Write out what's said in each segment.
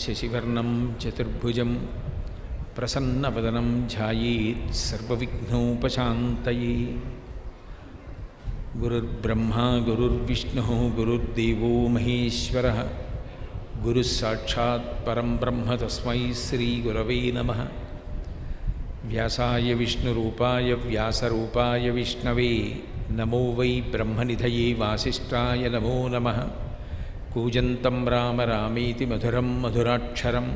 శశివర్ణం చతుర్భుజం ప్రసన్నవదనం ధ్యాయేత్ సర్వవిఘ్నోపశాంతయే. గురుర్బ్రహ్మా గురుర్విష్ణుః గురుర్దేవో మహేశ్వరः గురుస్సాక్షాత్ పరం బ్రహ్మ తస్మై శ్రీగురవే నమః. వ్యాసాయ విష్ణురూపాయ వ్యాసరూపాయ విష్ణవే నమో వై బ్రహ్మనిధయే వాసిష్ఠాయ నమో నమః. కూజంతం రామ రామేతి మధురం మధురాక్షరం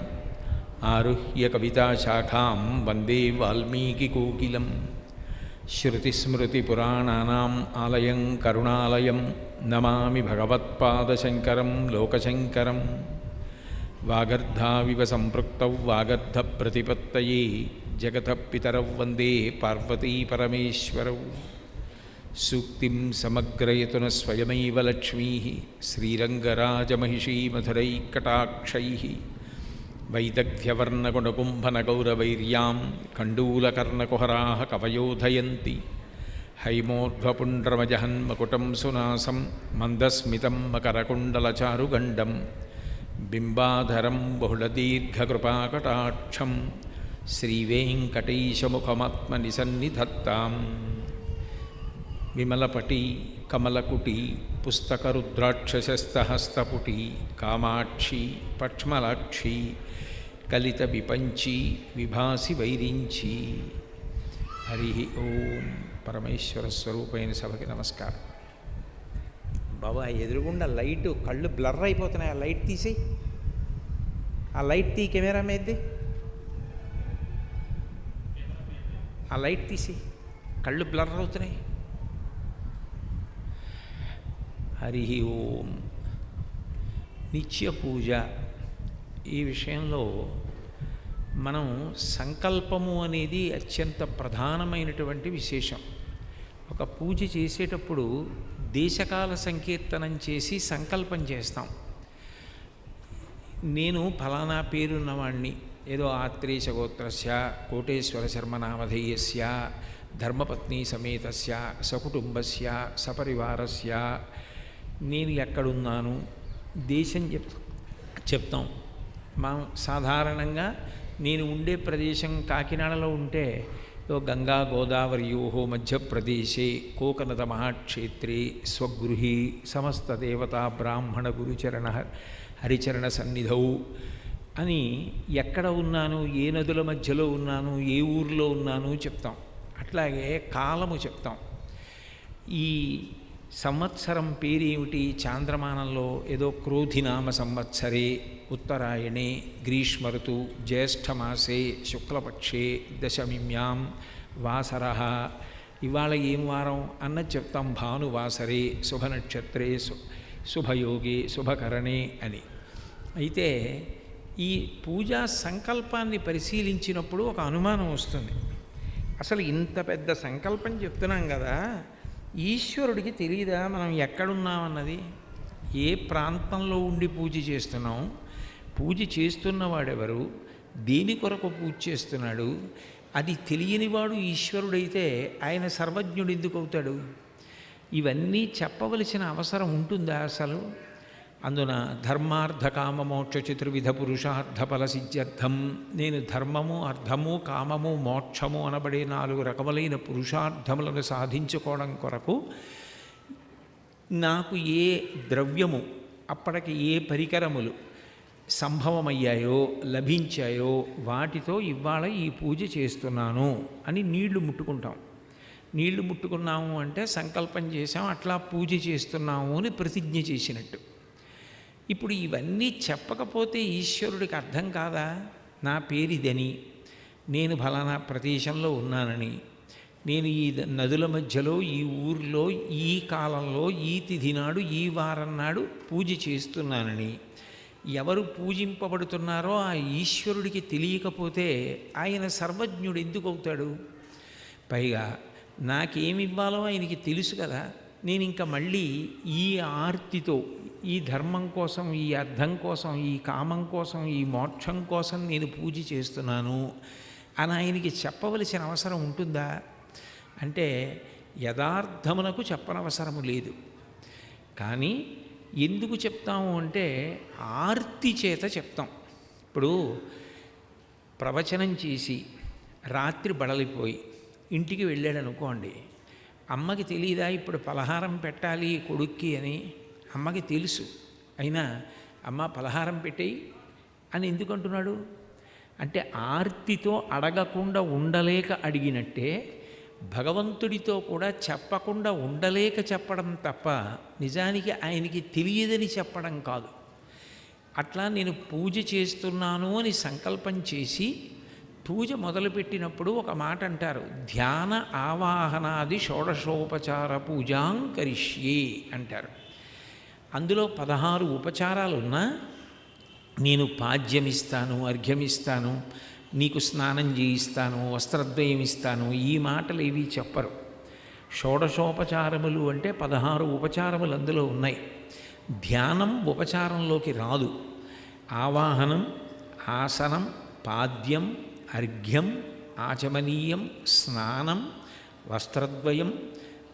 ఆరుహ్య కవితాశాఖాం వందే వాల్మీకికోకిలం. శ్రుతిస్మృతిపురాణానాం ఆలయం కరుణాలయం నమామి భగవత్పాదశంకరం లోకశంకరం. వాగర్ధావివ సంపృక్తౌ వాగర్ధప్రతిపత్తయే జగతః పితరౌ వందే పార్వతీ పరమేశ్వరౌ. సూక్తిం సమగ్రయతున స్వయమైవ లక్ష్మీః శ్రీరంగరాజమహిషీ మధురైకటాక్షైః. వైదగ్ధ్యవర్ణగుణకుంభనగౌరవైర్యాం కండూలకర్ణకుహరాः కవయోధయంతి. హైమోర్ధ్వపుండ్రమజహన్మకుటం సునాసం మందస్మితం మకరకుండలచారుగండం. బింబాధరం బహుళదీర్ఘకృపాకటాక్షం శ్రీవేంకటేశముఖమాత్మనిసన్నిధత్తాం. విమలపటి కమలకుటి పుస్తకరుద్రాక్షసస్తహస్తపుటి కామాక్షి పక్ష్మలాక్షి కలిత విపంచి విభాసి వైరించి. హరి ఓం. పరమేశ్వర స్వరూపైన సభకి నమస్కారం. బాబా ఎదురుగుండా లైట్ కళ్ళు బ్లర్ అయిపోతున్నాయి. ఆ లైట్ తీసి, ఆ లైట్ తీ, కెమెరా మీది ఆ లైట్ తీసి, కళ్ళు బ్లర్ అవుతున్నాయి. హరి ఓం. నిత్య పూజ ఈ విషయంలో మనం సంకల్పము అనేది అత్యంత ప్రధానమైనటువంటి విశేషం. ఒక పూజ చేసేటప్పుడు దేశకాల సంకీర్తనం చేసి సంకల్పం చేస్తాం. నేను ఫలానా పేరున్నవాణ్ణి, ఏదో ఆత్రేయ గోత్రస్య కోటేశ్వర శర్మ నామధేయస్య ధర్మపత్ని సమేతస్య సకుటుంబస్య సపరివారస్య, నేను ఎక్కడున్నాను దేశం చెప్తాం. మా సాధారణంగా నేను ఉండే ప్రదేశం కాకినాడలో ఉంటే గంగా గోదావరియోహో మధ్యప్రదేశే కోకనద మహాక్షేత్రే స్వగృహి సమస్త దేవతా బ్రాహ్మణ గురుచరణ హరిచరణ సన్నిధౌ అని ఎక్కడ ఉన్నాను, ఏ నదుల మధ్యలో ఉన్నాను, ఏ ఊరిలో ఉన్నాను చెప్తాం. అట్లాగే కాలము చెప్తాం. ఈ సంవత్సరం పేరేమిటి, చాంద్రమానంలో ఏదో క్రోధినామ సంవత్సరే ఉత్తరాయణే గ్రీష్మఋతు జ్యేష్ఠమాసే శుక్లపక్షే దశమిమ్యాం వాసర, ఇవాళ ఏం వారం అన్నది చెప్తాం. భానువాసరే శుభనక్షత్రే శుభయోగే శుభకరణే అని. అయితే ఈ పూజా సంకల్పాన్ని పరిశీలించినప్పుడు ఒక అనుమానం వస్తుంది. అసలు ఇంత పెద్ద సంకల్పం చెప్తున్నాం కదా, ఈశ్వరుడికి తెలియదా మనం ఎక్కడున్నామన్నది? ఏ ప్రాంతంలో ఉండి పూజ చేస్తున్నాం, పూజ చేస్తున్నవాడెవరు, దేని కొరకు పూజ చేస్తున్నాడు, అది తెలియనివాడు ఈశ్వరుడైతే ఆయన సర్వజ్ఞుడు ఎందుకు అవుతాడు? ఇవన్నీ చెప్పవలసిన అవసరం ఉంటుందా అసలు? అందున ధర్మార్థ కామ మోక్ష చతుర్విధ పురుషార్థ ఫల సిద్ధ్యర్థం, నేను ధర్మము అర్థము కామము మోక్షము అనబడే 4 రకములైన పురుషార్థములను సాధించుకోవడం కొరకు నాకు ఏ ద్రవ్యము, అప్పటికి ఏ పరికరములు సంభవమయ్యాయో లభించాయో వాటితో ఇవాళ ఈ పూజ చేస్తున్నాను అని నీళ్లు ముట్టుకుంటాం. నీళ్లు ముట్టుకున్నాము అంటే సంకల్పం చేసాం, అట్లా పూజ చేస్తున్నాము అని ప్రతిజ్ఞ చేసినట్టు. ఇప్పుడు ఇవన్నీ చెప్పకపోతే ఈశ్వరుడికి అర్థం కాదా? నా పేరిదని, నేను ఫలానా ప్రదేశంలో ఉన్నానని, నేను ఈ నదుల మధ్యలో ఈ ఊరిలో ఈ కాలంలో ఈ తిథి నాడు ఈ వారం నాడు పూజ చేస్తున్నానని, ఎవరు పూజింపబడుతున్నారో ఆ ఈశ్వరుడికి తెలియకపోతే ఆయన సర్వజ్ఞుడు ఎందుకు అవుతాడు? పైగా నాకేమివ్వాలో ఆయనకి తెలుసు కదా. నేను ఇంకా మళ్ళీ ఈ ఆర్తితో ఈ ధర్మం కోసం, ఈ అర్థం కోసం, ఈ కామం కోసం, ఈ మోక్షం కోసం నేను పూజ చేస్తున్నాను అని ఆయనకి చెప్పవలసిన అవసరం ఉంటుందా అంటే యథార్థమునకు చెప్పనవసరము లేదు. కానీ ఎందుకు చెప్తాము అంటే ఆర్తి చేత చెప్తాం. ఇప్పుడు ప్రవచనం చేసి రాత్రి బడలిపోయి ఇంటికి వెళ్ళాడు అనుకోండి, అమ్మకి తెలియదా ఇప్పుడు పలహారం పెట్టాలి కొడుక్కి అని? అమ్మకి తెలుసు. అయినా అమ్మ పలహారం పెట్టేయి అని ఎందుకు అంటున్నాడు అంటే ఆర్తితో అడగకుండా ఉండలేక అడిగినట్టే భగవంతుడితో కూడా చెప్పకుండా ఉండలేక చెప్పడం తప్ప నిజానికి ఆయనకి తెలియదని చెప్పడం కాదు. అట్లా నేను పూజ చేస్తున్నాను అని సంకల్పం చేసి పూజ మొదలుపెట్టినప్పుడు ఒక మాట అంటారు, ధ్యాన ఆవాహనాది షోడశోపచార పూజాం కరిష్యే అంటారు. అందులో 16 ఉపచారాలున్నా నేను పాద్యమిస్తాను, అర్ఘ్యమిస్తాను, నీకు స్నానం చేయిస్తాను, వస్త్రద్వయం ఇస్తాను, ఈ మాటలు ఏవి చెప్పరు. షోడశోపచారములు అంటే 16 ఉపచారములు అందులో ఉన్నాయి. ధ్యానం ఉపచారంలోకి రాదు. ఆవాహనం, ఆసనం, పాద్యం, అర్ఘ్యం, ఆచమనీయం, స్నానం, వస్త్రద్వయం,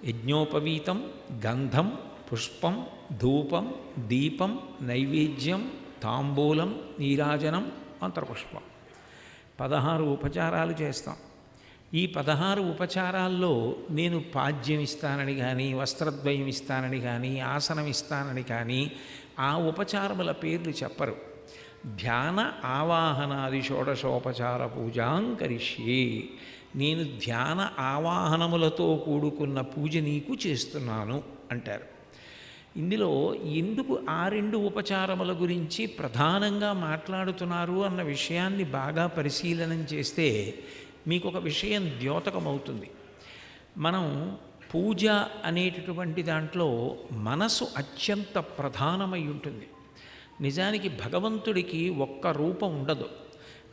యజ్ఞోపవీతం, గంధం, పుష్పం, ధూపం, దీపం, నైవేద్యం, తాంబూలం, నీరాజనం, మంత్రపుష్పం 16 ఉపచారాలు చేస్తాం. ఈ 16 ఉపచారాల్లో నేను పాద్యం ఇస్తానని కానీ, వస్త్రద్వయం ఇస్తానని కానీ, ఆసనం ఇస్తానని కానీ ఆ ఉపచారముల పేర్లు చెప్పరు. ధ్యాన ఆవాహనాది షోడశోపచార పూజాం కరిష్యే, నేను ధ్యాన ఆవాహనములతో కూడుకున్న పూజ నీకు చేస్తున్నాను అంటారు. ఇందులో ఎందుకు ఆ 2 ఉపచారముల గురించి ప్రధానంగా మాట్లాడుతున్నారు అన్న విషయాన్ని బాగా పరిశీలనం చేస్తే మీకు ఒక విషయం ద్యోతకమవుతుంది. మనం పూజ అనేటటువంటి దాంట్లో మనసు అత్యంత ప్రధానమై ఉంటుంది. నిజానికి భగవంతుడికి ఒక్క రూపం ఉండదు.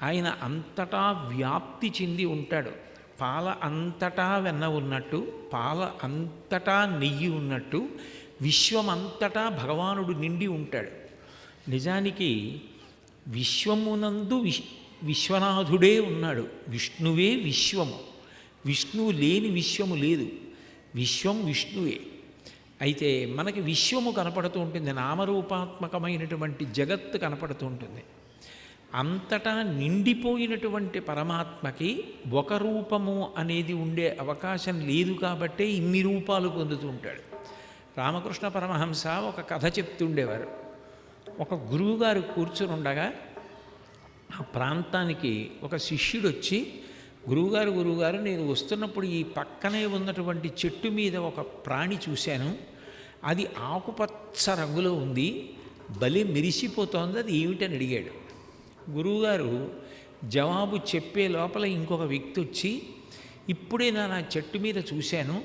ఆయన అంతటా వ్యాప్తి చెంది ఉంటాడు. పాల అంతటా వెన్న ఉన్నట్టు, పాల అంతటా నెయ్యి ఉన్నట్టు విశ్వమంతటా భగవానుడు నిండి ఉంటాడు. నిజానికి విశ్వమునందు విశ్వనాథుడే ఉన్నాడు. విష్ణువే విశ్వము. విష్ణువు లేని విశ్వము లేదు. విశ్వం విష్ణువే. అయితే మనకి విశ్వము కనపడుతూ ఉంటుంది, నామరూపాత్మకమైనటువంటి జగత్తు కనపడుతూ ఉంటుంది. అంతటా నిండిపోయినటువంటి పరమాత్మకి ఒక రూపము అనేది ఉండే అవకాశం లేదు కాబట్టే ఇన్ని రూపాలు పొందుతూ ఉంటాడు. రామకృష్ణ పరమహంస ఒక కథ చెప్తుండేవారు. ఒక గురువుగారు కూర్చుని ఉండగా ఆ ప్రాంతానికి ఒక శిష్యుడు వచ్చి, గురువుగారు నేను వస్తున్నప్పుడు ఈ పక్కనే ఉన్నటువంటి చెట్టు మీద ఒక ప్రాణి చూశాను, అది ఆకుపచ్చ రంగులో ఉంది, బలి మెరిసిపోతోంది, అది ఏమిటని అడిగాడు. గురువుగారు జవాబు చెప్పే లోపల ఇంకొక వ్యక్తి వచ్చి, ఇప్పుడే నా చెట్టు మీద చూశాను,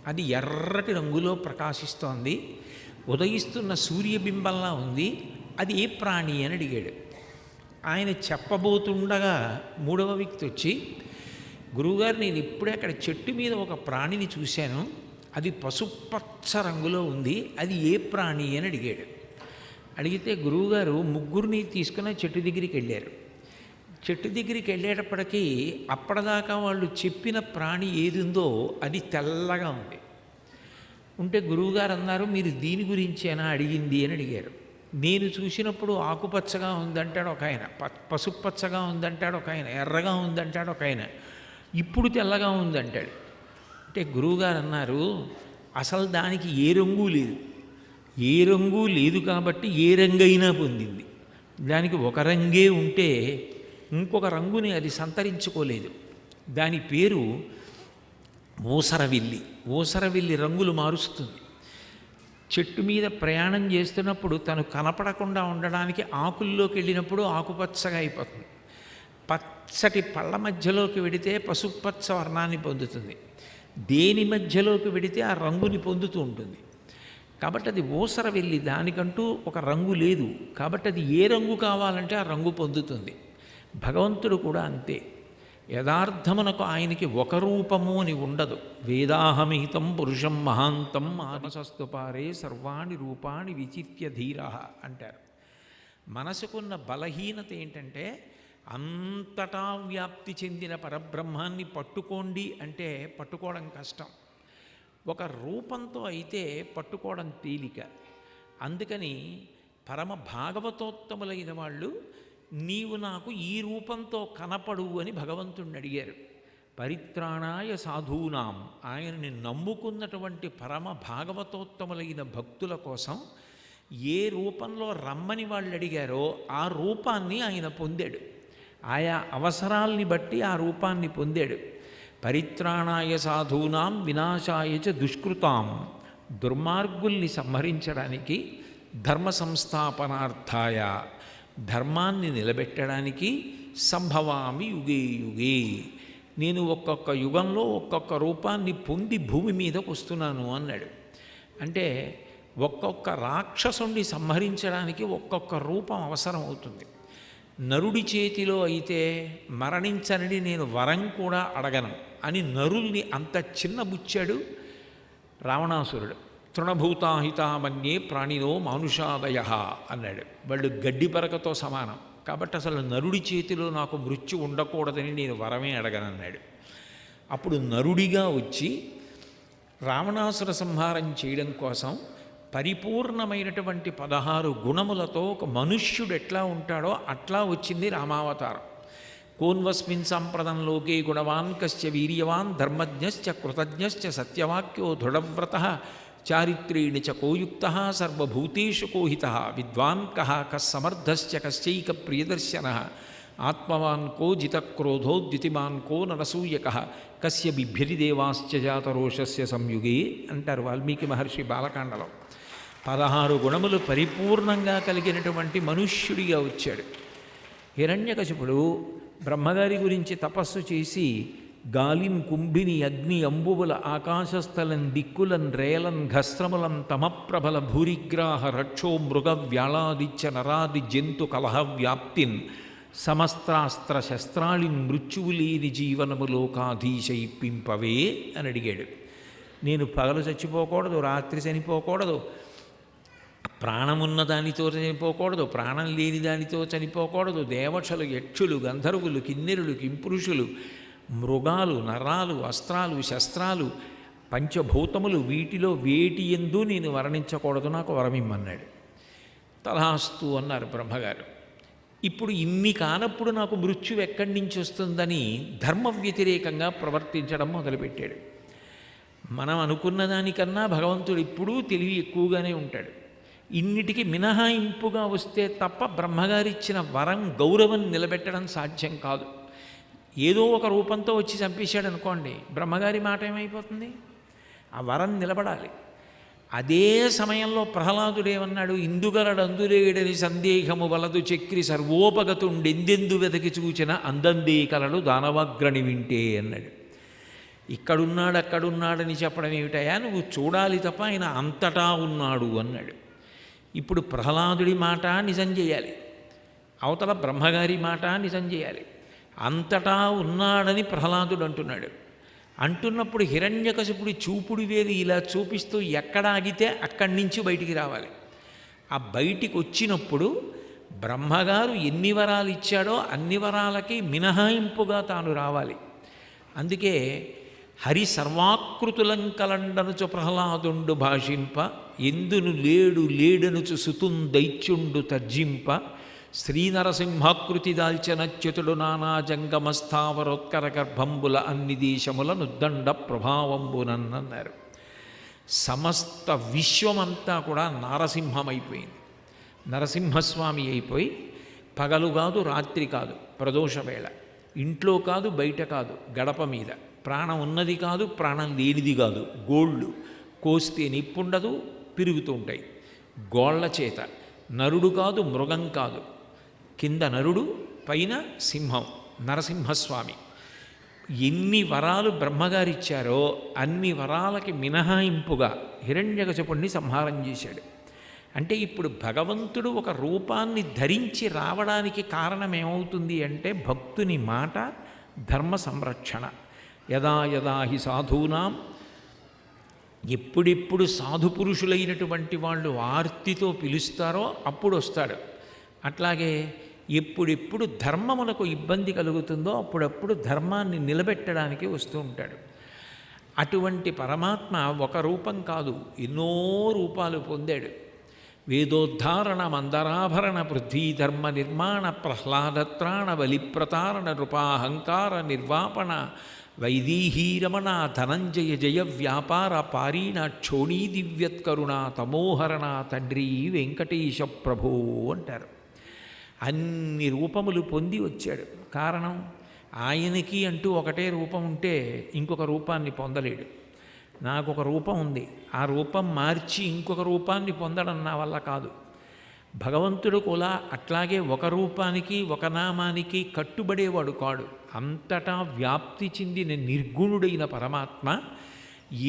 అది ఎర్రటి రంగులో ప్రకాశిస్తోంది, ఉదయిస్తున్న సూర్యబింబంలా ఉంది, అది ఏ ప్రాణి అని అడిగాడు. ఆయన చెప్పబోతుండగా మూడవ వ్యక్తి వచ్చి, గురువుగారు నేను ఇప్పుడే అక్కడ చెట్టు మీద ఒక ప్రాణిని చూశాను, అది పసుపచ్చ రంగులో ఉంది, అది ఏ ప్రాణి అని అడిగాడు. అడిగితే గురువుగారు ముగ్గురిని తీసుకుని చెట్టు దగ్గరికి వెళ్ళారు. చెట్టు దగ్గరికి వెళ్ళేటప్పటికీ అప్పటిదాకా వాళ్ళు చెప్పిన ప్రాణి ఏది ఉందో అది తెల్లగా ఉంది. ఉంటే గురువుగారు అన్నారు, మీరు దీని గురించేనా అడిగింది అని అడిగారు. నేను చూసినప్పుడు ఆకుపచ్చగా ఉందంటాడు ఒక ఆయన, పసుపచ్చగా ఉందంటాడు ఒక ఆయన, ఎర్రగా ఉందంటాడు ఒక ఆయన, ఇప్పుడు తెల్లగా ఉందంటాడు. అంటే గురువుగారు అన్నారు, అసలు దానికి ఏ రంగు లేదు. ఏ రంగు లేదు కాబట్టి ఏ రంగైనా పొందింది. దానికి ఒక రంగే ఉంటే ఇంకొక రంగుని అది సంతరించుకోలేదు. దాని పేరు ఊసరవిల్లి. ఊసరవిల్లి రంగులు మారుస్తుంది. చెట్టు మీద ప్రయాణం చేస్తున్నప్పుడు తను కనపడకుండా ఉండడానికి ఆకుల్లోకి వెళ్ళినప్పుడు ఆకుపచ్చగా అయిపోతుంది. పచ్చటి పళ్ళ మధ్యలోకి వెడితే పసుపచ్చ వర్ణాన్ని పొందుతుంది. దేని మధ్యలోకి వెడితే ఆ రంగుని పొందుతూ ఉంటుంది. కాబట్టి అది ఊసరవిల్లి, దానికంటూ ఒక రంగు లేదు. కాబట్టి అది ఏ రంగు కావాలంటే ఆ రంగు పొందుతుంది. భగవంతుడు కూడా అంతే. యథార్థమునకు ఆయనకి ఒక రూపము అని ఉండదు. వేదాహమిహితం పురుషం మహాంతం మానసస్తుపారే సర్వాణి రూపాణి విచిత్య ధీరా అంటారు. మనసుకున్న బలహీనత ఏంటంటే అంతటా వ్యాప్తి చెందిన పరబ్రహ్మాన్ని పట్టుకోండి అంటే పట్టుకోవడం కష్టం. ఒక రూపంతో అయితే పట్టుకోవడం తేలిక. అందుకని పరమ భాగవతోత్తములైన వాళ్ళు నీవు నాకు ఈ రూపంతో కనపడు అని భగవంతుణ్ణి అడిగారు. పరిత్రాణాయ సాధూనాం, ఆయనని నమ్ముకున్నటువంటి పరమ భాగవతోత్తములైన భక్తుల కోసం ఏ రూపంలో రమ్మని వాళ్ళు అడిగారో ఆ రూపాన్ని ఆయన పొందాడు. ఆయా అవసరాల్ని బట్టి ఆ రూపాన్ని పొందాడు. పరిత్రాణాయ సాధూనాం వినాశాయ చ దుష్కృతాం, దుర్మార్గుల్ని సంహరించడానికి, ధర్మ సంస్థాపనార్థాయ, ధర్మాన్ని నిలబెట్టడానికి, సంభవామి యుగే యుగే, నేను ఒక్కొక్క యుగంలో ఒక్కొక్క రూపాన్ని పొంది భూమి మీదకు వస్తున్నాను అన్నాడు. అంటే ఒక్కొక్క రాక్షసుని సంహరించడానికి ఒక్కొక్క రూపం అవసరం అవుతుంది. నరుడి చేతిలో అయితే మరణించనని నేను వరం కూడా అడగను అని నరుల్ని అంత చిన్నబుచ్చాడు రావణాసురుడు. తృణభూతాహితామన్యే ప్రాణినో మానుషాదయ అన్నాడు. వాళ్ళు గడ్డి పరకతో సమానం కాబట్టి అసలు నరుడి చేతిలో నాకు మృత్యు ఉండకూడదని నేను వరమే అడగనన్నాడు. అప్పుడు నరుడిగా వచ్చి రావణాసుర సంహారం చేయడం కోసం పరిపూర్ణమైనటువంటి 16 గుణములతో ఒక మనుష్యుడు ఎట్లా ఉంటాడో అట్లా వచ్చింది రామావతారం. కోన్వస్మిన్ సంప్రదం లోకే గుణవాన్ కశ్చ వీర్యవాన్ ధర్మజ్ఞశ్చ కృతజ్ఞశ్చ సత్యవాక్యో దృఢవ్రతః చారిత్రేణ చ కోయుక్తః సర్వభూతేషు కోహితః విద్వాన్ కః కస్సమర్థశ్చ కశ్చైక ప్రియదర్శనః ఆత్మవాన్ కో జితక్రోధో ద్యుతిమాన్ కో నరసూయకః కస్య బిభ్యతిదేవాశ్చ జాతరోషస్య సంయుగే అంటారు వాల్మీకి మహర్షి బాలకాండలో. 16 గుణములు పరిపూర్ణంగా కలిగినటువంటి మనుష్యుడిగా వచ్చాడు. హిరణ్యకశిపుడు బ్రహ్మగారి గురించి తపస్సు చేసి గాలిన్ కుంభిని అగ్ని అంబువుల ఆకాశస్థలం దిక్కులన్ రేలన్ ఘస్రములం తమప్రబల భూరిగ్రాహ రక్షో మృగ వ్యాళాదిత్య నరాది జంతు కలహ వ్యాప్తిన్ సమస్త్రాస్త్ర శస్త్రాళిన్ మృత్యువు లేని జీవనములోకాధీశైప్పింపవే అని అడిగాడు. నేను పగలు చచ్చిపోకూడదు, రాత్రి చనిపోకూడదు, ప్రాణమున్న దానితో చనిపోకూడదు, ప్రాణం లేని దానితో చనిపోకూడదు. దేవతలు, యక్షులు, గంధర్వులు, కిన్నెరులు, కింపురుషులు, మృగాలు, నరాలు, అస్త్రాలు, శస్త్రాలు, పంచభూతములు, వీటిలో వేటి ఎందు నేను వర్ణించకూడదు, నాకు వరమిమ్మన్నాడు. తథాస్తు అన్నారు బ్రహ్మగారు. ఇప్పుడు ఇన్ని కానప్పుడు నాకు మృత్యువు ఎక్కడి నుంచి వస్తుందని ధర్మ వ్యతిరేకంగా ప్రవర్తించడం మొదలుపెట్టాడు. మనం అనుకున్న దానికన్నా భగవంతుడు ఎప్పుడూ తెలివి ఎక్కువగానే ఉంటాడు. ఇన్నిటికీ మినహాయింపుగా వస్తే తప్ప బ్రహ్మగారిచ్చిన వరం గౌరవం నిలబెట్టడం సాధ్యం కాదు. ఏదో ఒక రూపంతో వచ్చి చంపేశాడు అనుకోండి, బ్రహ్మగారి మాట ఏమైపోతుంది? ఆ వరం నిలబడాలి. అదే సమయంలో ప్రహ్లాదుడేమన్నాడు? ఇందుగలడందులేడని సందేహము వలదు చక్రి సర్వోపగతుండెందెందు వెదకి చూచిన అందందే కలడు దానవాగ్రణి వింటే అన్నాడు. ఇక్కడున్నాడు అక్కడున్నాడని చెప్పడం ఏమిటయా, నువ్వు చూడాలి తప్ప ఆయన అంతటా ఉన్నాడు అన్నాడు. ఇప్పుడు ప్రహ్లాదుడి మాట నిజం చేయాలి, అవతల బ్రహ్మగారి మాట నిజం చేయాలి. అంతటా ఉన్నాడని ప్రహ్లాదుడు అంటున్నాడు. అంటున్నప్పుడు హిరణ్యకశిపుడి చూపుడు వేలు ఇలా చూపిస్తూ ఎక్కడ ఆగితే అక్కడి నుంచి బయటికి రావాలి. ఆ బయటికి వచ్చినప్పుడు బ్రహ్మగారు ఎన్ని వరాలు ఇచ్చాడో అన్ని వరాలకి మినహాయింపుగా తాను రావాలి. అందుకే హరి సర్వాకృతులంకలండనుచు ప్రహ్లాదుండు భాషింప ఎందును లేడు లేడనుచు సుతుం దైత్యుండు తర్జింప శ్రీనరసింహాకృతి దాల్చనచ్యుతుడు నానా జంగమస్థావరోత్కర గర్భంబుల అన్ని దేశముల నుద్దండ ప్రభావంబునన్నారు. సమస్త విశ్వమంతా కూడా నారసింహమైపోయింది. నరసింహస్వామి అయిపోయి పగలు కాదు రాత్రి కాదు ప్రదోషవేళ, ఇంట్లో కాదు బయట కాదు, గడప మీద, ప్రాణం ఉన్నది కాదు ప్రాణం లేనిది కాదు, గోళ్ళు కోస్తే నిప్పుండదు పెరుగుతూ ఉంటాయి, గోళ్ల చేత నరుడు కాదు మృగం కాదు, కింద నరుడు పైన సింహం, నరసింహస్వామి. ఎన్ని వరాలు బ్రహ్మగారిచ్చారో అన్ని వరాలకి మినహాయింపుగా హిరణ్యకశిపుణ్ణి సంహారం చేశాడు. అంటే ఇప్పుడు భగవంతుడు ఒక రూపాన్ని ధరించి రావడానికి కారణం ఏమవుతుంది అంటే భక్తుని మాట, ధర్మ సంరక్షణ. యదా యదా హి సాధూనాం, ఎప్పుడెప్పుడు సాధుపురుషులైనటువంటి వాళ్ళు ఆర్తితో పిలుస్తారో అప్పుడు వస్తాడు. అట్లాగే ఎప్పుడెప్పుడు ధర్మమునకు ఇబ్బంది కలుగుతుందో అప్పుడప్పుడు ధర్మాన్ని నిలబెట్టడానికి వస్తూ ఉంటాడు. అటువంటి పరమాత్మ ఒక రూపం కాదు, ఎన్నో రూపాలు పొందాడు. వేదోద్ధారణ మందరాభరణ పృథ్వీధర్మ నిర్మాణ ప్రహ్లాదత్రాణ బలిప్రతారణ నృపాహంకార నిర్వాపణ వైదీహీరమణ ధనంజయ జయ వ్యాపార పారీణ క్షోణీ దివ్యత్కరుణ తమోహరణ తండ్రి వెంకటేశ ప్రభో అంటారు. అన్ని రూపములు పొంది వచ్చాడు. కారణం, ఆయనకి అంటూ ఒకటే రూపం ఉంటే ఇంకొక రూపాన్ని పొందలేడు. నాకు ఒక రూపం ఉంది, ఆ రూపం మార్చి ఇంకొక రూపాన్ని పొందడం నా వల్ల కాదు. భగవంతుడు కూడా అట్లాగే ఒక రూపానికి ఒక నామానికి కట్టుబడేవాడు కాడు. అంతటా వ్యాప్తి చెందిన నిర్గుణుడైన పరమాత్మ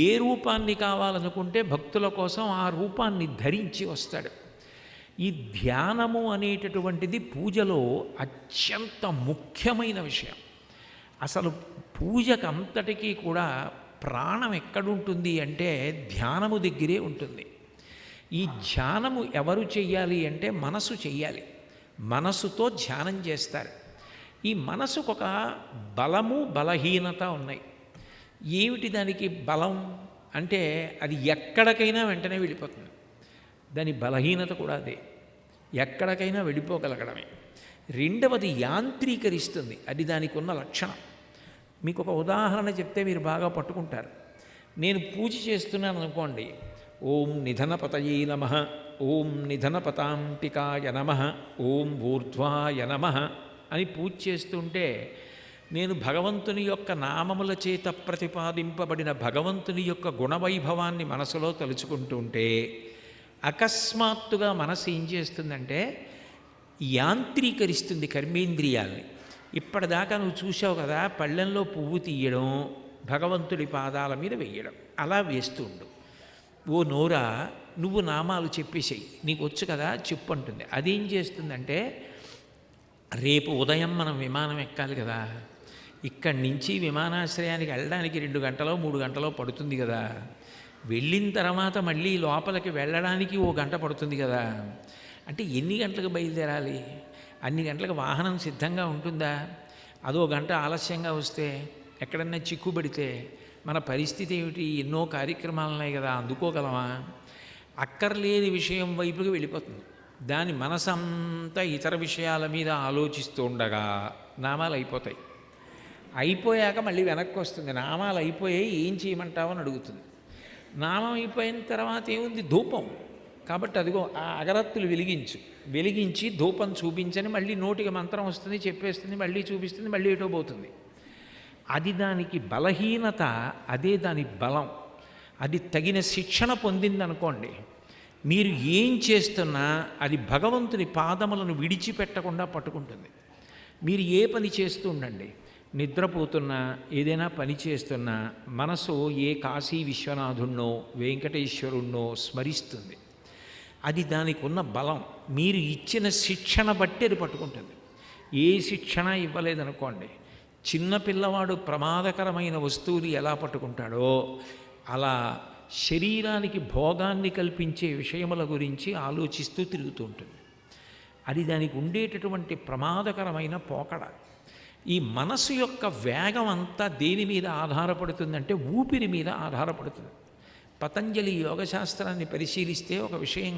ఏ రూపాన్ని కావాలనుకుంటే భక్తుల కోసం ఆ రూపాన్ని ధరించి వస్తాడు. ఈ ధ్యానము అనేటటువంటిది పూజలో అత్యంత ముఖ్యమైన విషయం. అసలు పూజకు అంతటికీ కూడా ప్రాణం ఎక్కడుంటుంది అంటే ధ్యానము దగ్గరే ఉంటుంది. ఈ ధ్యానము ఎవరు చెయ్యాలి అంటే మనసు చెయ్యాలి. మనసుతో ధ్యానం చేస్తారు. ఈ మనసుకు ఒక బలము బలహీనత ఉన్నాయి. ఏమిటి దానికి బలం అంటే అది ఎక్కడికైనా వెంటనే వెళ్ళిపోతుంది. దాని బలహీనత కూడా అదే, ఎక్కడికైనా వెళ్ళిపోగలగడమే. రెండవది యాంత్రీకరిస్తుంది, అది దానికి ఉన్న లక్షణం. మీకు ఒక ఉదాహరణ చెప్తే మీరు బాగా పట్టుకుంటారు. నేను పూజ చేస్తున్నాను అనుకోండి, ఓం నిధనపతయే నమః, ఓం నిధనపతాంతికాయ నమః, ఓం ఊర్ధ్వాయ నమః అని పూజ చేస్తుంటే నేను భగవంతుని యొక్క నామముల చేత ప్రతిపాదింపబడిన భగవంతుని యొక్క గుణవైభవాన్ని మనసులో తలుచుకుంటూ ఉంటే అకస్మాత్తుగా మనసు ఏం చేస్తుందంటే యాంత్రీకరిస్తుంది కర్మేంద్రియాల్ని. ఇప్పటిదాకా నువ్వు చూసావు కదా, పళ్ళెంలో పువ్వు తీయడం, భగవంతుడి పాదాల మీద వేయడం, అలా వేస్తుండు. ఓ నోరా, నువ్వు నామాలు చెప్పేసేయి, నీకు వచ్చు కదా చెప్పు అంటుంది. అదేం చేస్తుందంటే రేపు ఉదయం మనం విమానం ఎక్కాలి కదా, ఇక్కడి నుంచి విమానాశ్రయానికి వెళ్ళడానికి 2 గంటలో 3 గంటలో పడుతుంది కదా, వెళ్ళిన తర్వాత మళ్ళీ లోపలికి వెళ్ళడానికి 1 గంట పడుతుంది కదా, అంటే ఎన్ని గంటలకు బయలుదేరాలి? అన్ని గంటలకు వాహనం సిద్ధంగా ఉంటుందా? అదో గంట ఆలస్యంగా వస్తే, ఎక్కడన్నా చిక్కుబడితే మన పరిస్థితి ఏమిటి? ఎన్నో కార్యక్రమాలు ఉన్నాయి కదా, అందుకోగలమా? అక్కర్లేని విషయం వైపుకి వెళ్ళిపోతుంది. దాని మనసంతా ఇతర విషయాల మీద ఆలోచిస్తూ ఉండగా నామాలు అయిపోతాయి. అయిపోయాక మళ్ళీ వెనక్కి వస్తుంది, నామాలు అయిపోయాయి ఏం చేయమంటావు అని అడుగుతుంది. నామం అయిపోయిన తర్వాత ఏముంది? ధూపం. కాబట్టి అదిగో ఆ అగరత్తులు వెలిగించి ధూపం చూపించని మళ్ళీ నోటికి మంత్రం వస్తుంది, చెప్పేస్తుంది, మళ్ళీ చూపిస్తుంది, మళ్ళీ ఎటో పోతుంది. అది దానికి బలహీనత, అదే దాని బలం. అది తగిన శిక్షణ పొందిందనుకోండి, మీరు ఏం చేస్తున్నా అది భగవంతుని పాదములను విడిచిపెట్టకుండా పట్టుకుంటుంది. మీరు ఏ పని చేస్తూ ఉండండి, నిద్రపోతున్నా, ఏదైనా పని చేస్తున్నా మనసు ఏ కాశీ విశ్వనాథుణ్ణో వెంకటేశ్వరుణ్ణో స్మరిస్తుంది. అది దానికి ఉన్న బలం. మీరు ఇచ్చిన శిక్షణ బట్టి అది పట్టుకుంటుంది. ఏ శిక్షణ ఇవ్వలేదనుకోండి, చిన్నపిల్లవాడు ప్రమాదకరమైన వస్తువులు ఎలా పట్టుకుంటాడో అలా శరీరానికి భోగాన్ని కల్పించే విషయముల గురించి ఆలోచిస్తూ తిరుగుతూ ఉంటుంది. అది దానికి ఉండేటటువంటి ప్రమాదకరమైన పోకడ. ఈ మనసు యొక్క వేగం అంతా దేని మీద ఆధారపడుతుందంటే ఊపిరి మీద ఆధారపడుతుంది. పతంజలి యోగశాస్త్రాన్ని పరిశీలిస్తే ఒక విషయం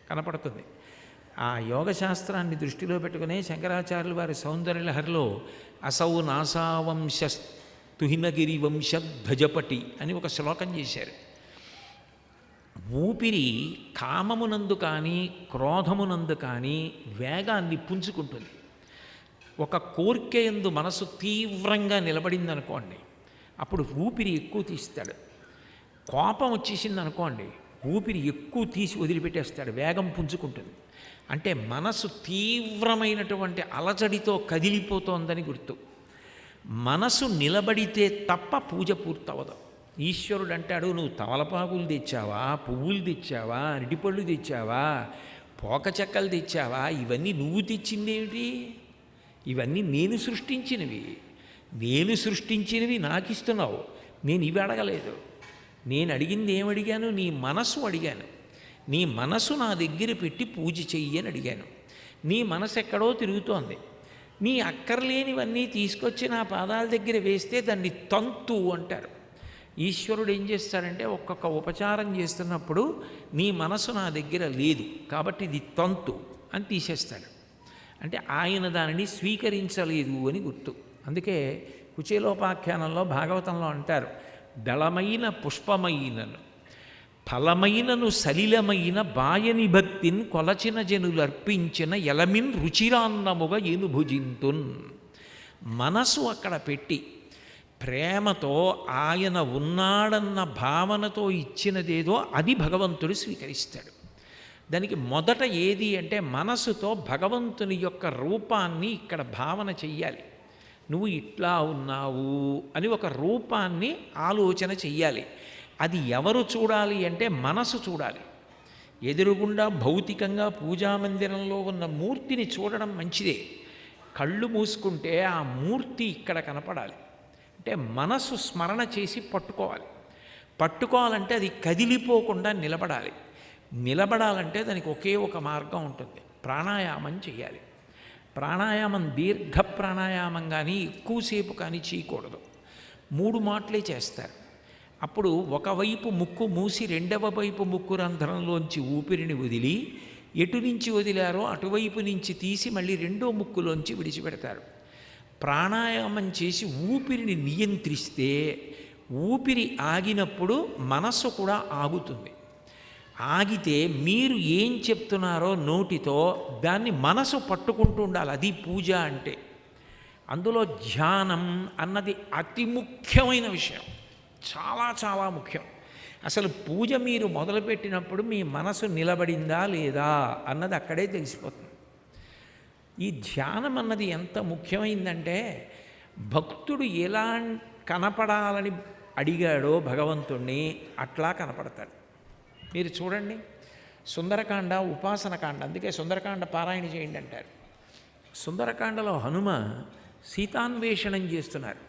కనపడుతుంది. ఆ యోగశాస్త్రాన్ని దృష్టిలో పెట్టుకునే శంకరాచార్యులు వారి సౌందర్యలహరిలో అసౌ నాసావంశ తుహినగిరి వంశధ్వజపటి అని ఒక శ్లోకం చేశారు. ఊపిరి కామమునందు కానీ క్రోధమునందు కానీ వేగాన్ని పుంజుకుంటుంది. ఒక కోర్కెయందు మనసు తీవ్రంగా నిలబడిందనుకోండి, అప్పుడు ఊపిరి ఎక్కువ తీస్తాడు. కోపం వచ్చేసింది అనుకోండి, ఊపిరి ఎక్కువ తీసి వదిలిపెట్టేస్తాడు, వేగం పుంజుకుంటుంది. అంటే మనసు తీవ్రమైనటువంటి అలజడితో కదిలిపోతోందని గుర్తు. మనసు నిలబడితే తప్ప పూజ పూర్తవదు. ఈశ్వరుడు అంటాడు, నువ్వు తమలపాకులు తెచ్చావా, పువ్వులు తెచ్చావా, అరటిపళ్ళు తెచ్చావా, పోక చెక్కలు తెచ్చావా, ఇవన్నీ నువ్వు తెచ్చిందేమిటి? ఇవన్నీ నేను సృష్టించినవి. నేను సృష్టించినవి నాకు ఇస్తున్నావు. నేను ఇవి అడగలేదు. నేను అడిగింది ఏమడిగాను? నీ మనసు అడిగాను. నీ మనసు నా దగ్గర పెట్టి పూజ చెయ్యి అని అడిగాను. నీ మనసు ఎక్కడో తిరుగుతోంది. నీ అక్కర్లేనివన్నీ తీసుకొచ్చి నా పాదాల దగ్గర వేస్తే దాన్ని తంతు అంటారు. ఈశ్వరుడు ఏం చేస్తాడంటే ఒక్కొక్క ఉపచారం చేస్తున్నప్పుడు నీ మనసు నా దగ్గర లేదు కాబట్టి ఇది తంతు అని తీసేస్తాడు. అంటే ఆయన దానిని స్వీకరించలేదు అని గుర్తు. అందుకే కుచేలోపాఖ్యానంలో భాగవతంలో అంటారు, దళమైన పుష్పమైనను ఫలమైనను సలిలమైన బాయని భక్తిన్ కొలచిన జనులర్పించిన ఎలమిన్ రుచిరాన్నముగా ఏనుభుజింతున్. మనసు అక్కడ పెట్టి ప్రేమతో ఆయన ఉన్నాడన్న భావనతో ఇచ్చినదేదో అది భగవంతుడు స్వీకరిస్తాడు. దానికి మొదట ఏది అంటే మనసుతో భగవంతుని యొక్క రూపాన్ని ఇక్కడ భావన చెయ్యాలి. నువ్వు ఇట్లా ఉన్నావు అని ఒక రూపాన్ని ఆలోచన చెయ్యాలి. అది ఎవరు చూడాలి అంటే మనసు చూడాలి. ఎదురుగుండా భౌతికంగా పూజామందిరంలో ఉన్న మూర్తిని చూడడం మంచిదే. కళ్ళు మూసుకుంటే ఆ మూర్తి ఇక్కడ కనపడాలి. అంటే మనసు స్మరణ చేసి పట్టుకోవాలి. పట్టుకోవాలంటే అది కదిలిపోకుండా నిలబడాలి. నిలబడాలంటే దానికి ఒకే ఒక మార్గం ఉంటుంది, ప్రాణాయామం చేయాలి. ప్రాణాయామం దీర్ఘ ప్రాణాయామం కానీ ఎక్కువసేపు కానీ చేయకూడదు. 3 మాటలే చేస్తారు. అప్పుడు ఒకవైపు ముక్కు మూసి రెండవ వైపు ముక్కు రంధ్రంలోంచి ఊపిరిని వదిలి ఎటు నుంచి వదిలారో అటువైపు నుంచి తీసి మళ్ళీ రెండో ముక్కులోంచి విడిచిపెడతారు. ప్రాణాయామం చేసి ఊపిరిని నియంత్రిస్తే ఊపిరి ఆగినప్పుడు మనస్సు కూడా ఆగుతుంది. ఆగితే మీరు ఏం చెప్తున్నారో నోటితో దాన్ని మనసు పట్టుకుంటూ ఉండాలి. అది పూజ అంటే. అందులో ధ్యానం అన్నది అతి ముఖ్యమైన విషయం, చాలా చాలా ముఖ్యం. అసలు పూజ మీరు మొదలుపెట్టినప్పుడు మీ మనసు నిలబడిందా లేదా అన్నది అక్కడే తెలిసిపోతుంది. ఈ ధ్యానం అన్నది ఎంత ముఖ్యమైందంటే భక్తుడు ఎలా కనపడాలని అడిగాడో భగవంతుణ్ణి అట్లా కనపడతాడు. మీరు చూడండి, సుందరకాండ ఉపాసనకాండ, అందుకే సుందరకాండ పారాయణ చేయండి అంటారు. సుందరకాండలో హనుమ సీతాన్వేషణం చేస్తున్నారు,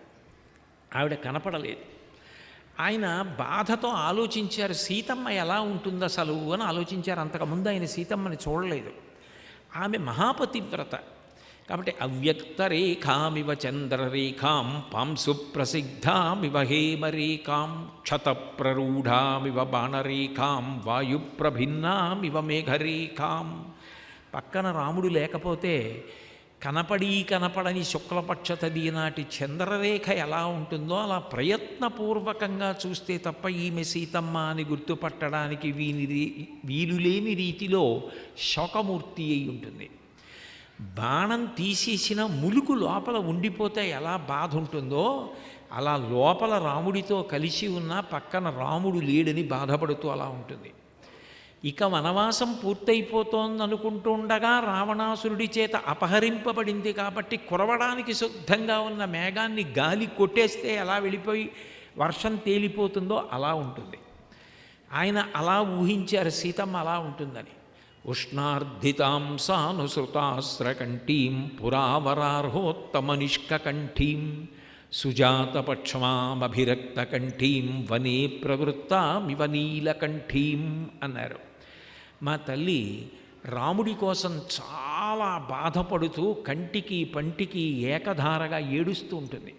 ఆవిడ కనపడలేదు. ఆయన బాధతో ఆలోచించారు, సీతమ్మ ఎలా ఉంటుంది అసలు అని ఆలోచించారు. అంతకుముందు ఆయన సీతమ్మని చూడలేదు. ఆమె మహాపతివ్రత కాబట్టి అవ్యక్తరేఖామివ చంద్రరేఖాం పాంసు ప్రసిద్ధామివ హేమరేఖాం క్షతప్రరూఢామివ బాణరేఖాం వాయుప్రభిన్నామివ మేఘరేఖాం. పక్కన రాముడు లేకపోతే కనపడని శుక్లపక్ష తది నాటి చంద్రరేఖ ఎలా ఉంటుందో అలా ప్రయత్నపూర్వకంగా చూస్తే తప్ప ఈమె సీతమ్మ అని గుర్తుపట్టడానికి వీలులేని రీతిలో శోకమూర్తి అయి ఉంటుంది. బాణం తీసేసిన ములుకు లోపల ఉండిపోతే ఎలా బాధ ఉంటుందో అలా లోపల రాముడితో కలిసి ఉన్న పక్కన రాముడు లేడని బాధపడుతూ అలా ఉంటుంది. ఇక వనవాసం పూర్తయిపోతోంది అనుకుంటూ ఉండగా రావణాసురుడి చేత అపహరింపబడింది కాబట్టి కురవడానికి సిద్ధంగా ఉన్న మేఘాన్ని గాలి కొట్టేస్తే ఎలా వెళ్ళిపోయి వర్షం తేలిపోతుందో అలా ఉంటుంది. ఆయన అలా ఊహించారు సీతమ్మ అలా ఉంటుందని. ఉష్ణార్ధితాం సానుసృతాస్రకంఠీం పురావరార్హోత్తమనిష్కంఠీం సుజాతపక్ష్మామభిరక్తకంఠీం వనే ప్రవృత్తామివ నీలకంఠీం అన్నారు. మా తల్లి రాముడి కోసం చాలా బాధపడుతూ కంటికి పంటికి ఏకధారగా ఏడుస్తూ ఉంటుంది.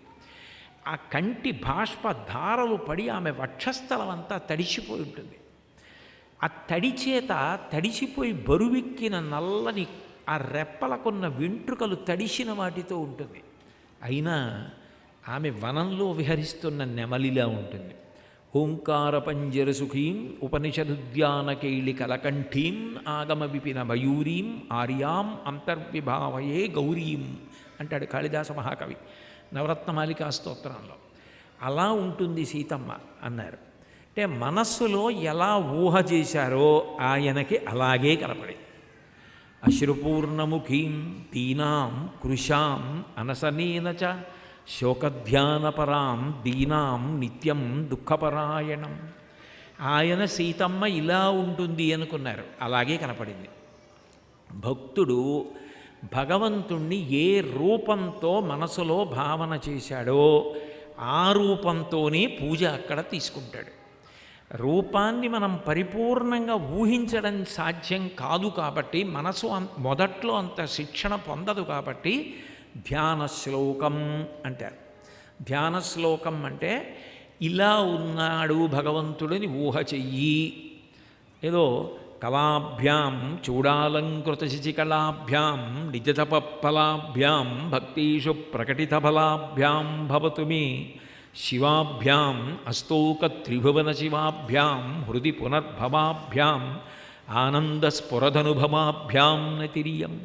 ఆ కంటి బాష్ప ధారలు పడి ఆమె వక్షస్థలం అంతా తడిసిపోయి ఉంటుంది. ఆ తడి చేత తడిసిపోయి బరువెక్కిన నల్లని ఆ రెప్పలకున్న వెంట్రుకలు తడిసిన వాటితో ఉంటుంది. అయినా ఆమె వనంలో విహరిస్తున్న నెమలిలా ఉంటుంది. ఓంకార పంజర సుఖీం ఉపనిషదుద్యానకైళి కలకంఠీం ఆగమ విపిన మయూరీం ఆర్యాం అంతర్విభావయే గౌరీం అంటాడు కాళిదాస మహాకవి నవరత్నమాలికా స్తోత్రంలో. అలా ఉంటుంది సీతమ్మ అన్నారు. అంటే మనస్సులో ఎలా ఊహ చేశారో ఆయనకి అలాగే కనపడి. అశ్రుపూర్ణముఖీం దీనాం కృశాం అనసనేన చ శోకధ్యానపరాం దీనాం నిత్యం దుఃఖపరాయణం. ఆయన సీతమ్మ ఇలా ఉంటుంది అనుకున్నారు, అలాగే కనపడింది. భక్తుడు భగవంతుణ్ణి ఏ రూపంతో మనసులో భావన చేశాడో ఆ రూపంతోనే పూజ అక్కడ తీసుకుంటాడు. రూపాన్ని మనం పరిపూర్ణంగా ఊహించడం సాధ్యం కాదు కాబట్టి మనసు మొదట్లో అంత శిక్షణ పొందదు కాబట్టి ధ్యాన శ్లోకం అంటారు. ధ్యాన శ్లోకం అంటే ఇలా ఉన్నాడు భగవంతుడిని ఊహ చెయ్యి. ఏదో కళాభ్యాం చూడాలంకృత శిశికళాభ్యాం నిజతపఫలాభ్యాం భక్తిషు ప్రకటిత ఫలాభ్యాం భవతు మే శివాభ్యాం అస్తోక త్రిభువన శివాభ్యాం హృది పునర్భవాభ్యాం ఆనందస్ఫురదనుభవాభ్యాం నతిరియం.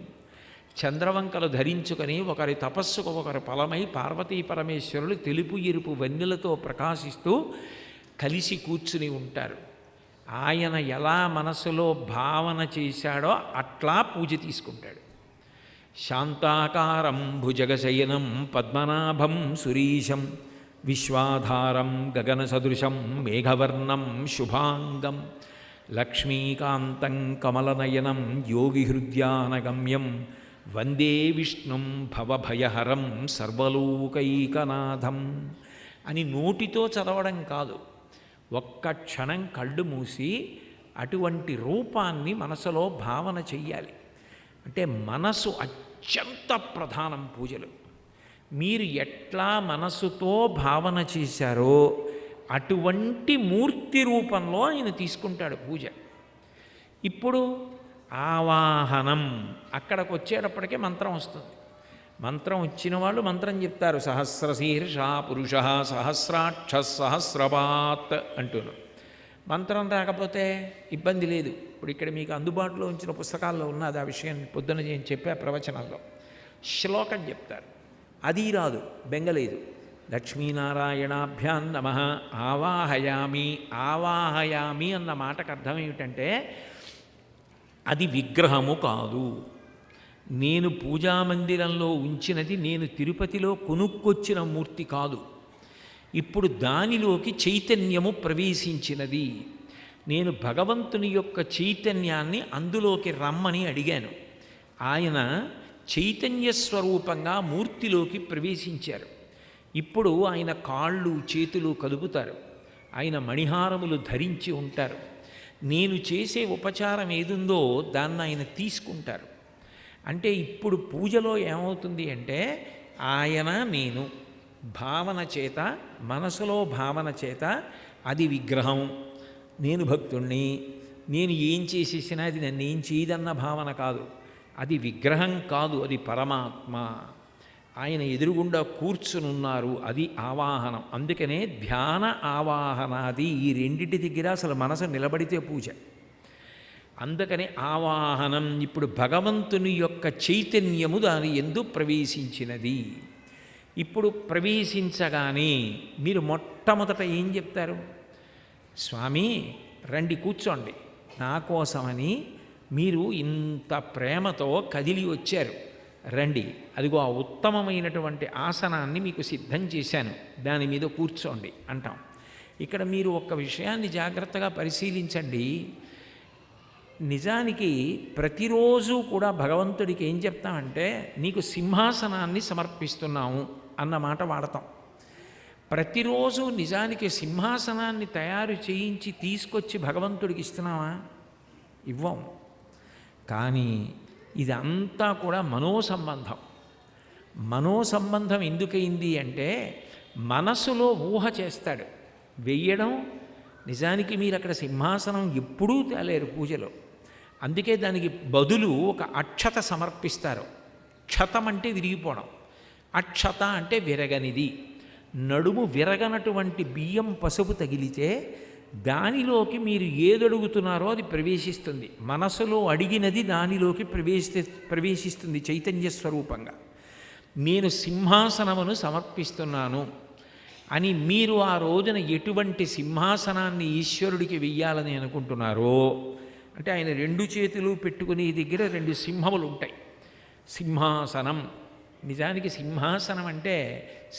చంద్రవంకలు ధరించుకొని ఒకరి తపస్సుకు ఒకరు ఫలమై పార్వతీ పరమేశ్వరులు తెలుపు ఎరుపు వన్నెలతో ప్రకాశిస్తూ కలిసి కూర్చుని ఉంటారు. ఆయన ఎలా మనసులో భావన చేశాడో అట్లా పూజ తీసుకుంటాడు. శాంతాకారం భుజగశయనం పద్మనాభం సురీశం విశ్వాధారం గగన సదృశం మేఘవర్ణం శుభాంగం లక్ష్మీకాంతం కమలనయనం యోగిహృద్యానగమ్యం వందే విష్ణుం భవభయహరం సర్వలోకైకనాథం అని నోటితో చదవడం కాదు, ఒక్క క్షణం కళ్ళు మూసి అటువంటి రూపాన్ని మనసులో భావన చెయ్యాలి. అంటే మనసు అత్యంత ప్రధానం పూజలు. మీరు ఎట్లా మనసుతో భావన చేశారో అటువంటి మూర్తి రూపంలో ఆయన తీసుకుంటాడు పూజ. ఇప్పుడు ఆవాహనం అక్కడికి వచ్చేటప్పటికే మంత్రం వస్తుంది. మంత్రం వచ్చిన వాళ్ళు మంత్రం చెప్తారు, సహస్రశీర్ష పురుష సహస్రాక్ష సహస్రపాత్ అంటున్నారు. మంత్రం రాకపోతే ఇబ్బంది లేదు. ఇప్పుడు ఇక్కడ మీకు అందుబాటులో ఉంచిన పుస్తకాల్లో ఉన్నది ఆ విషయం. పొద్దున నేను చెప్పే ప్రవచనాల్లో శ్లోకం చెప్తారు, అది రాదు, బెంగలేదు. లక్ష్మీనారాయణాభ్యాం నమః ఆవాహయామి. ఆవాహయామి అన్న మాటకు అర్థం ఏమిటంటే అది విగ్రహము కాదు. నేను పూజామందిరంలో ఉంచినది నేను తిరుపతిలో కొనుక్కొచ్చిన మూర్తి కాదు. ఇప్పుడు దానిలోకి చైతన్యము ప్రవేశించినది. నేను భగవంతుని యొక్క చైతన్యాన్ని అందులోకి రమ్మని అడిగాను. ఆయన చైతన్య స్వరూపంగా మూర్తిలోకి ప్రవేశించారు. ఇప్పుడు ఆయన కాళ్ళు చేతులు కదుపుతారు, ఆయన మణిహారములు ధరించి ఉంటారు. నేను చేసే ఉపచారం ఏదుందో దాన్ని ఆయన తీసుకుంటారు. అంటే ఇప్పుడు పూజలో ఏమవుతుంది అంటే ఆయన నేను భావన చేత, మనసులో భావన చేత అది విగ్రహం, నేను భక్తుణ్ణి, నేను ఏం చేసేసినా అది నన్ను ఏం చేయదన్న భావన కాదు. అది విగ్రహం కాదు, అది పరమాత్మ. ఆయన ఎదురుగుండా కూర్చునున్నారు, అది ఆవాహనం. అందుకనే ధ్యాన ఆవాహనాది ఈ రెండింటి దగ్గర అసలు మనసు నిలబడితే పూజ. అందుకని ఆవాహనం. ఇప్పుడు భగవంతుని యొక్క చైతన్యము దాని యందు ప్రవేశించినది. ఇప్పుడు ప్రవేశించగానే మీరు మొట్టమొదట ఏం చెప్తారు? స్వామి రండి కూర్చోండి, నా కోసమని మీరు ఇంత ప్రేమతో కదిలి వచ్చారు, రండి, అదిగో ఆ ఉత్తమమైనటువంటి ఆసనాన్ని మీకు సిద్ధం చేశాను, దాని మీద కూర్చోండి అంటాం. ఇక్కడ మీరు ఒక్క విషయాన్ని జాగ్రత్తగా పరిశీలించండి. నిజానికి ప్రతిరోజు కూడా భగవంతుడికి ఏం చెప్తామంటే నీకు సింహాసనాన్ని సమర్పిస్తున్నాము అన్న మాట వాడతాం. ప్రతిరోజు నిజానికి సింహాసనాన్ని తయారు చేయించి తీసుకొచ్చి భగవంతుడికి ఇస్తున్నావా? ఇవ్వం. కానీ ఇదంతా కూడా మనోసంబంధం. మనోసంబంధం ఎందుకయింది అంటే మనసులో ఊహ చేస్తాడు వెయ్యడం. నిజానికి మీరు అక్కడ సింహాసనం ఎప్పుడూ తేలేరు పూజలో. అందుకే దానికి బదులు ఒక అక్షత సమర్పిస్తారు. క్షతం అంటే విరిగిపోవడం, అక్షత అంటే విరగనిది. నడుము విరగనటువంటి బియ్యం పసుపు తగిలితే దానిలోకి మీరు ఏదడుగుతున్నారో అది ప్రవేశిస్తుంది. మనసులో అడిగినది దానిలోకి ప్రవేశిస్తుంది చైతన్య స్వరూపంగా. నేను సింహాసనమును సమర్పిస్తున్నాను అని మీరు ఆ రోజున ఎటువంటి సింహాసనాన్ని ఈశ్వరుడికి వెయ్యాలని అనుకుంటున్నారో, అంటే ఆయన రెండు చేతులు పెట్టుకునే దగ్గర రెండు సింహములు ఉంటాయి. సింహాసనం. నిజానికి సింహాసనం అంటే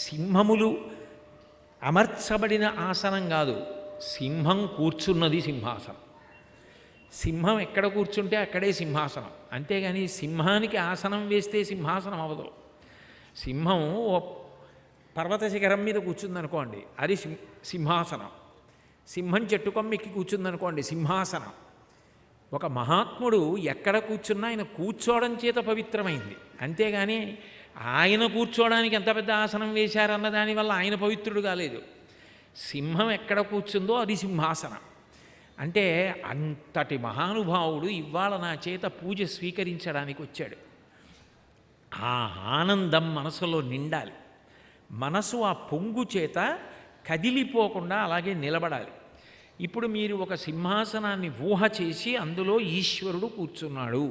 సింహములు అమర్చబడిన ఆసనం కాదు, సింహం కూర్చున్నది సింహాసనం. సింహం ఎక్కడ కూర్చుంటే అక్కడే సింహాసనం. అంతేగాని సింహానికి ఆసనం వేస్తే సింహాసనం అవ్వదు. సింహం ఓ పర్వత శిఖరం మీద కూర్చుందనుకోండి, అది సింహాసనం. సింహం చెట్టు కొమ్మ ఎక్కి కూర్చుందనుకోండి, సింహాసనం. ఒక మహాత్ముడు ఎక్కడ కూర్చున్నా ఆయన కూర్చోవడం చేత పవిత్రమైంది. అంతేగాని ఆయన కూర్చోవడానికి ఎంత పెద్ద ఆసనం వేశారన్న దానివల్ల ఆయన పవిత్రుడు కాలేదు. సింహం ఎక్కడ కూర్చుందో అది సింహాసనం. అంటే అంతటి మహానుభావుడు ఇవాళ నా చేత పూజ స్వీకరించడానికి వచ్చాడు. ఆ ఆనందం మనసులో నిండాలి. మనసు ఆ పొంగు చేత కదిలిపోకుండా అలాగే నిలబడాలి. ఇప్పుడు మీరు ఒక సింహాసనాన్ని ఊహ చేసి అందులో ఈశ్వరుడు కూర్చున్నాడు.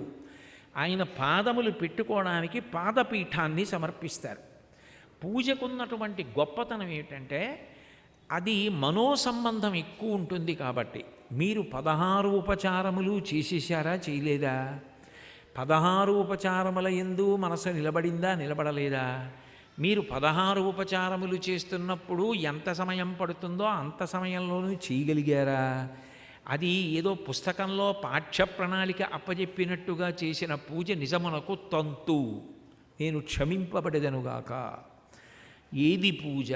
ఆయన పాదములు పెట్టుకోవడానికి పాదపీఠాన్ని సమర్పిస్తారు. పూజకున్నటువంటి గొప్పతనం ఏమిటంటే అది మనోసంబంధం ఎక్కువ ఉంటుంది. కాబట్టి మీరు 16 ఉపచారములు చేసేసారా, చేయలేదా? 16 ఉపచారముల యందు మనసు నిలబడిందా, నిలబడలేదా? మీరు 16 ఉపచారములు చేస్తున్నప్పుడు ఎంత సమయం పడుతుందో అంత సమయంలోనూ చేయగలిగారా? అది ఏదో పుస్తకంలో పాఠ్య ప్రణాళిక అప్పజెప్పినట్టుగా చేసిన పూజ నిజమునకు తంతు. నేను క్షమింపబడెదనుగాక. ఏది పూజ?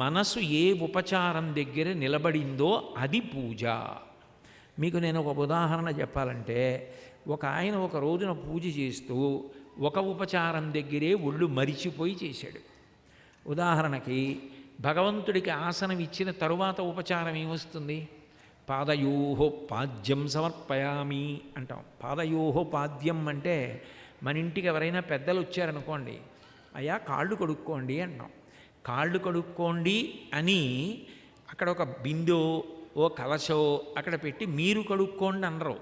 మనసు ఏ ఉపచారం దగ్గర నిలబడిందో అది పూజ. మీకు నేను ఒక ఉదాహరణ చెప్పాలంటే, ఒక ఆయన ఒక రోజున పూజ చేస్తూ ఒక ఉపచారం దగ్గరే ఒళ్ళు మరిచిపోయి చేశాడు. ఉదాహరణకి భగవంతుడికి ఆసనం ఇచ్చిన తరువాత ఉపచారం ఏమొస్తుంది? పాదయోహో పాద్యం సమర్పయామి అంటాం. పాదయోహో పాద్యం అంటే మన ఇంటికి ఎవరైనా పెద్దలు వచ్చారనుకోండి, అయ్యా కాళ్ళు కడుక్కోండి అంటాం. కాళ్ళు కడుక్కోండి అని అక్కడ ఒక బిందో ఓ కలశో అక్కడ పెట్టి మీరు కడుక్కోండి అనరు.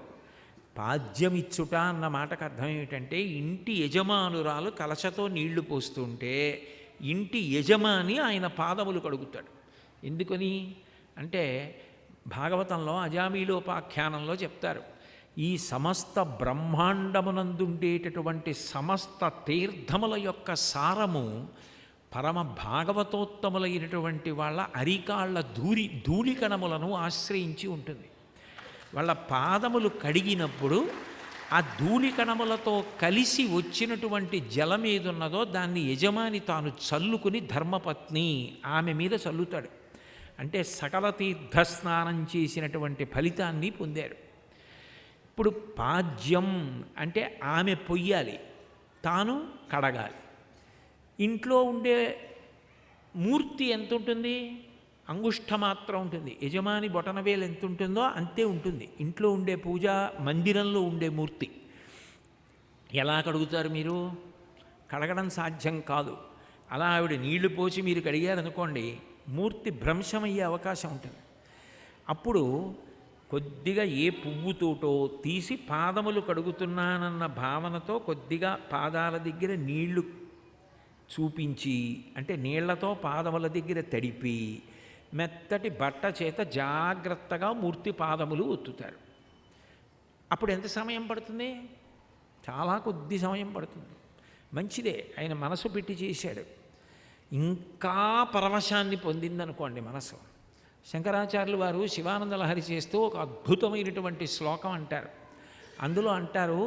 పాద్యమిచ్చుట అన్న మాటకు అర్థం ఏమిటంటే, ఇంటి యజమానురాలు కలశతో నీళ్లు పోస్తుంటే ఇంటి యజమాని ఆయన పాదములు కడుగుతాడు. ఎందుకని అంటే భాగవతంలో అజామీలోపాఖ్యానంలో చెప్తారు, ఈ సమస్త బ్రహ్మాండమునందుండేటటువంటి సమస్త తీర్థముల యొక్క సారము పరమ భాగవతోత్తములైనటువంటి వాళ్ళ అరికాళ్ల ధూళికణములను ఆశ్రయించి ఉంటుంది. వాళ్ళ పాదములు కడిగినప్పుడు ఆ ధూళికణములతో కలిసి వచ్చినటువంటి జలం ఏదున్నదో దాన్ని యజమాని తాను చల్లుకుని ధర్మపత్ని ఆమె మీద చల్లుతాడు. అంటే సకల తీర్థస్నానం చేసినటువంటి ఫలితాన్ని పొందారు. ఇప్పుడు పాద్యం అంటే ఆమె పొయ్యాలి, తాను కడగాలి. ఇంట్లో ఉండే మూర్తి ఎంత ఉంటుంది? అంగుష్ట మాత్రం ఉంటుంది. యజమాని బొటనవేలు ఎంత ఉంటుందో అంతే ఉంటుంది ఇంట్లో ఉండే పూజా మందిరంలో ఉండే మూర్తి. ఎలా కడుగుతారు మీరు? కడగడం సాధ్యం కాదు. అలా ఆవిడ నీళ్లు పోసి మీరు కడిగారనుకోండి, మూర్తి భ్రంశమయ్యే అవకాశం ఉంటుంది. అప్పుడు కొద్దిగా ఏ పువ్వుతోటో తీసి పాదములు కడుగుతున్నానన్న భావనతో కొద్దిగా పాదాల దగ్గర నీళ్లు చూపించి, అంటే నీళ్లతో పాదముల దగ్గర తడిపి మెత్తటి బట్ట చేత జాగ్రత్తగా మూర్తి పాదములు ఒత్తుతారు. అప్పుడు ఎంత సమయం పడుతుంది? చాలా కొద్ది సమయం పడుతుంది. మంచిదే, ఆయన మనసు పెట్టి చేశాడు. ఇంకా పరవశాన్ని పొందిందనుకోండి మనసు. శంకరాచార్యులు వారు శివానంద లహరి చేస్తూ ఒక అద్భుతమైనటువంటి శ్లోకం అంటారు. అందులో అంటారు,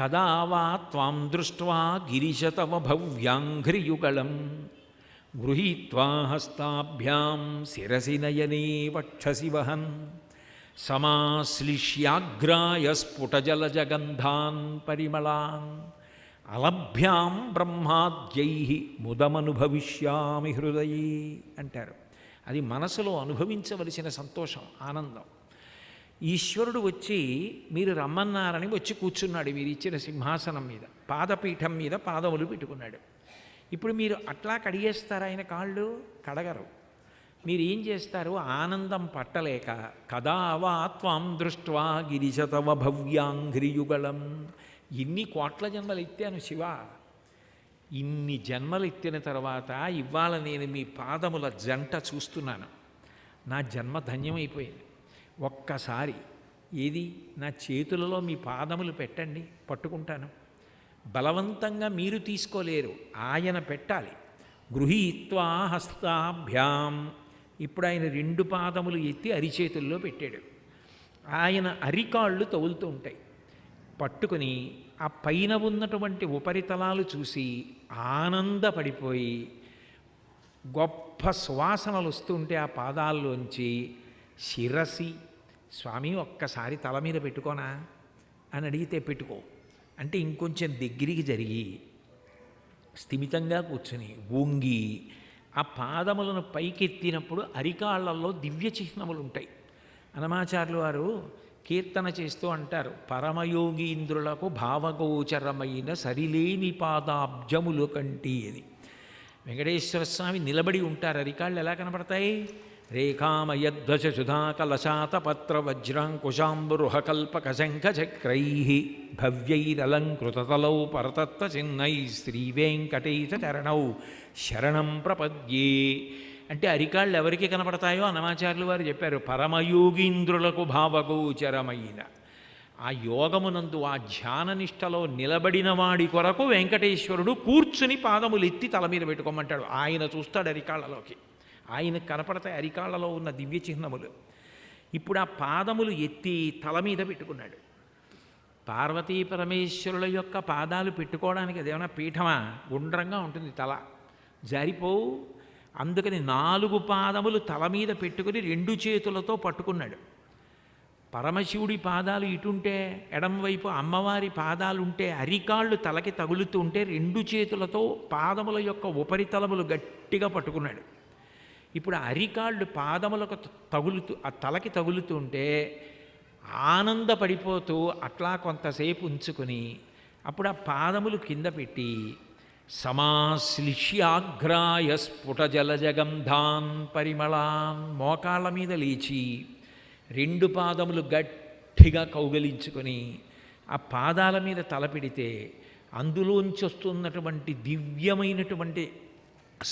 కదా వా త్వాం దృష్ట్వా గిరిశతమ భవ్యాంఘ్రియుగళం గృహీత్వా హస్తాభ్యాం శిరసి నయనే వక్షసి వహన్ సమాశ్లిష్యాగ్రాయ స్ఫుటజలజగంధాన్ పరిమళాన్ అలభ్యాం బ్రహ్మాద్యై ముదమనుభవిష్యామి హృదయే అంటారు. అది మనసులో అనుభవించవలసిన సంతోషం, ఆనందం. ఈశ్వరుడు వచ్చి మీరు రమ్మన్నారని వచ్చి కూర్చున్నాడు మీరు ఇచ్చిన సింహాసనం మీద, పాదపీఠం మీద పాదములు పెట్టుకున్నాడు. ఇప్పుడు మీరు అట్లా కడిగేస్తారు ఆయన కాళ్ళు? కడగరు. మీరు ఏం చేస్తారు? ఆనందం పట్టలేక కదా వా త్వాం దృష్ట్వా గిరిశతవ భవ్యాంఘ్రియుగళం. ఇన్ని కోట్ల జన్మలు ఎత్తాను శివ, ఇన్ని జన్మలు ఎత్తిన తర్వాత ఇవాళ నేను మీ పాదముల జంట చూస్తున్నాను. నా జన్మ ధన్యమైపోయింది. ఒక్కసారి ఏది నా చేతులలో మీ పాదములు పెట్టండి, పట్టుకుంటాను. బలవంతంగా మీరు తీసుకోలేరు, ఆయన పెట్టాలి. గృహీత్వా హస్తాభ్యాం. ఇప్పుడు ఆయన 2 పాదములు ఎత్తి అరిచేతుల్లో పెట్టాడు. ఆయన అరికాళ్ళు తగులుతూ ఉంటాయి. పట్టుకుని ఆ పైన ఉన్నటువంటి ఉపరితలాలు చూసి ఆనందపడిపోయి గొప్ప సువాసనలు వస్తుంటే ఆ పాదాల్లోంచి శిరసి, స్వామి ఒక్కసారి తల మీద పెట్టుకోనా అని అడిగితే పెట్టుకో అంటే ఇంకొంచెం దగ్గరికి జరిగి స్థిమితంగా కూర్చుని వంగి ఆ పాదములను పైకెత్తినప్పుడు అరికాళ్లలో దివ్య చిహ్నములు ఉంటాయి. అన్నమాచార్యులు వారు కీర్తన చేస్తూ అంటారు, పరమయోగీంద్రులకు భావగోచరమైన సరిలేని పాదాబ్జములు కంటి అని. వెంకటేశ్వర స్వామి నిలబడి ఉంటారు, అరికాళ్ళు ఎలా కనపడతాయి? రేఖామయధ్వజ సుధాకలశాత పత్ర వజ్రాంకుశాంబురుహకల్పక శంఖచక్రై భవ్యైరలంకృతతలౌ పరతత్వ చిహ్నై శ్రీవేంకటేశ చరణౌ శరణం ప్రపద్యే. అంటే అరికాళ్ళు ఎవరికి కనపడతాయో అన్నమాచార్యులు వారు చెప్పారు, పరమయోగీంద్రులకు భావగోచరమైన ఆ యోగమునందు ఆ ధ్యాననిష్టలో నిలబడిన వాడి కొరకు వెంకటేశ్వరుడు కూర్చుని పాదములు ఎత్తి తల మీద పెట్టుకోమంటాడు. ఆయన చూస్తాడు అరికాళ్లలోకి, ఆయనకు కనపడతాయి అరికాళ్లలో ఉన్న దివ్య చిహ్నములు. ఇప్పుడు ఆ పాదములు ఎత్తి తల మీద పెట్టుకున్నాడు. పార్వతీ పరమేశ్వరుల యొక్క పాదాలు పెట్టుకోవడానికి అదేమన్నా పీఠమా? గుండ్రంగా ఉంటుంది తల, జారిపోవు. అందుకని 4 పాదములు తల మీద పెట్టుకుని 2 చేతులతో పట్టుకున్నాడు. పరమశివుడి పాదాలు ఇటుంటే, ఎడంవైపు అమ్మవారి పాదాలుంటే, అరికాళ్ళు తలకి తగులుతూ ఉంటే 2 చేతులతో పాదముల యొక్క ఉపరితలములు గట్టిగా పట్టుకున్నాడు. ఇప్పుడు అరికాళ్ళు పాదములకు తగులుతూ ఆ తలకి తగులుతుంటే ఆనందపడిపోతూ అట్లా కొంతసేపు ఉంచుకొని అప్పుడు ఆ పాదములు కింద పెట్టి సమాశ్లిష్యాగ్రాయ స్ఫుట జలజగంధాన్ పరిమళాన్ మోకాళ్ళ మీద లేచి 2 పాదములు గట్టిగా కౌగలించుకొని ఆ పాదాల మీద తలపెడితే అందులోంచి వస్తున్నటువంటి దివ్యమైనటువంటి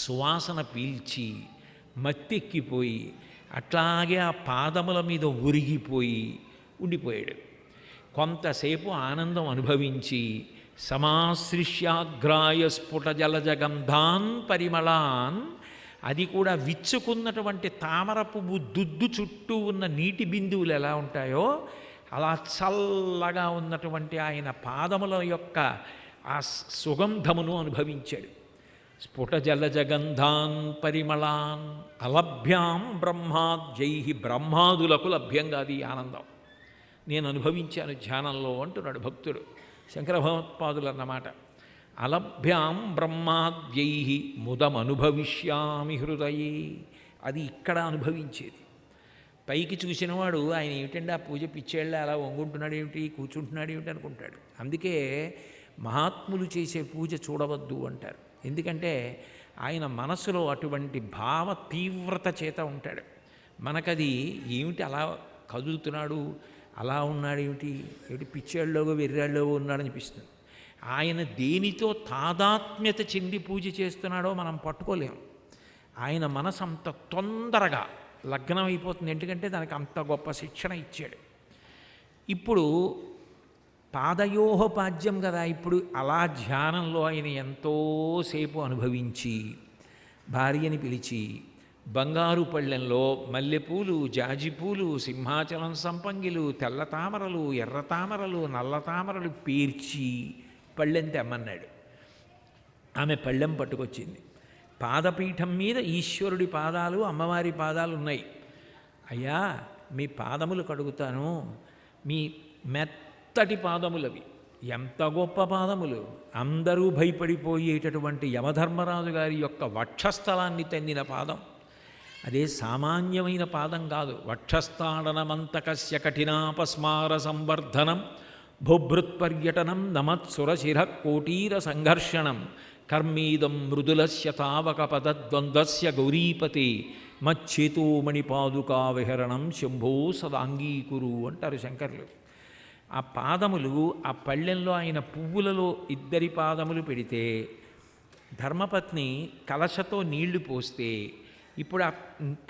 సువాసన పీల్చి మత్తెక్కిపోయి అట్లాగే ఆ పాదముల మీద ఒరిగిపోయి ఉండిపోయాడు. కొంతసేపు ఆనందం అనుభవించి సమాశ్లిష్యాగ్రాయ స్ఫుట జలజగంధాన్ పరిమళాన్, అది కూడా విచ్చుకున్నటువంటి తామర పువ్వు దుద్దు చుట్టూ ఉన్న నీటి బిందువులు ఎలా ఉంటాయో అలా చల్లగా ఉన్నటువంటి ఆయన పాదముల యొక్క ఆ సుగంధమును అనుభవించాడు. స్ఫుట జలజగంధాన్ పరిమళాన్ అలభ్యాం బ్రహ్మాద్యై, బ్రహ్మాదులకు లభ్యం కాదు ఈ ఆనందం, నేను అనుభవించాను ధ్యానంలో అంటున్నాడు భక్తుడు. శంకర భగవత్పాదులు అన్నమాట. అలభ్యాం బ్రహ్మాద్యై ముదమనుభవిష్యామి హృదయే, అది ఇక్కడ అనుభవించేది. పైకి చూసినవాడు ఆయన ఏమిటండి ఆ పూజ పిచ్చేళ్ళ అలా వంగుంటున్నాడు ఏమిటి, కూర్చుంటున్నాడు ఏమిటి అనుకుంటాడు. అందుకే మహాత్ములు చేసే పూజ చూడవద్దు అంటారు. ఎందుకంటే ఆయన మనసులో అటువంటి భావ తీవ్రత చేత ఉంటాడు. మనకది ఏమిటి అలా కదులుతున్నాడు, అలా ఉన్నాడు ఏమిటి పిచ్చేళ్ళలోగో వెర్రాళ్ళలోగో ఉన్నాడనిపిస్తుంది. ఆయన దేనితో తాదాత్మ్యత చెంది పూజ చేస్తున్నాడో మనం పట్టుకోలేము. ఆయన మనసు అంత తొందరగా లగ్నం అయిపోతుంది, ఎందుకంటే దానికి అంత గొప్ప శిక్షణ ఇచ్చాడు. ఇప్పుడు పాదయోహపాద్యం కదా, ఇప్పుడు అలా ధ్యానంలో ఆయన ఎంతోసేపు అనుభవించి భార్యని పిలిచి బంగారు పళ్ళెంలో మల్లెపూలు, జాజిపూలు, సింహాచలం సంపంగిలు, తెల్ల తామరలు, ఎర్ర తామరలు, నల్ల తామరలు పేర్చి పళ్ళెం తెమ్మన్నాడు. ఆమె పళ్ళెం పట్టుకొచ్చింది. పాదపీఠం మీద ఈశ్వరుడి పాదాలు, అమ్మవారి పాదాలు ఉన్నాయి. అయ్యా మీ పాదములు కడుగుతాను, మీ మెత్తటి పాదములవి, ఎంత గొప్ప పాదములు, అందరూ భయపడిపోయేటటువంటి యమధర్మరాజు గారి యొక్క వక్షస్థలాన్ని తన్నిన పాదం. అదే సామాన్యమైన పాదం కాదు. వక్షస్థాడనమంతకస్య కఠినాపస్మార సంవర్ధనం భూభృత్పర్యటనం నమత్సురశిర కోటీర సంఘర్షణం కర్మీదం మృదులస్య తావక పదద్వంద్వస్య గౌరీపతే మచ్చేతోమణిపాదుకా విహరణం శంభో సదాంగీకురు అంటారు శంకర్లు. ఆ పాదములు ఆ పళ్ళెంలో ఆయన పువ్వులలో 2 పాదములు పెడితే ధర్మపత్ని కలశతో నీళ్లు పోస్తే ఇప్పుడు ఆ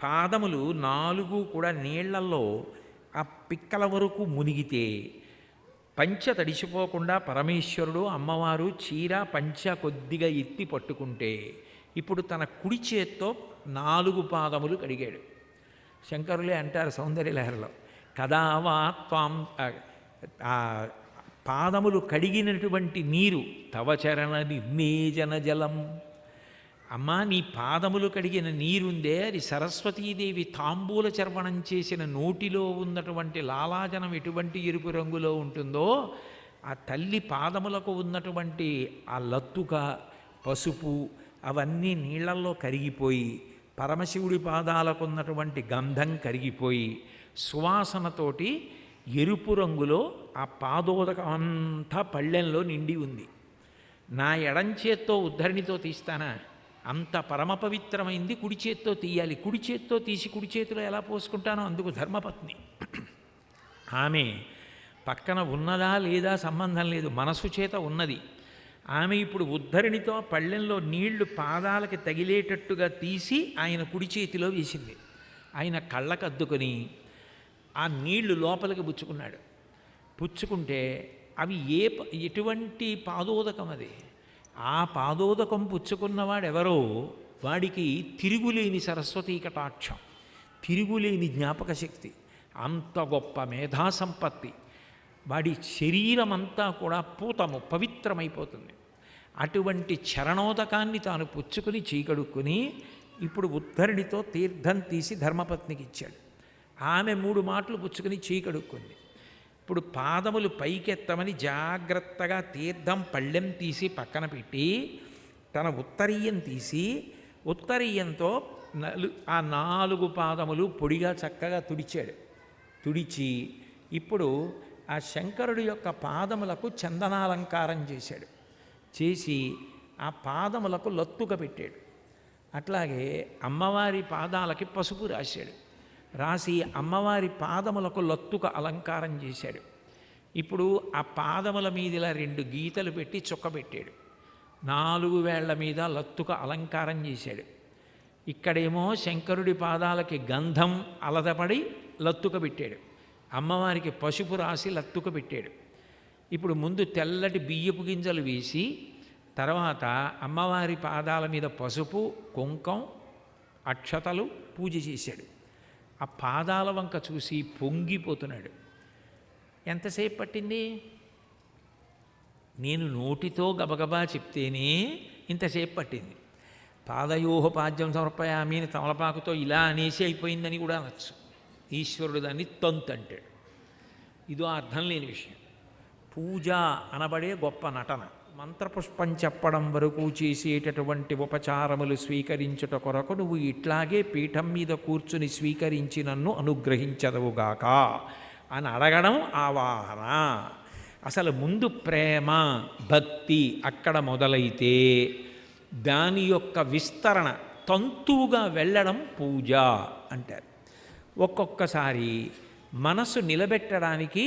పాదములు 4 కూడా నీళ్లలో ఆ పిక్కల వరకు మునిగితే పంచ తడిసిపోకుండా పరమేశ్వరుడు అమ్మవారు చీర పంచ కొద్దిగా ఎత్తి పట్టుకుంటే ఇప్పుడు తన కుడి చేత్తో 4 పాదములు కడిగాడు. శంకరులే అంటారు సౌందర్యలహరిలో, కదా వా త్వాం పాదములు కడిగినటువంటి నీరు తవ చరణ నిర్నేజన జలం. అమ్మా నీ పాదములు కడిగిన నీరుందే, అది సరస్వతీదేవి తాంబూల చర్వణం చేసిన నోటిలో ఉన్నటువంటి లాలాజనం ఎటువంటి ఎరుపు రంగులో ఉంటుందో ఆ తల్లి పాదములకు ఉన్నటువంటి ఆ లత్తుక పసుపు అవన్నీ నీళ్లల్లో కరిగిపోయి పరమశివుడి పాదాలకున్నటువంటి గంధం కరిగిపోయి సువాసనతోటి ఎరుపు రంగులో ఆ పాదోదకం అంతా పళ్ళెంలో నిండి ఉంది. నా ఎడంచేత్తో ఉద్ధరణితో తీస్తానా? అంత పరమ పవిత్రమైంది కుడి చేత్తో తీయాలి. కుడి చేత్తో తీసి కుడి చేతిలో ఎలా పోసుకుంటానో అందుకు ధర్మపత్ని. ఆమె పక్కన ఉన్నదా లేదా సంబంధం లేదు, మనసు చేత ఉన్నది. ఆమె ఇప్పుడు ఉద్ధరణితో పళ్ళెంలో నీళ్లు పాదాలకి తగిలేటట్టుగా తీసి ఆయన కుడి చేతిలో వేసింది. ఆయన కళ్ళకద్దుకొని ఆ నీళ్లు లోపలికి పుచ్చుకున్నాడు. పుచ్చుకుంటే అవి ఎటువంటి పాదోదకం అది. ఆ పాదోదకం పుచ్చుకున్నవాడెవరో వాడికి తిరుగులేని సరస్వతీ కటాక్షం, తిరుగులేని జ్ఞాపక శక్తి, అంత గొప్ప మేధా సంపత్తి. వాడి శరీరం అంతా కూడా పూతము పవిత్రమైపోతుంది. అటువంటి చరణోదకాన్ని తాను పుచ్చుకుని చీకడుక్కుని ఇప్పుడు ఉద్ధరణితో తీర్థం తీసి ధర్మపత్నికి ఇచ్చాడు. ఆమె 3 మాటలు పుచ్చుకుని చీకడుక్కుంది. ఇప్పుడు పాదములు పైకెత్తమని జాగ్రత్తగా తీర్థం పళ్ళెం తీసి పక్కన పెట్టి తన ఉత్తరీయం తీసి ఉత్తరీయంతో ఆ 4 పాదములు పొడిగా చక్కగా తుడిచాడు. తుడిచి ఇప్పుడు ఆ శంకరుడి యొక్క పాదములకు చందనాలంకారం చేశాడు. చేసి ఆ పాదములకు లత్తుక పెట్టాడు. అట్లాగే అమ్మవారి పాదాలకి పసుపు రాశాడు. రాసి అమ్మవారి పాదములకు లత్తుక అలంకారం చేశాడు. ఇప్పుడు ఆ పాదముల మీద ఇలా 2 గీతలు పెట్టి చుక్కబెట్టాడు. 4 వేళ్ల మీద లత్తుక అలంకారం చేశాడు. ఇక్కడేమో శంకరుడి పాదాలకి గంధం అలదపడి లత్తుక పెట్టాడు. అమ్మవారికి పసుపు రాసి లత్తుక పెట్టాడు. ఇప్పుడు ముందు తెల్లటి బియ్యపు గింజలు వేసి తర్వాత అమ్మవారి పాదాల మీద పసుపు, కుంకం, అక్షతలు పూజ చేశాడు. ఆ పాదాల వంక చూసి పొంగిపోతున్నాడు. ఎంతసేపు పట్టింది? నేను నోటితో గబగబా చెప్తేనే ఇంతసేపు పట్టింది. పాదయోహ పాద్యం సమర్పయామి అని తమలపాకుతో ఇలా అనేసి అయిపోయిందని కూడా అనొచ్చు. ఈశ్వరుడు దాన్ని తంతు అంటాడు. ఇదో అర్థం లేని విషయం. పూజ అనబడే గొప్ప నటన. మంత్రపుష్పం చెప్పడం వరకు చేసేటటువంటి ఉపచారములు స్వీకరించుట కొరకు నువ్వు ఇట్లాగే పీఠం మీద కూర్చుని స్వీకరించి నన్ను అనుగ్రహించదవుగాక అని అడగడం ఆవాహన. అసలు ముందు ప్రేమ భక్తి అక్కడ మొదలైతే దాని యొక్క విస్తరణ తంతువుగా వెళ్ళడం పూజ అంటారు. ఒక్కొక్కసారి మనసు నిలబెట్టడానికి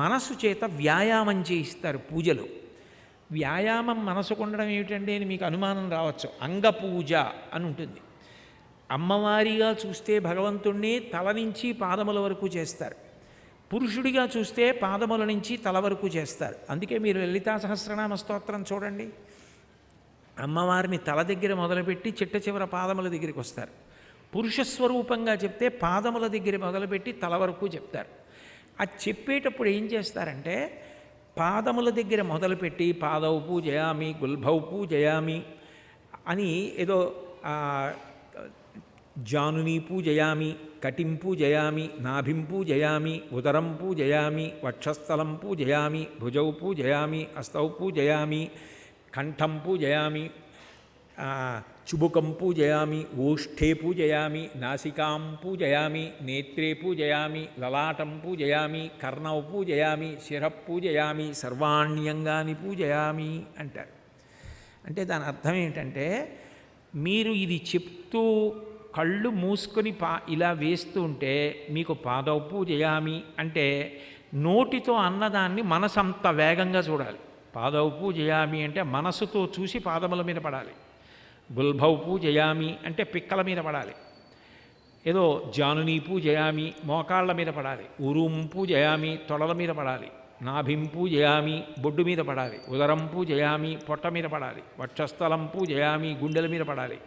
మనసు చేత వ్యాయామం చేయిస్తారు పూజలో. వ్యాయామం మనసుకు ఉండడం ఏమిటండి అని మీకు అనుమానం రావచ్చు. అంగపూజ అని ఉంటుంది. అమ్మవారిగా చూస్తే భగవంతుణ్ణి తల నుంచి పాదముల వరకు చేస్తారు. పురుషుడిగా చూస్తే పాదముల నుంచి తల వరకు చేస్తారు. అందుకే మీరు లలితా సహస్రనామ స్తోత్రం చూడండి. అమ్మవారిని తల దగ్గర మొదలుపెట్టి చిట్ట చివర పాదముల దగ్గరికి వస్తారు. పురుషస్వరూపంగా చెప్తే పాదముల దగ్గర మొదలుపెట్టి తల వరకు చెప్తారు. అది చెప్పేటప్పుడు ఏం చేస్తారంటే పాదముల దగ్గర మొదలుపెట్టి పాదౌ పూజయామి, గుల్భౌ పూజయామి అని ఏదో జానుని పూజయామి, కటిం పూజయామి, నాభిం పూజయామి, ఉదరం పూజయామి, వక్షస్థలం పూజయామి, భుజౌ పూజయామి, హస్తౌ పూజయామి, కంఠం పూజయామి, చుబుకం పూజయామి, ఓష్ఠే పూజయామి, నాసికాం పూజయామి, నేత్రే పూజయామి, లలాటం పూజయామి, కర్ణౌ పూజయామి, శిరః పూజయామి, సర్వాణ్యంగాని పూజయామి అంటారు. అంటే దాని అర్థం ఏంటంటే మీరు ఇది చెప్తూ కళ్ళు మూసుకొని ఇలా వేస్తూ ఉంటే మీకు పాదౌ పూజయామి అంటే నోటితో అన్నదాన్ని మనసు అంత వేగంగా చూడాలి. పాదౌ పూజయామి అంటే మనసుతో చూసి పాదముల మీద పడాలి. గుల్భౌ పూజయామి అంటే పిక్కల మీద పడాలి. ఏదో జానుని పూజయామి మోకాళ్ళ మీద పడాలి. ఉరుం పూజయామి తొడల మీద పడాలి. నాభిం పూజయామి బొడ్డు మీద పడాలి. ఉదరం పూజయామి పొట్ట మీద పడాలి. వక్షస్థలం పూజయామి గుండెల మీద పడాలి.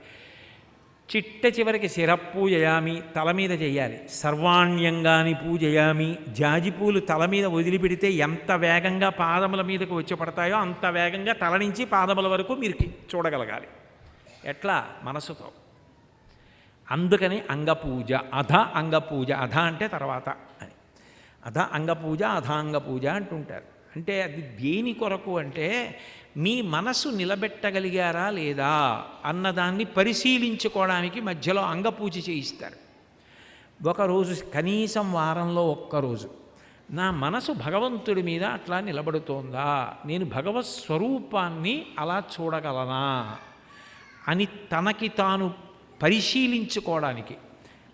చిట్ట చివరికి శిరః పూజయామి తల మీద చేయాలి. సర్వాణ్యంగాని పూజయామి జాజిపూలు తల మీద వదిలిపెడితే ఎంత వేగంగా పాదముల మీదకు వచ్చి పడతాయో అంత వేగంగా తల నుంచి పాదముల వరకు మీరు చూడగలగాలి. ఎట్లా? మనసుతో. అందుకని అంగపూజ, అధ అంగపూజ. అధ అంటే తర్వాత అని. అధ అంగపూజ, అధాంగ పూజ అంటుంటారు. అంటే అది దేని కొరకు అంటే మీ మనసు నిలబెట్టగలిగారా లేదా అన్నదాన్ని పరిశీలించుకోవడానికి మధ్యలో అంగపూజ చేయిస్తారు. ఒకరోజు, కనీసం వారంలో ఒక్కరోజు నా మనసు భగవంతుడి మీద అట్లా నిలబడుతోందా, నేను భగవత్ స్వరూపాన్ని అలా చూడగలనా అని తనకి తాను పరిశీలించుకోవడానికి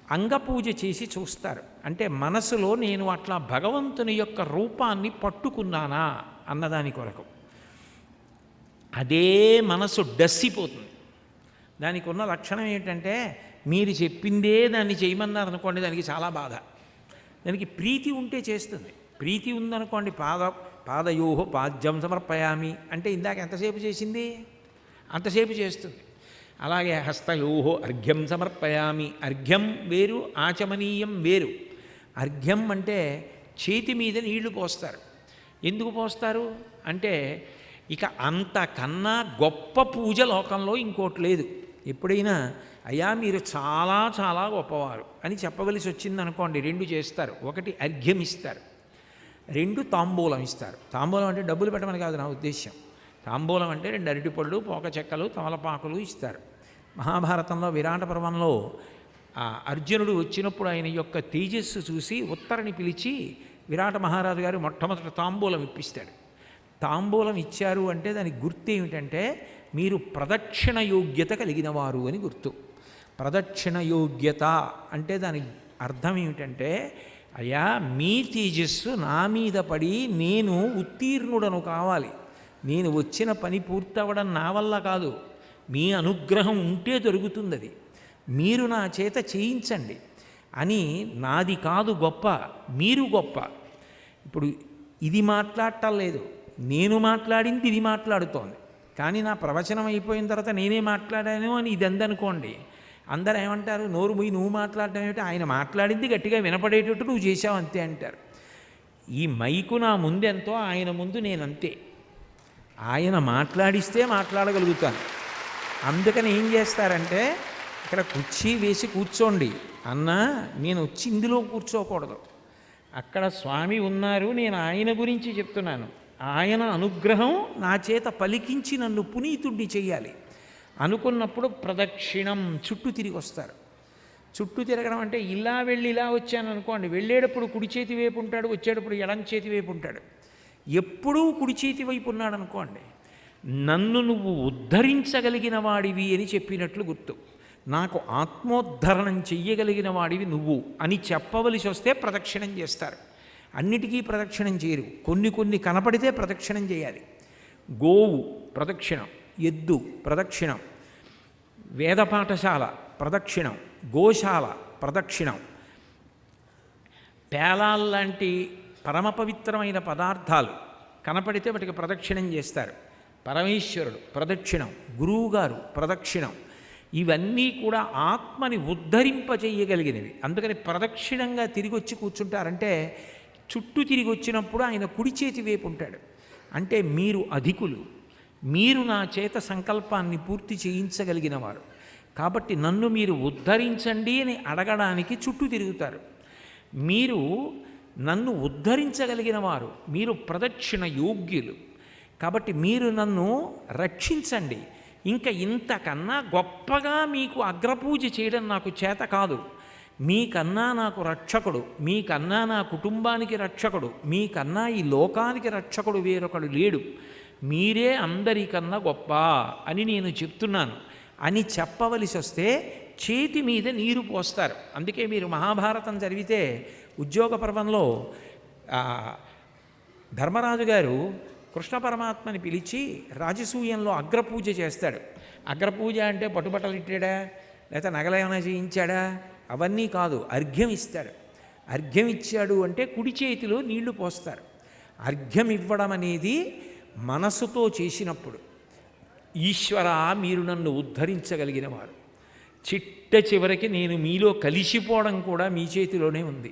అంగపూజ చేసి చూస్తారు. అంటే మనసులో నేను అట్లా భగవంతుని యొక్క రూపాన్ని పట్టుకున్నానా అన్నదాని కొరకు. అదే మనసు డస్సిపోతుంది. దానికి ఉన్న లక్షణం ఏంటంటే, మీరు చెప్పిందే దాన్ని చేయమన్నారు అనుకోండి, దానికి చాలా బాధ. దానికి ప్రీతి ఉంటే చేస్తుంది. ప్రీతి ఉందనుకోండి, పాదయోహో పాద్యం సమర్పయామి అంటే ఇందాక ఎంతసేపు చేసింది అంతసేపు చేస్తుంది. అలాగే హస్తయోహో అర్ఘ్యం సమర్పయామి, అర్ఘ్యం వేరు, ఆచమనీయం వేరు. అర్ఘ్యం అంటే చేతి మీద నీళ్లు పోస్తారు. ఎందుకు పోస్తారు అంటే, ఇక అంతకన్నా గొప్ప పూజ లోకంలో ఇంకోటి లేదు. ఎప్పుడైనా అయ్యా మీరు చాలా చాలా గొప్పవారు అని చెప్పవలసి వచ్చిందనుకోండి, రెండు చేస్తారు. ఒకటి అర్ఘ్యం ఇస్తారు, రెండు తాంబూలం ఇస్తారు. తాంబూలం అంటే డబ్బులు పెట్టమని కాదు నా ఉద్దేశ్యం. తాంబూలం అంటే 2 అరటిపళ్ళు, పోక చెక్కలు, తమలపాకులు ఇస్తారు. మహాభారతంలో విరాట పర్వంలో అర్జునుడు వచ్చినప్పుడు ఆయన యొక్క తేజస్సు చూసి ఉత్తరని పిలిచి విరాట మహారాజు గారు మొట్టమొదటి తాంబూలం ఇప్పిస్తాడు. తాంబూలం ఇచ్చారు అంటే దానికి గుర్తు ఏమిటంటే, మీరు ప్రదక్షిణ యోగ్యత కలిగిన వారు అని గుర్తు. ప్రదక్షిణ యోగ్యత అంటే దాని అర్థం ఏమిటంటే, అయ్యా మీ తేజస్సు నా మీద పడి నేను ఉత్తీర్ణుడను కావాలి, నేను వచ్చిన పని పూర్తవడం నా వల్ల కాదు, మీ అనుగ్రహం ఉంటే దొరుకుతుంది, అది మీరు నా చేత చేయించండి అని. నాది కాదు గొప్ప, మీరు గొప్ప. ఇప్పుడు ఇది మాట్లాడటం లేదు, నేను మాట్లాడింది ఇది మాట్లాడుతోంది. కానీ నా ప్రవచనం అయిపోయిన తర్వాత నేనే మాట్లాడాను అని ఇది అందనుకోండి, అందరూ ఏమంటారు, నోరు మూయి నువ్వు మాట్లాడటం ఏమిటి, ఆయన మాట్లాడింది గట్టిగా వినపడేటట్టు నువ్వు చేసావు అంతే అంటారు. ఈ మైకు నా ముందెంతో ఆయన ముందు నేనంతే. ఆయన మాట్లాడిస్తే మాట్లాడగలుగుతాను. అందుకని ఏం చేస్తారంటే, ఇక్కడ కుర్చీ వేసి కూర్చోండి అన్నా, నేను వచ్చి ఇందులో కూర్చోకూడదు. అక్కడ స్వామి ఉన్నారు, నేను ఆయన గురించి చెప్తున్నాను. ఆయన అనుగ్రహం నా చేత పలికించి నన్ను పునీతుడిని చెయ్యాలి అనుకున్నప్పుడు ప్రదక్షిణం, చుట్టూ తిరిగి వస్తారు. చుట్టూ తిరగడం అంటే ఇలా వెళ్ళి ఇలా వచ్చాను అనుకోండి, వెళ్ళేటప్పుడు కుడి చేతి వైపు ఉంటాడు, వచ్చేటప్పుడు ఎడం చేతి వైపు ఉంటాడు. ఎప్పుడూ కుడి చేతి వైపు ఉన్నాడు అనుకోండి, నన్ను నువ్వు ఉద్ధరించగలిగిన వాడివి అని చెప్పినట్లు గుర్తు. నాకు ఆత్మోద్ధరణం చెయ్యగలిగిన వాడివి నువ్వు అని చెప్పవలసి వస్తే ప్రదక్షిణం చేస్తారు. అన్నిటికీ ప్రదక్షిణం చేయరు, కొన్ని కొన్ని కనపడితే ప్రదక్షిణం చేయాలి. గోవు ప్రదక్షిణం, ఎద్దు ప్రదక్షిణం, వేద పాఠశాల ప్రదక్షిణం, గోశాల ప్రదక్షిణం, పేలాల్లాంటి పరమ పవిత్రమైన పదార్థాలు కనపడితే వాటికి ప్రదక్షిణం చేస్తారు. పరమేశ్వరుడు ప్రదక్షిణం, గురువుగారు ప్రదక్షిణం, ఇవన్నీ కూడా ఆత్మని ఉద్ధరింపచేయగలిగినవి. అందుకని ప్రదక్షిణంగా తిరిగి వచ్చి కూర్చుంటారంటే, చుట్టూ తిరిగి వచ్చినప్పుడు ఆయన కుడి చేతి వైపు ఉంటాడు. అంటే మీరు అధికులు, మీరు నా చేత సంకల్పాన్ని పూర్తి చేయించగలిగిన వారు కాబట్టి నన్ను మీరు ఉద్ధరించండి అని అడగడానికి చుట్టూ తిరుగుతారు. మీరు నన్ను ఉద్ధరించగలిగిన వారు, మీరు ప్రదక్షిణ యోగ్యులు కాబట్టి మీరు నన్ను రక్షించండి. ఇంకా ఇంతకన్నా గొప్పగా మీకు అగ్రపూజ చేయడం నాకు చేత కాదు. మీకన్నా నాకు రక్షకుడు, మీకన్నా నా కుటుంబానికి రక్షకుడు, మీకన్నా ఈ లోకానికి రక్షకుడు వేరొకడు లేడు, మీరే అందరికన్నా గొప్ప అని నేను చెప్తున్నాను అని చెప్పవలసి వస్తే చేతి మీద నీరు పోస్తారు. అందుకే మీరు మహాభారతం చదివితే ఉద్యోగ పర్వంలో ధర్మరాజు గారు కృష్ణ పరమాత్మని పిలిచి రాజసూయంలో అగ్రపూజ చేస్తాడు. అగ్రపూజ అంటే పట్టుబట్టలు ఇట్టాడా, లేకపోతే నగలేమైనా చేయించాడా, అవన్నీ కాదు, అర్ఘ్యం ఇస్తాడు. అర్ఘ్యం ఇచ్చాడు అంటే కుడి చేతిలో నీళ్లు పోస్తారు. అర్ఘ్యం ఇవ్వడం అనేది మనసుతో చేసినప్పుడు, ఈశ్వర మీరు నన్ను ఉద్ధరించగలిగిన వారు, చిట్ట చివరికి నేను మీలో కలిసిపోవడం కూడా మీ చేతిలోనే ఉంది,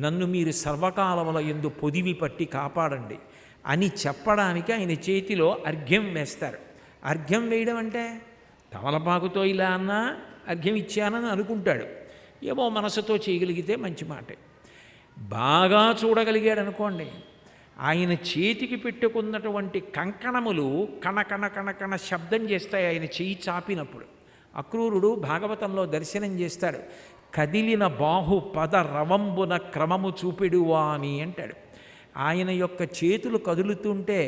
నన్ను మీరు సర్వకాలముల యందు పొదివి పట్టి కాపాడండి అని చెప్పడానికి ఆయన చేతిలో అర్ఘ్యం వేస్తారు. అర్ఘ్యం వేయడం అంటే తమలపాకుతో ఇలా అన్నా అర్ఘ్యం ఇచ్చానని అనుకుంటాడు, ఏమో మనసుతో చేయగలిగితే మంచి మాట. బాగా చూడగలిగాడు అనుకోండి, ఆయన చేతికి పెట్టుకున్నటువంటి కంకణములు కణకణ కణకణ శబ్దం చేస్తాయి ఆయన చెయ్యి చాపినప్పుడు. అక్రూరుడు భాగవతంలో దర్శనం చేస్తాడు. కదిలిన బాహు పద రవంబున క్రమము చూపెడువా అని అంటాడు. ఆయన యొక్క చేతులు కదులుతుంటే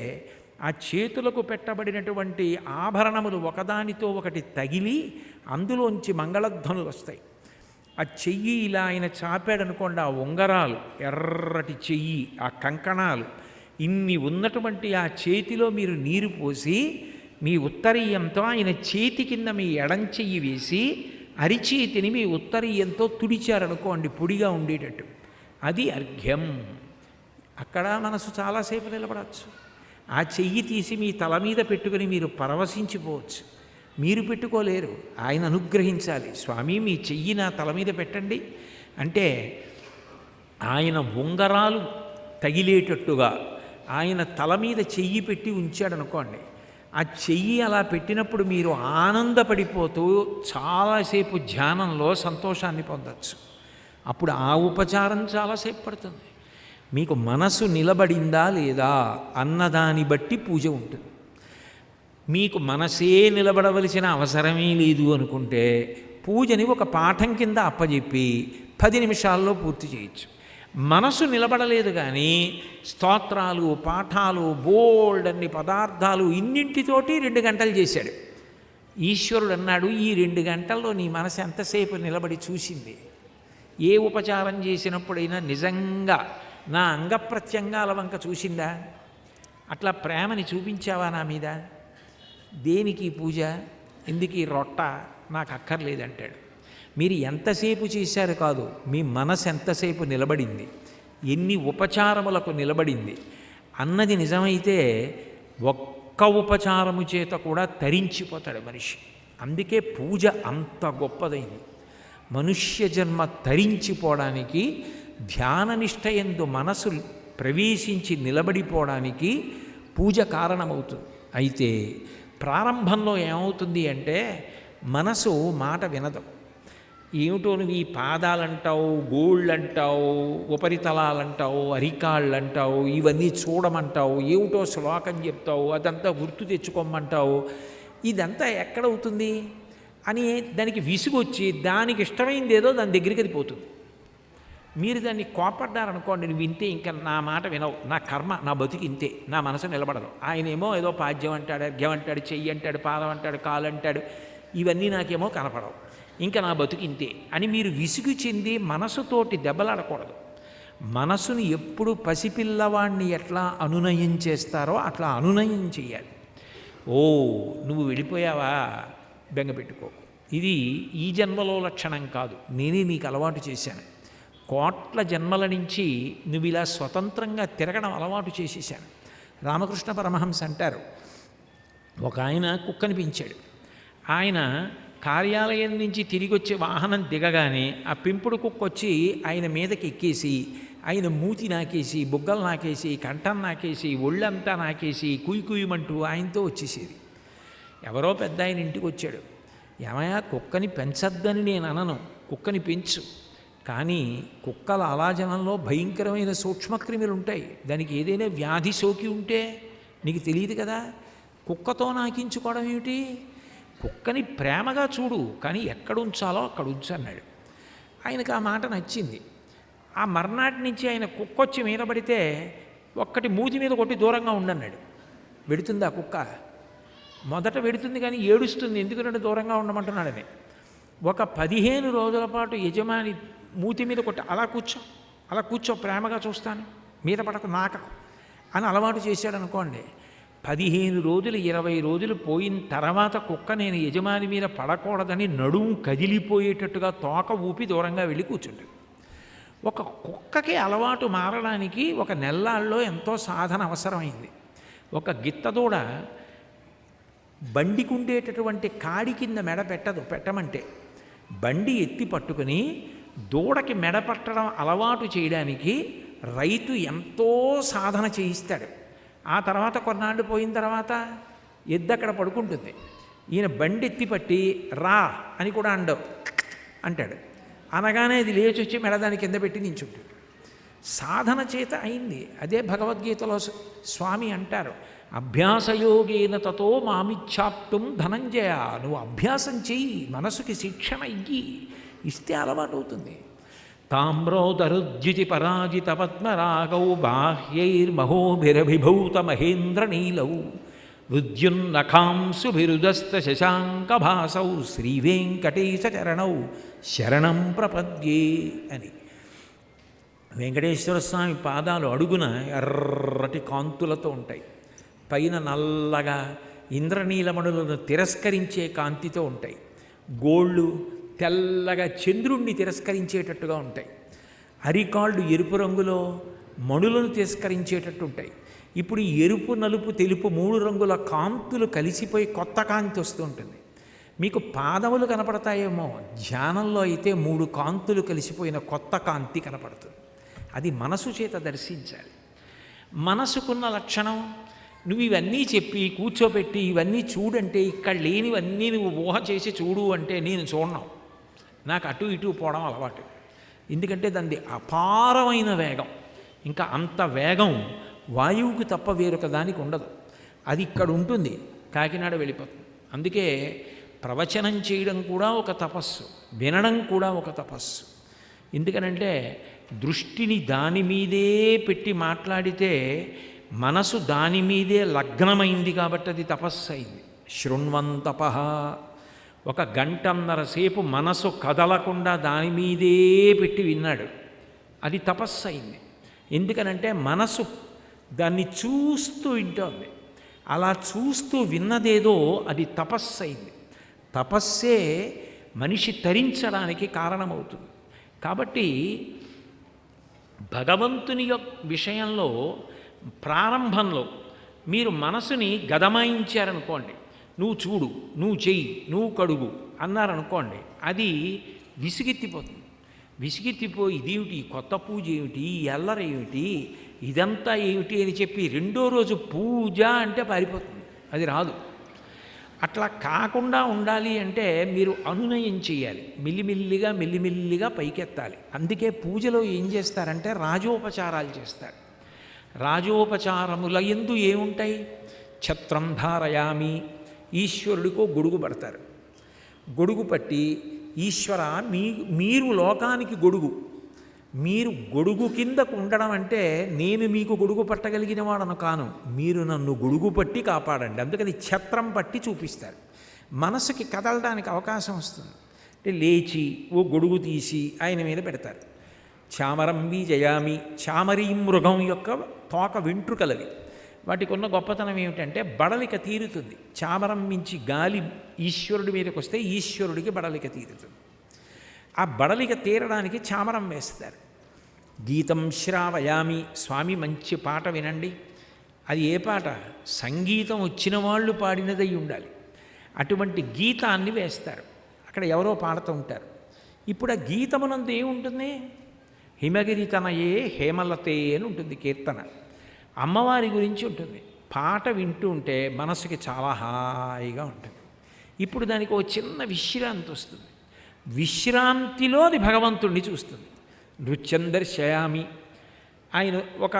ఆ చేతులకు పెట్టబడినటువంటి ఆభరణములు ఒకదానితో ఒకటి తగిలి అందులోంచి మంగళధ్వనులు వస్తాయి. ఆ చెయ్యి ఇలా ఆయన చాపాడనుకోండి, ఆ ఉంగరాలు, ఎర్రటి చెయ్యి, ఆ కంకణాలు, ఇన్ని ఉన్నటువంటి ఆ చేతిలో మీరు నీరు పోసి మీ ఉత్తరీయంతో ఆయన చేతి కింద మీ ఎడం చెయ్యి వేసి అరిచేతిని మీ ఉత్తరీయంతో తుడిచారనుకోండి పొడిగా ఉండేటట్టు, అది అర్ఘ్యం. అక్కడ మనసు చాలాసేపు నిలబడవచ్చు. ఆ చెయ్యి తీసి మీ తల మీద పెట్టుకుని మీరు పరవశించిపోవచ్చు. మీరు పెట్టుకోలేరు, ఆయన అనుగ్రహించాలి. స్వామి మీ చెయ్యి నా తల మీద పెట్టండి అంటే ఆయన ఉంగరాలు తగిలేటట్టుగా ఆయన తల మీద చెయ్యి పెట్టి ఉంచాడనుకోండి, ఆ చెయ్యి అలా పెట్టినప్పుడు మీరు ఆనందపడిపోతూ చాలాసేపు ధ్యానంలో సంతోషాన్ని పొందవచ్చు. అప్పుడు ఆ ఉపచారం చాలాసేపు పడుతుంది. మీకు మనసు నిలబడిందా లేదా అన్నదాన్ని బట్టి పూజ ఉంటుంది. మీకు మనసే నిలబడవలసిన అవసరమే లేదు అనుకుంటే పూజని ఒక పాఠం కింద అప్పజెప్పి 10 నిమిషాల్లో పూర్తి చేయొచ్చు. మనసు నిలబడలేదు కానీ స్తోత్రాలు, పాఠాలు, బోల్డ్ అన్ని పదార్థాలు ఇన్నింటితోటి 2 గంటలు చేశాడు. ఈశ్వరుడు అన్నాడు, ఈ 2 గంటల్లో నీ మనసు ఎంతసేపు నిలబడి చూసింది? ఏ ఉపచారం చేసినప్పుడైనా నిజంగా నా అంగప్రత్యంగాల వంక చూసిందా? అట్లా ప్రేమని చూపించావా నా మీద? దేనికి పూజ? ఎందుకు ఈ రొట్ట? నాకు అక్కర్లేదంటాడు. మీరు ఎంతసేపు చేశారు కాదు, మీ మనసు ఎంతసేపు నిలబడింది, ఎన్ని ఉపచారములకు నిలబడింది అన్నది నిజమైతే ఒక్క ఉపచారము చేత కూడా తరించిపోతాడు మనిషి. అందుకే పూజ అంత గొప్పదైంది. మనుష్య జన్మ తరించిపోవడానికి, ధ్యాననిష్టయందు మనసు ప్రవేశించి నిలబడిపోవడానికి పూజ కారణమవుతుంది. అయితే ప్రారంభంలో ఏమవుతుంది అంటే మనసు మాట వినదు. ఏమిటో నువ్వు ఈ పాదాలంటావు, గోళ్ళు అంటావు, ఉపరితలాలంటావు, అరికాళ్ళు అంటావు, ఇవన్నీ చూడమంటావు, ఏమిటో శ్లోకం చెప్తావు, అదంతా గుర్తు తెచ్చుకోమంటావు, ఇదంతా ఎక్కడవుతుంది అని దానికి విసుగొచ్చి దానికి ఇష్టమైంది ఏదో దాని దగ్గరికి అది పోతుంది. మీరు దాన్ని కోపడ్డారనుకోండి, నువ్వు ఇంతే, ఇంకా నా మాట వినవు, నా కర్మ, నా బతుకు ఇంతే, నా మనసు నిలబడదు. ఆయనేమో ఏదో పాద్యం అంటాడు, అర్ఘ్యం అంటాడు, చెయ్యి అంటాడు, పాదం అంటాడు, కాలు అంటాడు, ఇవన్నీ నాకేమో కనపడవు, ఇంకా నా బతుకు ఇంతే అని మీరు విసుగు చెంది మనసుతోటి దెబ్బలాడకూడదు. మనసుని ఎప్పుడు పసిపిల్లవాణ్ణి ఎట్లా అనునయం చేస్తారో అట్లా అనునయం చేయాలి. ఓ నువ్వు వెళ్ళిపోయావా, బెంగపెట్టుకో, ఇది ఈ జన్మలో లక్షణం కాదు, నేనే నీకు అలవాటు చేశాను, కోట్ల జన్మల నుంచి నువ్వు ఇలా స్వతంత్రంగా తిరగడం అలవాటు చేసేసాను. రామకృష్ణ పరమహంస అంటారు, ఒక ఆయన కుక్కని పెంచాడు. ఆయన కార్యాలయం నుంచి తిరిగి వచ్చే వాహనం దిగగానే ఆ పెంపుడు కుక్క వచ్చి ఆయన మీదకి ఎక్కేసి ఆయన మూతి నాకేసి, బుగ్గలు నాకేసి, కంఠం నాకేసి, ఒళ్ళంతా నాకేసి కుయ్యమంటూ ఆయనతో వచ్చేసేది. ఎవరో పెద్ద ఆయన ఇంటికి వచ్చాడు. ఏమయ్యా, కుక్కని పెంచద్దని నేను అనను, కుక్కని పెంచు, కానీ కుక్కల అలాజనంలో భయంకరమైన సూక్ష్మక్రిములు ఉంటాయి, దానికి ఏదైనా వ్యాధి సోకి ఉంటే నీకు తెలియదు కదా, కుక్కతో నాకించుకోవడం ఏమిటి? కుక్కని ప్రేమగా చూడు, కానీ ఎక్కడ ఉంచాలో అక్కడ ఉంచు అన్నాడు. ఆయనకు ఆ మాట నచ్చింది. ఆ మర్నాటి నుంచి ఆయన కుక్కొచ్చి మీద పడితే ఒక్కటి మూతి మీద కొట్టి దూరంగా ఉండన్నాడు. వెడుతుంది ఆ కుక్క, మొదట వెడుతుంది కానీ ఏడుస్తుంది, ఎందుకంటే దూరంగా ఉండమంటున్నాడని. ఒక 15 రోజుల పాటు యజమాని మూతి మీద కొట్టి అలా కూర్చో ప్రేమగా చూస్తాను, మీద పడకు, నాకకు అని అలవాటు చేశాడు అనుకోండి. 15 రోజులు 20 రోజులు పోయిన తర్వాత కుక్క నేను యజమాని మీద పడకూడదని నడుము కదిలిపోయేటట్టుగా తోక ఊపి దూరంగా వెళ్ళి కూర్చుంటుంది. ఒక కుక్కకి అలవాటు మారడానికి ఒక నెల్లాళ్ళలో ఎంతో సాధన అవసరమైంది. ఒక గిత్తదూడ బండికి ఉండేటటువంటి కాడి కింద మెడ పెట్టమంటే బండి ఎత్తి పట్టుకుని దూడకి మెడ పట్టడం అలవాటు చేయడానికి రైతు ఎంతో సాధన చేయిస్తాడు. ఆ తర్వాత కొన్నాళ్ళు పోయిన తర్వాత ఎద్దు అక్కడ పడుకుంటుంది. ఈయన బండి ఎత్తి పట్టి రా అని కూడా అంటాడు. అనగానే అది లేచి వచ్చి మెడ దాని కింద పెట్టి నించుంటుంది. సాధన చేత అయింది. అదే భగవద్గీతలో స్వామి అంటారు, అభ్యాసయోగేన తతో మామిచ్ఛాప్తుం ధనంజయ. నువ్వు అభ్యాసం చెయ్యి, మనసుకి శిక్షణ ఇస్తే అలవాటు అవుతుంది. తామ్రోదరుద్యుతి పరాజిత పద్మరాగౌ బాహ్యైర్మహోభిరభిభూత మహేంద్రనీలౌ విద్యున్నఖాంసుభిరుదస్త శశాంకభాసౌ శ్రీవేంకటేశ చరణౌ శరణం ప్రపద్యే అని. వెంకటేశ్వర స్వామి పాదాలు అడుగున ఎర్రటి కాంతులతో ఉంటాయి, పైన నల్లగా ఇంద్రనీలమణులను తిరస్కరించే కాంతితో ఉంటాయి, గోళ్ళు తెల్లగా చంద్రుణ్ణి తిరస్కరించేటట్టుగా ఉంటాయి, అరికాళ్ళు ఎరుపు రంగులో మణులను తిరస్కరించేటట్టు ఉంటాయి. ఇప్పుడు ఈ ఎరుపు నలుపు తెలుపు 3 రంగుల కాంతులు కలిసిపోయి కొత్త కాంతి వస్తూ ఉంటుంది. మీకు పాదములు కనపడతాయేమో, ధ్యానంలో అయితే 3 కాంతులు కలిసిపోయిన కొత్త కాంతి కనపడుతుంది. అది మనసు చేత దర్శించాలి. మనసుకున్న లక్షణం, నువ్వు ఇవన్నీ చెప్పి కూర్చోబెట్టి ఇవన్నీ చూడంటే, ఇక్కడ లేనివన్నీ నువ్వు ఊహ చేసి చూడు అంటే నేను చూడను. నాకు అటు ఇటు పోవడం అలవాటు. ఎందుకంటే దాన్ని అపారమైన వేగం, ఇంకా అంత వేగం వాయువుకి తప్ప వేరొక దానికి ఉండదు. అది ఇక్కడ ఉంటుంది, కాకినాడ వెళ్ళిపోతుంది. అందుకే ప్రవచనం చేయడం కూడా ఒక తపస్సు, వినడం కూడా ఒక తపస్సు. ఎందుకనంటే దృష్టిని దాని మీదే పెట్టి మాట్లాడితే మనసు దాని మీదే లగ్నమైంది కాబట్టి అది తపస్సు అయింది. శృణ్వంతపః, 1 గంటన్నర సేపు మనసు కదలకుండా దాని మీదే పెట్టి విన్నాడు, అది తపస్సు అయింది. ఎందుకనంటే మనసు దాన్ని చూస్తూ వింటోంది. అలా చూస్తూ విన్నదేదో అది తపస్సు అయింది. తపస్సే మనిషి తరించడానికి కారణమవుతుంది. కాబట్టి భగవంతుని విషయంలో ప్రారంభంలో మీరు మనసుని గదమాయించారనుకోండి, నువ్వు చూడు, నువ్వు చెయ్యి, నువ్వు కడుగు అన్నారనుకోండి, అది విసిగెత్తిపోతుంది. విసిగెత్తిపోయి ఇదేమిటి, కొత్త పూజ ఏమిటి, ఈ అల్లరేమిటి, ఇదంతా ఏమిటి అని చెప్పి 2వ రోజు పూజ అంటే పారిపోతుంది, అది రాదు. అట్లా కాకుండా ఉండాలి అంటే మీరు అనునయం చేయాలి, మెల్లిమెల్లిగా మెల్లిమెల్లిగా పైకెత్తాలి. అందుకే పూజలో ఏం చేస్తారంటే రాజోపచారాలు చేస్తారు. రాజోపచారముల యందు ఏముంటాయి? ఛత్రం ధారయామి, ఈశ్వరుడికో గొడుగు పడతారు. గొడుగు పట్టి, ఈశ్వర మీరు లోకానికి గొడుగు, మీరు గొడుగు కిందకు ఉండడం అంటే నేను మీకు గొడుగు పట్టగలిగిన వాడను కాను, మీరు నన్ను గొడుగు పట్టి కాపాడండి. అందుకని ఛత్రం పట్టి చూపిస్తారు. మనసుకి కదలడానికి అవకాశం వస్తుంది. అంటే లేచి ఓ గొడుగు తీసి ఆయన మీద పెడతారు. చామరం వీజయామి, చామరీ మృగం యొక్క తోక వెంట్రుకలవి. వాటికి ఉన్న గొప్పతనం ఏమిటంటే బడలిక తీరుతుంది. చామరం మించి గాలి ఈశ్వరుడి మీదకి వస్తే ఈశ్వరుడికి బడలిక తీరుతుంది. ఆ బడలిక తీరడానికి చామరం వేస్తారు. గీతం శ్రావయామి, స్వామి మంచి పాట వినండి. అది ఏ పాట? సంగీతం వచ్చిన వాళ్ళు పాడినదై ఉండాలి. అటువంటి గీతాన్ని వేస్తారు. అక్కడ ఎవరో పాడుతూ ఉంటారు. ఇప్పుడు ఆ గీతమునందు ఏముంటుంది? హిమగిరి తనయే హేమలతే అని ఉంటుంది కీర్తన. అమ్మవారి గురించి ఉంటుంది. పాట వింటూ ఉంటే మనసుకి చాలా హాయిగా ఉంటుంది. ఇప్పుడు దానికి ఒక చిన్న విశ్రాంతి వస్తుంది. విశ్రాంతిలో అది భగవంతుణ్ణి చూస్తుంది. నృత్యం దర్శయామి, ఆయన ఒక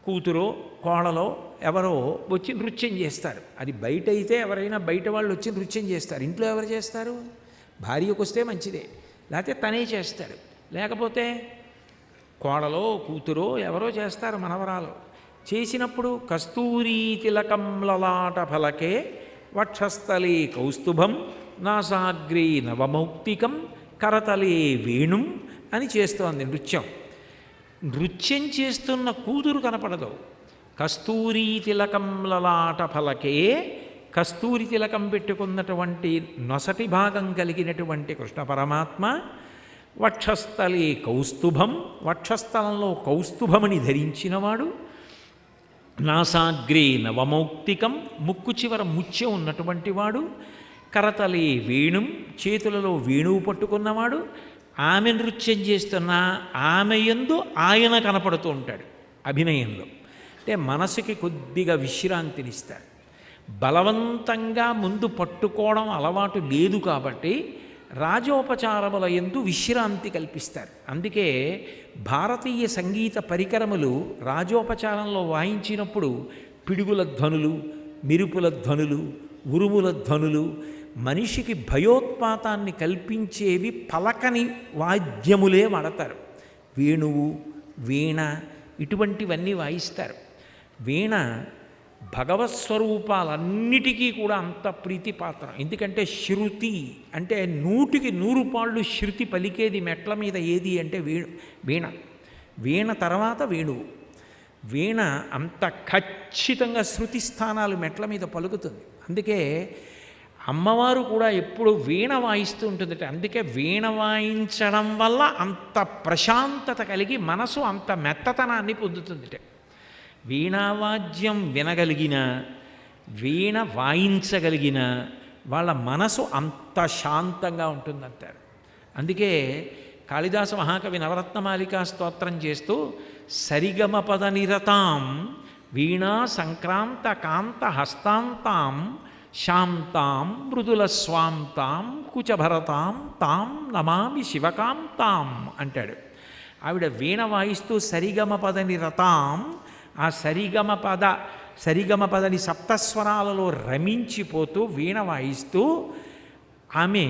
కూతురో కోడలో ఎవరో వచ్చి నృత్యం చేస్తారు. అది బయట అయితే ఎవరైనా బయట వాళ్ళు వచ్చి నృత్యం చేస్తారు. ఇంట్లో ఎవరు చేస్తారు? భార్యకు వస్తే మంచిదే, లేకపోతే తనే చేస్తాడు. లేకపోతే కోడలో కూతురో ఎవరో చేస్తారు, మనవరాలు. చేసినప్పుడు కస్తూరీ తిలకం లలాట ఫలకే వక్షస్థలే కౌస్తుభం నాసాగ్రే నవమౌక్తికం కరతలే వేణుం అని చేస్తోంది నృత్యం. నృత్యం చేస్తున్న కూతురు కనపడదు. కస్తూరీ తిలకం లలాట ఫలకే, కస్తూరి తిలకం పెట్టుకున్నటువంటి నొసటి భాగం కలిగినటువంటి కృష్ణ పరమాత్మ, వక్షస్థలే కౌస్తుభం, వక్షస్థలంలో కౌస్తుభమని ధరించినవాడు, నాసాగ్రే నవమౌక్తికం, ముక్కు చివర ముత్యం ఉన్నటువంటి వాడు, కరతలే వేణుం, చేతులలో వేణువు పట్టుకున్నవాడు. ఆమె నృత్యం చేస్తున్నా ఆమె యందు ఆయన కనపడుతూ ఉంటాడు అభినయంలో. అంటే మనసుకి కొద్దిగా విశ్రాంతినిస్తారు. బలవంతంగా ముందు పట్టుకోవడం అలవాటు లేదు కాబట్టి రాజోపచారముల యందు విశ్రాంతి కల్పిస్తారు. అందుకే భారతీయ సంగీత పరికరములు రాజోపచారంలో వాయించినప్పుడు పిడుగుల ధ్వనులు, మెరుపుల ధ్వనులు, ఉరుముల ధ్వనులు, మనిషికి భయోత్పాతాన్ని కల్పించేవి పలకని వాద్యములే వాడతారు. వేణువు, వీణ ఇటువంటివన్నీ వాయిస్తారు. వీణ భగవత్ స్వరూపాలన్నిటికీ కూడా అంత ప్రీతిపాత్రం. ఎందుకంటే శృతి అంటే 100కి 100 పాళ్ళు శృతి పలికేది మెట్ల మీద ఏది అంటే వీణ. వీణ తర్వాత వేణువు. వీణ అంత ఖచ్చితంగా శృతి స్థానాలు మెట్ల మీద పలుకుతుంది. అందుకే అమ్మవారు కూడా ఎప్పుడు వీణ వాయిస్తూ ఉంటుంది. అందుకే వీణ వాయించడం వల్ల అంత ప్రశాంతత కలిగి మనసు అంత మెత్తతనాన్ని పొందుతుంది. వీణావాద్యం వినగలిగిన, వీణ వాయించగలిగిన వాళ్ళ మనసు అంత శాంతంగా ఉంటుందంటారు. అందుకే కాళిదాస మహాకవి నవరత్నమాలికా స్తోత్రం చేస్తూ సరిగమపద నిరతాం వీణా సంక్రాంత కాంత హస్తాంతాం శాంతాం మృదుల స్వాంతాం కుచభరతాం తాం నమామి శివకాంతాం అంటాడు. ఆవిడ వీణ వాయిస్తూ సరిగమపద నిరతాం, ఆ సరిగమపదని సప్తస్వరాలలో రమించిపోతూ వీణ వాయిస్తూ ఆమె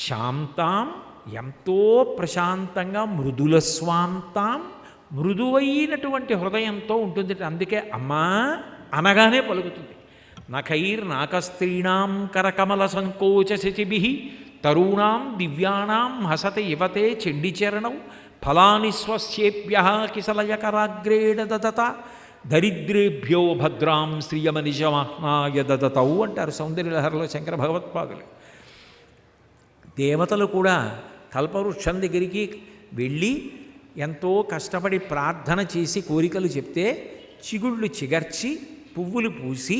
శాంతాం ఎంతో ప్రశాంతంగా మృదుల స్వాంతాం మృదువైనటువంటి హృదయంతో ఉంటుంది. అందుకే అమ్మా అనగానే పలుకుతుంది. నఖైర్నాకస్త్రీణాం కరకమల సంకోచ శచిభిః తరూణాం దివ్యానాం హసతే యువతే చండీచరణం ఫలాని స్వస్యేభ్యః కిసలయకరాగ్రేణ దదత దరిద్రేభ్యో భద్రాం శ్రియమనిజమాహ్నాయ దదతౌ అంటారు సౌందర్యలహరిలో శంకర భగవత్పాదులు. దేవతలు కూడా కల్పవృక్షం దగ్గరికి వెళ్ళి ఎంతో కష్టపడి ప్రార్థన చేసి కోరికలు చెప్తే చిగుళ్ళు చిగర్చి పువ్వులు పూసి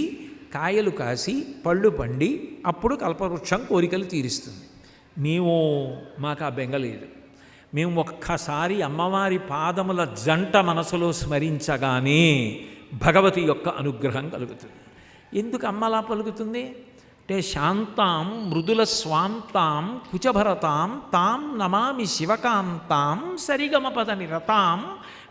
కాయలు కాసి పళ్ళు పండి అప్పుడు కల్పవృక్షం కోరికలు తీరుస్తుంది. మాకు ఆ బెంగలేదు. మేము ఒక్కసారి అమ్మవారి పాదముల జంట మనసులో స్మరించగానే భగవతి యొక్క అనుగ్రహం కలుగుతుంది. ఎందుకు అమ్మలా పలుకుతుంది అంటే శాంతాం మృదుల స్వాంతాం కుచభరతాం తాం నమామి శివకాంతాం సరిగమపద నిరతాం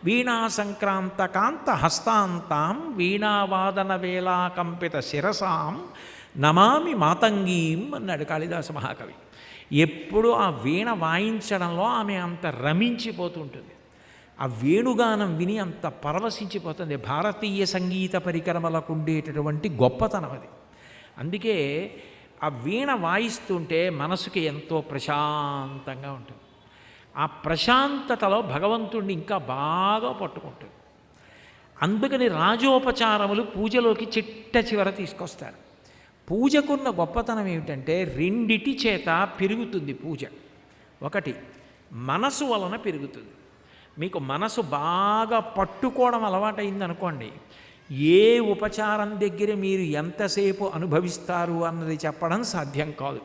వీణా సంక్రాంత కాంత హస్తాంతాం వీణావాదన వేళా కంపిత శిరసాం నమామి మాతంగీం అన్నాడు కాళిదాస మహాకవి. ఎప్పుడు ఆ వీణ వాయించడంలో ఆమె అంత రమించిపోతుంటుంది. ఆ వేణుగానం విని అంత పరవశించిపోతుంది. భారతీయ సంగీత పరికరములకు ఉండేటటువంటి గొప్పతనం అది. అందుకే ఆ వీణ వాయిస్తుంటే మనసుకి ఎంతో ప్రశాంతంగా ఉంటుంది. ఆ ప్రశాంతతలో భగవంతుడిని ఇంకా బాగా పట్టుకుంటుంది. అందుకని రాజోపచారములు పూజలోకి చిట్ట చివర తీసుకొస్తారు. పూజకున్న గొప్పతనం ఏమిటంటే రెండిటి చేత పెరుగుతుంది పూజ. ఒకటి మనసు వలన పెరుగుతుంది. మీకు మనసు బాగా పట్టుకోవడం అలవాటైందనుకోండి, ఏ ఉపచారం దగ్గర మీరు ఎంతసేపు అనుభవిస్తారు అన్నది చెప్పడం సాధ్యం కాదు,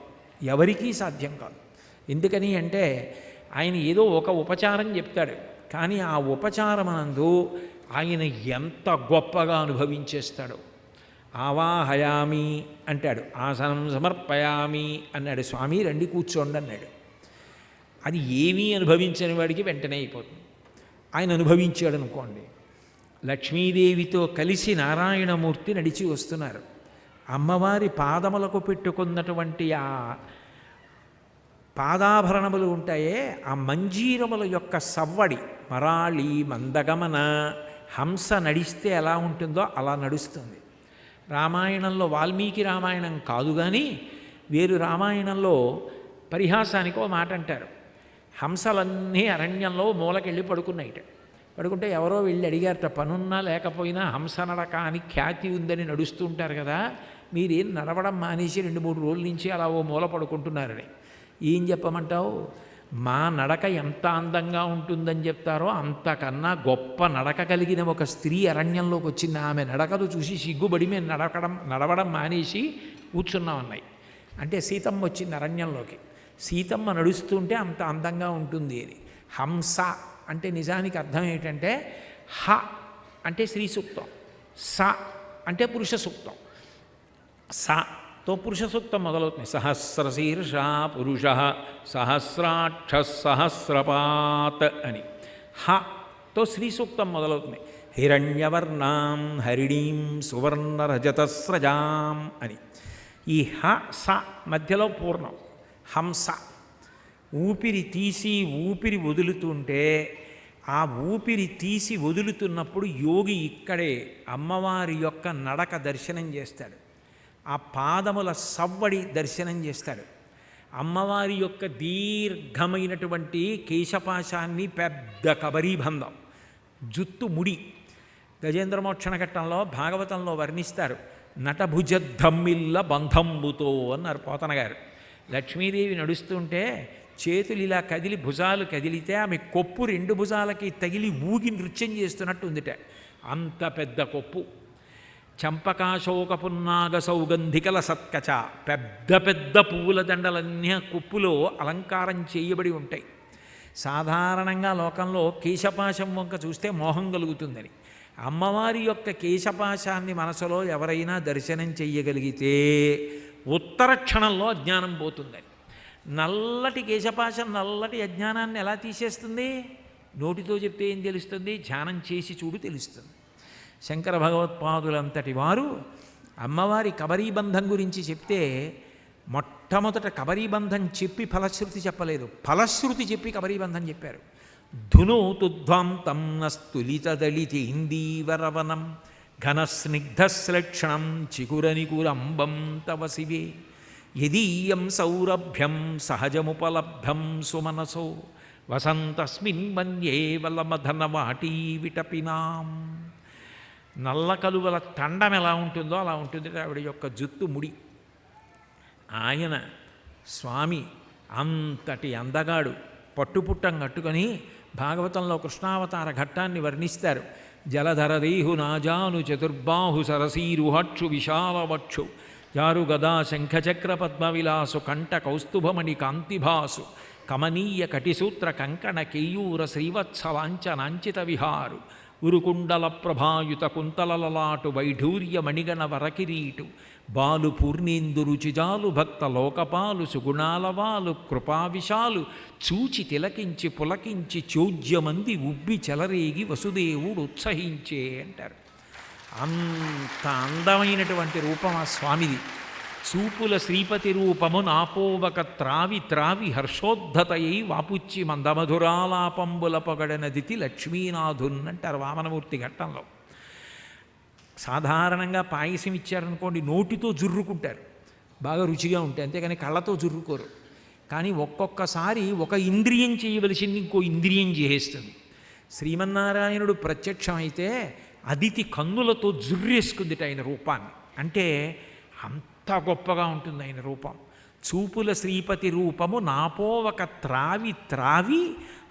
ఎవరికీ సాధ్యం కాదు. ఎందుకని అంటే ఆయన ఏదో ఒక ఉపచారం చెప్తాడు, కానీ ఆ ఉపచారమనందు ఆయన ఎంత గొప్పగా అనుభవించేస్తాడో. ఆవాహయామి అంటాడు, ఆసనం సమర్పయామి అన్నాడు, స్వామి రండి కూర్చోండి అన్నాడు. అది ఏమీ అనుభవించని వాడికి వెంటనే అయిపోతుంది. ఆయన అనుభవించాడు అనుకోండి. లక్ష్మీదేవితో కలిసి నారాయణమూర్తి నడిచి వస్తున్నారు. అమ్మవారి పాదములకు పెట్టుకున్నటువంటి ఆ పాదాభరణములు ఉంటాయే, ఆ మంజీరముల యొక్క సవ్వడి, మరాళి మందగమన, హంస నడిస్తే ఎలా ఉంటుందో అలా నడుస్తుంది. రామాయణంలో వాల్మీకి రామాయణం కాదు కానీ వేరు రామాయణంలో పరిహాసానికి ఒక మాట అంటారు. హంసలన్నీ అరణ్యంలో మూలకెళ్ళి పడుకున్నాయిట. పడుకుంటే ఎవరో వెళ్ళి అడిగారట, పనున్నా లేకపోయినా హంస నడక అని ఖ్యాతి ఉందని నడుస్తూ ఉంటారు కదా, మీరేం నడవడం మానేసి 2-3 రోజుల నుంచి అలా ఓ మూల పడుకుంటున్నారని. ఏం చెప్పమంటావు, మా నడక ఎంత అందంగా ఉంటుందని చెప్తారో అంతకన్నా గొప్ప నడక కలిగిన ఒక స్త్రీ అరణ్యంలోకి వచ్చింది. ఆమె నడకలు చూసి సిగ్గుబడి మేము నడవడం మానేసి కూర్చున్నామన్నాయి. అంటే సీతమ్మ వచ్చింది అరణ్యంలోకి. సీతమ్మ నడుస్తుంటే అంత అందంగా ఉంటుంది అని. హంస అంటే నిజానికి అర్థం ఏంటంటే హ అంటే స్త్రీ సూక్తం, స అంటే పురుష సూక్తం. స తో పురుష సూక్తం మొదలవుతుంది. సహస్రశీర్ష పురుష సహస్రాక్ష సహస్రపాత్ అని. హతో శ్రీ సూక్తం మొదలవుతుంది. హిరణ్యవర్ణాం హరిణీం సువర్ణరజతస్రజాం అని. ఈ హ స మధ్యలో పూర్ణం హంస. ఊపిరి తీసి ఊపిరి వదులుతుంటే ఆ ఊపిరి తీసి వదులుతున్నప్పుడు యోగి ఇక్కడే అమ్మవారి యొక్క నడక దర్శనం చేస్తాడు. ఆ పాదముల సవ్వడి దర్శనం చేస్తాడు. అమ్మవారి యొక్క దీర్ఘమైనటువంటి కేశపాశాన్ని పెద్ద కబరీబంధం, జుత్తు ముడి. గజేంద్రమోక్షణ ఘట్టంలో భాగవతంలో వర్ణిస్తారు. నటభుజద్ధమ్మిల్ల బంధంబుతో అన్నారు పోతన గారు. లక్ష్మీదేవి నడుస్తుంటే చేతులు ఇలా కదిలి భుజాలు కదిలితే ఆమె కొప్పు రెండు భుజాలకి తగిలి ఊగి నృత్యం చేస్తున్నట్టు ఉందిట. అంత పెద్ద కొప్పు. చంపకాశోక పున్నాగ సౌగంధికల సత్కచ, పెద్ద పెద్ద పువ్వుల దండలన్నీ కొప్పులో అలంకారం చేయబడి ఉంటాయి. సాధారణంగా లోకంలో కేశపాశం వంక చూస్తే మోహం కలుగుతుందని, అమ్మవారి యొక్క కేశపాశాన్ని మనసులో ఎవరైనా దర్శనం చెయ్యగలిగితే ఉత్తర క్షణంలో అజ్ఞానం పోతుందని. నల్లటి కేశపాశం నల్లటి అజ్ఞానాన్ని ఎలా తీసేస్తుంది? నోటితో చెప్తే ఏం తెలుస్తుంది? ధ్యానం చేసి చూడు తెలుస్తుంది. శంకర భగవత్పాదులంతటి వారు అమ్మవారి కబరీబంధం గురించి చెప్తే మొట్టమొదట కబరీబంధం చెప్పి ఫలశ్రుతి చెప్పలేదు, ఫలశ్రుతి చెప్పి కబరీబంధం చెప్పారు. ధునోతుధ్వాంతం నస్తులితదళితి ఇందీవరవనం ఘనస్నిగ్ధశ్లక్షణం చికురనికురంబం తవ శివే యదీయం సౌరభ్యం సహజముపలబ్ధం సుమనసో వసంతస్మిన్ మన్యే వలమధనవాటీ విటపినాం. నల్ల కలువల తండం ఎలా ఉంటుందో అలా ఉంటుంది ఆవిడ యొక్క జుత్తు ముడి. ఆయన స్వామి అంతటి అందగాడు, పట్టుపుట్టం కట్టుకొని భాగవతంలో కృష్ణావతార ఘట్టాన్ని వర్ణిస్తారు. జలధరదేహు నాజాను చతుర్బాహు సరసీరుహక్షు విశాలవక్షు జారు గదా శంఖచక్ర పద్మవిలాసు కంఠ కౌస్తుభమణి కాంతిభాసు కమనీయ కటిసూత్ర కంకణ కేయూర శ్రీవత్సలాంఛనాంచిత విహారు ఉరుకుండల ప్రభాయుత కుంతలలలాటు వైఢూర్య మణిగణ వరకిరీటు బాలు పూర్ణేందు రుచిజాలు భక్త లోకపాలు సుగుణాలవాలు కృపావిశాలు చూచి తిలకించి పులకించి చోద్యమంది ఉబ్బి చెలరేగి వసుదేవుడు ఉత్సహించే అంటారు. అంత అందమైనటువంటి రూపం ఆ స్వామిది. చూపుల శ్రీపతి రూపము నాపోవక త్రావి త్రావి హర్షోద్ధతయై వాపుచ్చి మందమధురాలాపంబుల పొగడనదితి లక్ష్మీనాథున్ అంటారు వామనమూర్తి ఘట్టంలో. సాధారణంగా పాయసం ఇచ్చారనుకోండి నోటితో జుర్రుకుంటారు, బాగా రుచిగా ఉంటాయి, అంతేకాని కళ్ళతో జుర్రుకోరు. కానీ ఒక్కొక్కసారి ఒక ఇంద్రియం చేయవలసింది ఇంకో ఇంద్రియం చేసేస్తుంది. శ్రీమన్నారాయణుడు ప్రత్యక్షమైతే అదితి కన్నులతో జుర్రేసుకుందిట ఆయన రూపాన్ని. అంటే అంత గొప్పగా ఉంటుంది ఆయన రూపం. చూపుల శ్రీపతి రూపము నాపోవక త్రావి త్రావి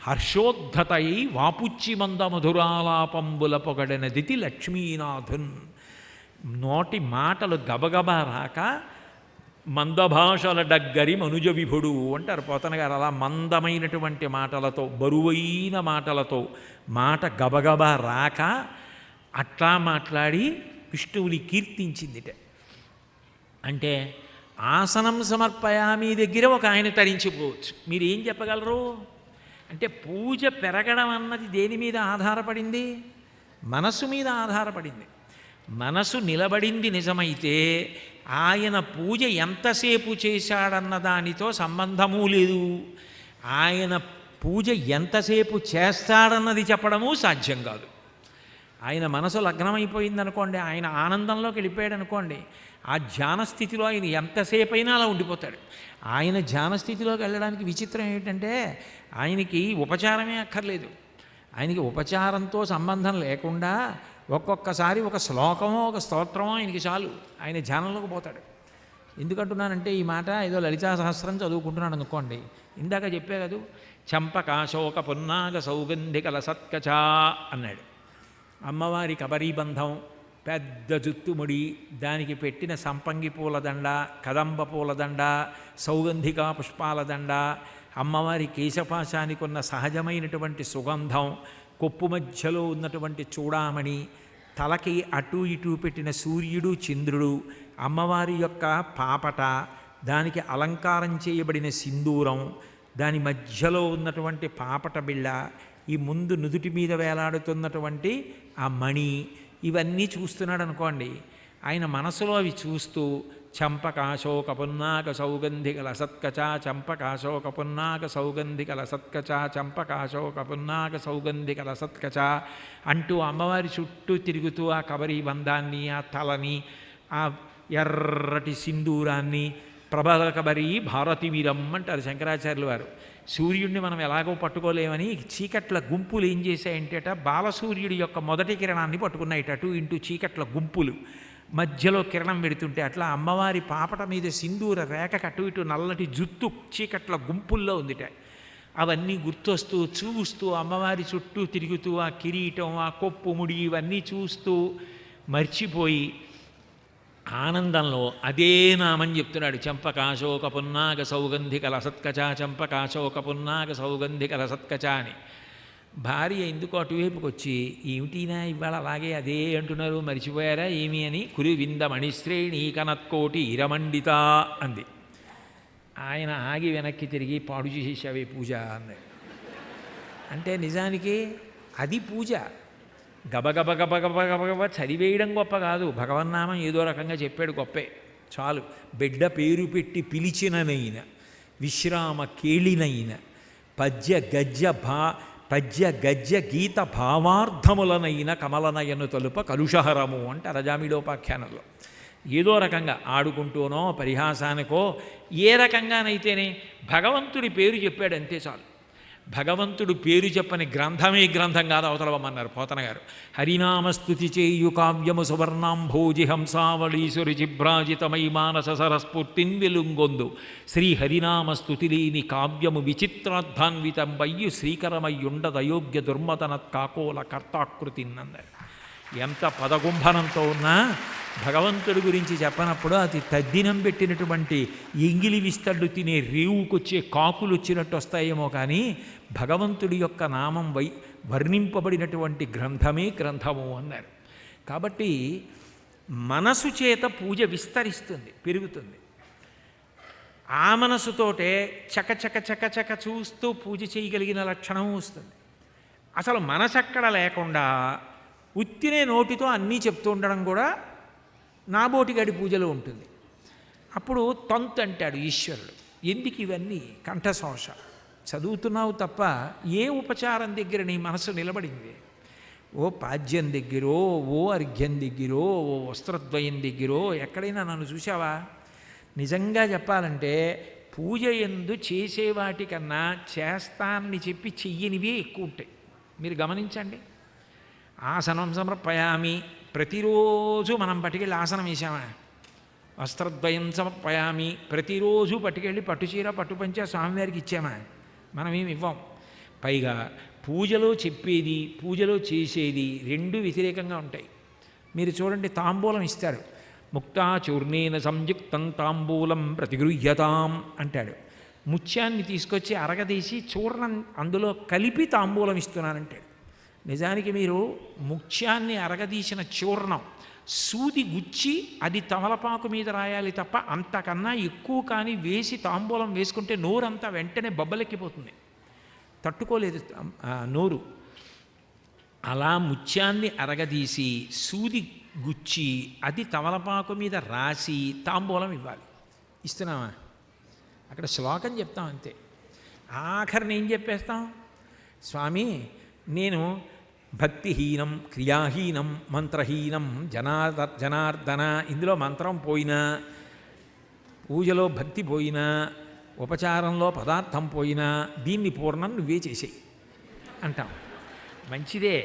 హర్షోద్ధతయై వాపుచ్చి మంద మధురాలాపంబుల పొగడనదితి లక్ష్మీనాథున్. నోటి మాటలు గబగబా రాక మందభాషల డగ్గరి మనుజ విభుడు అంటారు పోతన గారు. అలా మందమైనటువంటి మాటలతో, బరువైన మాటలతో, మాట గబగబా రాక అట్లా మాట్లాడి విష్ణువుని కీర్తించిందిట. అంటే ఆసనం సమర్పయామి దగ్గర ఒక ఆయన తరించిపోవచ్చు. మీరు ఏం చెప్పగలరు? అంటే పూజ పెరగడం అన్నది దేని మీద ఆధారపడింది? మనసు మీద ఆధారపడింది. మనసు నిలబడింది నిజమైతే ఆయన పూజ ఎంతసేపు చేశాడన్న దానితో సంబంధమూ లేదు. ఆయన పూజ ఎంతసేపు చేస్తాడన్నది చెప్పడము సాధ్యం కాదు. ఆయన మనసు లగ్నమైపోయిందనుకోండి, ఆయన ఆనందంలోకి వెళ్ళిపోయాడు అనుకోండి, ఆ ధ్యాన స్థితిలో ఆయన ఎంతసేపు అయినా అలా ఉండిపోతాడు. ఆయన ధ్యాన స్థితిలోకి వెళ్ళడానికి విచిత్రం ఏమిటంటే ఆయనకి ఉపచారమే అక్కర్లేదు. ఆయనకి ఉపచారంతో సంబంధం లేకుండా ఒక్కొక్కసారి ఒక శ్లోకమో ఒక స్తోత్రమో ఆయనకి చాలు, ఆయన ధ్యానంలోకి పోతాడు. ఎందుకంటున్నానంటే ఈ మాట ఏదో లలితా సహస్రం చదువుకుంటున్నాడు అనుకోండి, ఇందాక చెప్పే కదూ చంపకాశోక పున్నాగ సౌగంధికల సత్కచా అన్నాడు. అమ్మవారి కబరీబంధం, పెద్ద జుత్తుముడి, దానికి పెట్టిన సంపంగి పూలదండ, కదంబ పూలదండ, సౌగంధికా పుష్పాల దండ, అమ్మవారి కేశపాశానికి ఉన్న సహజమైనటువంటి సుగంధం, కొప్పు మధ్యలో ఉన్నటువంటి చూడామణి, తలకి అటు ఇటు పెట్టిన సూర్యుడు చంద్రుడు, అమ్మవారి యొక్క పాపట, దానికి అలంకారం చేయబడిన సింధూరం, దాని మధ్యలో ఉన్నటువంటి పాపట బిళ్ళ, ఈ ముందు నుదుటి మీద వేలాడుతున్నటువంటి ఆ మణి, ఇవన్నీ చూస్తున్నాడు అనుకోండి. ఆయన మనసులో అవి చూస్తూ చంపకాశోక పున్నాక సౌగంధిక లసత్కచ, చంపకాశోక పున్నాక సౌగంధిక లసత్కచ, చంపకాశోక పున్నాక సౌగంధిక లసత్కచ అంటూ అమ్మవారి చుట్టూ తిరుగుతూ ఆ కబరి బంధాన్ని, ఆ తలని, ఆ ఎర్రటి సింధూరాన్ని, ప్రబల కబరి భారతి వీరం అంటారు శంకరాచార్యులు వారు. సూర్యుడిని మనం ఎలాగో పట్టుకోలేమని చీకట్ల గుంపులు ఏం చేశాయంటేట, బాలసూర్యుడి యొక్క మొదటి కిరణాన్ని పట్టుకున్నాయిట అటు ఇంటూ చీకట్ల గుంపులు, మధ్యలో కిరణం పెడుతుంటే అట్లా అమ్మవారి పాపట మీద సింధూర రేఖ అటు ఇటు నల్లటి జుత్తు చీకట్ల గుంపుల్లో ఉందిట. అవన్నీ గుర్తొస్తూ చూస్తూ అమ్మవారి చుట్టూ తిరుగుతూ ఆ కిరీటం, ఆ కొప్పు ముడి ఇవన్నీ చూస్తూ మర్చిపోయి ఆనందంలో అదే నామని చెప్తున్నాడు. చంపకాశోక పున్నాగ సౌగంధిక లసత్కచ, చంపకాశోక పున్నాగ సౌగంధిక లసత్కచ అని. భార్య ఎందుకు అటువైపుకి వచ్చి, ఏమిటినా ఇవాళ అలాగే అదే అంటున్నారు, మరిచిపోయారా ఏమి అని, కురి వింద మణిశ్రేణి కనత్కోటి ఇరమండిత అంది. ఆయన ఆగి వెనక్కి తిరిగి, పాడు చేసేసావే పూజ అన్నాడు. అంటే నిజానికి అది పూజ. గబగబ గబగబ గబగబ చదివేయడం గొప్ప కాదు, భగవన్నామం ఏదో రకంగా చెప్పాడు గొప్పే చాలు. బిడ్డ పేరు పెట్టి పిలిచిననైన, విశ్రామ కేళినైన, పద్య గద్య గీత భావార్థములనైన కమలనయను తలుప కలుషహరము అంటే రజామిడోపాఖ్యానంలో. ఏదో రకంగా ఆడుకుంటూనో పరిహాసానికో ఏ రకంగానైతేనే భగవంతుడి పేరు చెప్పాడు అంతే చాలు. భగవంతుడు పేరు చెప్పని గ్రంథమే గ్రంథం కాదు అవతలవమన్నారు పోతన గారు. హరినామస్తుతి చేయు కావ్యము సువర్ణాంభోజి హంసావళీసురి జిభ్రాజితమై మానస సరస్ఫూర్తిన్ వెలుంగొందు శ్రీ హరినామస్తుతి లేని కావ్యము విచిత్రాద్భాన్వితంబయ్యు శ్రీకరమయ్యుండదయోగ్య దుర్మతనత్ కాకోల కర్తాకృతిన్నన్నారు. ఎంత పదగుంభనంతో ఉన్నా భగవంతుడి గురించి చెప్పనప్పుడు అది తద్దినం పెట్టినటువంటి ఎంగిలి విస్తళ్ళు తినే రేవుకొచ్చే కాకులు వచ్చినట్టు వస్తాయేమో కానీ భగవంతుడి యొక్క నామం వర్ణింపబడినటువంటి గ్రంథమే గ్రంథము అన్నారు. కాబట్టి మనసు చేత పూజ విస్తరిస్తుంది, పెరుగుతుంది. ఆ మనసుతోటే చకచక చకచక చూస్తూ పూజ చేయగలిగిన లక్షణం వస్తుంది. అసలు మనసు అక్కడ లేకుండా ఉత్తినే నోటితో అన్నీ చెప్తూ ఉండడం కూడా నాబోటిగాడి పూజలో ఉంటుంది. అప్పుడు తంతు అంటాడు ఈశ్వరుడు. ఎందుకు ఇవన్నీ కంఠశోష, చదువుతున్నావు తప్ప ఏ ఉపచారం దగ్గర నీ మనసు నిలబడింది? ఓ పాద్యం దగ్గరో, ఓ అర్ఘ్యం దగ్గరో, ఓ వస్త్రద్వయం దగ్గరో ఎక్కడైనా నన్ను చూసావా? నిజంగా చెప్పాలంటే పూజ యందు చేసే వాటికన్నా చేస్తానని చెప్పి చెయ్యనివే ఎక్కువ ఉంటాయి. మీరు గమనించండి. ఆసనం సమర్పయామి, ప్రతిరోజు మనం పట్టుకెళ్ళి ఆసనం వేసామా? వస్త్రద్వయం సమర్పయామి, ప్రతిరోజు పట్టుకెళ్ళి పట్టుచీర పట్టుపంచ స్వామివారికి ఇచ్చామా? మనమేమి ఇవ్వం. పైగా పూజలో చెప్పేది పూజలో చేసేది రెండు వ్యతిరేకంగా ఉంటాయి. మీరు చూడండి, తాంబూలం ఇస్తాడు. ముక్తాచూర్ణేన సంయుక్తం తాంబూలం ప్రతిగృహ్యతాం అంటాడు. ముత్యాన్ని తీసుకొచ్చి అరగదీసి చూర్ణం అందులో కలిపి తాంబూలం ఇస్తున్నానంటాడు. నిజానికి మీరు ముత్యాన్ని అరగదీసిన చూర్ణం సూది గుచ్చి అది తమలపాకు మీద రాయాలి తప్ప అంతకన్నా ఎక్కువ కానీ వేసి తాంబూలం వేసుకుంటే నోరంతా వెంటనే బొబ్బలెక్కిపోతుంది, తట్టుకోలేదు నోరు. అలా ముత్యాన్ని అరగదీసి సూది గుచ్చి అది తమలపాకు మీద రాసి తాంబూలం ఇవ్వాలి. ఇస్తున్నామా? అక్కడ శ్లోకం చెప్తాం అంతే. ఆఖరిని ఏం చెప్పేస్తాం? స్వామి, నేను భక్తిహీనం, క్రియాహీనం, మంత్రహీనం, జనార్దన, ఇందులో మంత్రం పోయినా, పూజలో భక్తి పోయినా, ఉపచారంలో పదార్థం పోయినా దీన్ని పూర్ణం నువ్వే చేసేయి అంటాం. మంచిదే,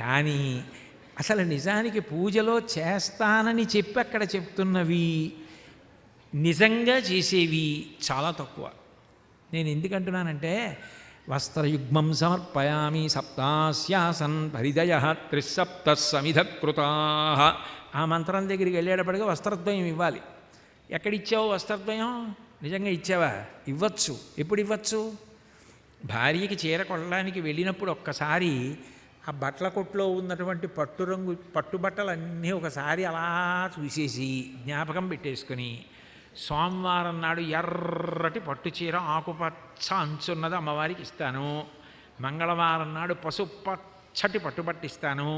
కానీ అసలు నిజానికి పూజలో చేస్తానని చెప్పి అక్కడ చెప్తున్నవి నిజంగా చేసేవి చాలా తక్కువ. నేను ఎందుకంటున్నానంటే, వస్త్రయుగ్మం సమర్పయామి సప్తాస్యాసన్ పరిదయ త్రిసప్త సమిధ కృతా. ఆ మంత్రం దగ్గరికి వెళ్ళేటప్పటికీ వస్త్రద్వయం ఇవ్వాలి. ఎక్కడిచ్చావు వస్త్రద్వయం? నిజంగా ఇచ్చావా? ఇవ్వచ్చు. ఎప్పుడు ఇవ్వచ్చు? భార్యకి చీర కొనడానికి వెళ్ళినప్పుడు ఒక్కసారి ఆ బట్టల కొట్లో ఉన్నటువంటి పట్టుబట్టలన్నీ ఒకసారి అలా చూసేసి జ్ఞాపకం పెట్టేసుకుని సోమవారం నాడు ఎర్రటి పట్టుచీర ఆకుపచ్చ అంచున్నది అమ్మవారికి ఇస్తాను, మంగళవారం నాడు పసుపచ్చటి పట్టుబట్టిస్తాను,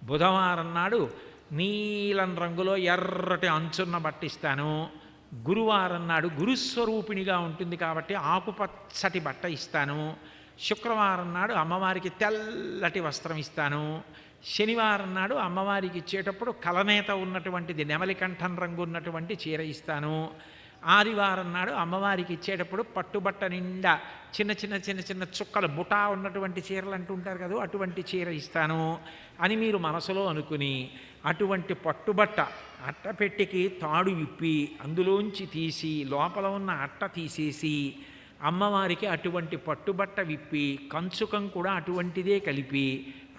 బుధవారం నాడు నీలం రంగులో ఎర్రటి అంచున్న బట్టిస్తాను, గురువారం నాడు గురుస్వరూపిణిగా ఉంటుంది కాబట్టి ఆకుపచ్చటి బట్ట ఇస్తాను, శుక్రవారం నాడు అమ్మవారికి తెల్లటి వస్త్రం ఇస్తాను, శనివారం నాడు అమ్మవారికి ఇచ్చేటప్పుడు కలనేత ఉన్నటువంటిది నెమలి కంఠం రంగు ఉన్నటువంటి చీర ఇస్తాను, ఆదివారం నాడు అమ్మవారికి ఇచ్చేటప్పుడు పట్టుబట్ట నిండా చిన్న చిన్న చిన్న చిన్న చుక్కలు బుటా ఉన్నటువంటి చీరలు అంటుంటారు కదా, అటువంటి చీర ఇస్తాను అని మీరు మనసులో అనుకుని అటువంటి పట్టుబట్ట అట్టపెట్టికి తాడు విప్పి అందులోంచి తీసి లోపల ఉన్న అట్ట తీసేసి అమ్మవారికి అటువంటి పట్టుబట్ట విప్పి కంచుకం కూడా అటువంటిదే కలిపి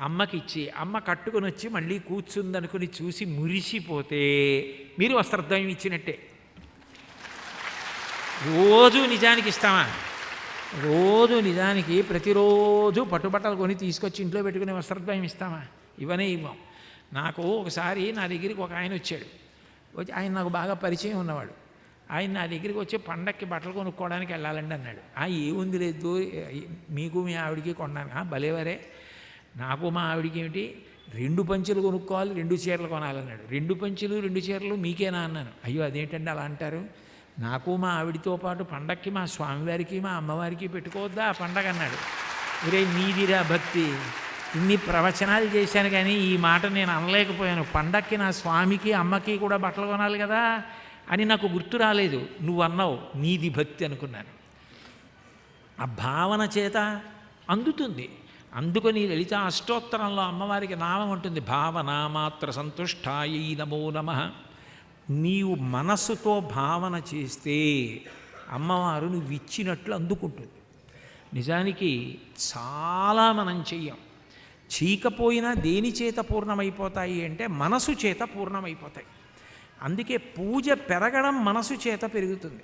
అమ్మకిచ్చి అమ్మ కట్టుకుని వచ్చి మళ్ళీ కూర్చుందనుకుని చూసి మురిసిపోతే మీరు వస్త్రద్వయం ఇచ్చినట్టే. రోజు నిజానికి ఇస్తామా? రోజు నిజానికి ప్రతిరోజు పట్టుబట్టలు కొని తీసుకొచ్చి ఇంట్లో పెట్టుకునే వస్త్రద్వయం ఇస్తామా? ఇవనే ఇవ్వం. నాకు ఒకసారి నా దగ్గరికి ఒక ఆయన వచ్చాడు. వచ్చి ఆయన నాకు బాగా పరిచయం ఉన్నవాడు. ఆయన నా దగ్గరికి వచ్చి పండక్కి బట్టలు కొనుక్కోవడానికి వెళ్ళాలండి అన్నాడు. ఏముంది లేదు, మీకు మీ ఆవిడికి కొన్నాను. భలేవరే, నాకు మా ఆవిడికి ఏమిటి, 2 పంచెలు కొనుక్కోవాలి, 2 చీరలు కొనాలన్నాడు. 2 పంచెలు 2 చీరలు మీకేనా అన్నాను. అయ్యో అదేంటండి అలా అంటారు, నాకు మా ఆవిడితో పాటు పండక్కి మా స్వామివారికి మా అమ్మవారికి పెట్టుకోవద్దా ఆ పండగ అన్నాడు. ఒరే నీదిరా భక్తి, ఇన్ని ప్రవచనాలు చేశాను కానీ ఈ మాట నేను అనలేకపోయాను. పండక్కి నా స్వామికి అమ్మకి కూడా బట్టలు కొనాలి కదా అని నాకు గుర్తు రాలేదు. నువ్వు అన్నావు నీది భక్తి అనుకున్నాను. ఆ భావన చేత అందుతుంది. అందుకని లలిత అష్టోత్తరంలో అమ్మవారికి నామం ఉంటుంది, భావనామాత్ర సంతుష్టాయై నమో నమః. నీవు మనస్సుతో భావన చేస్తే అమ్మవారు నువ్వు ఇచ్చినట్లు అందుకుంటుంది. నిజానికి చాలా మనం చెయ్యం, చీకపోయినా దేని చేత పూర్ణమైపోతాయి అంటే మనసు చేత పూర్ణమైపోతాయి. అందుకే పూజ పెరగడం మనసు చేత పెరుగుతుంది,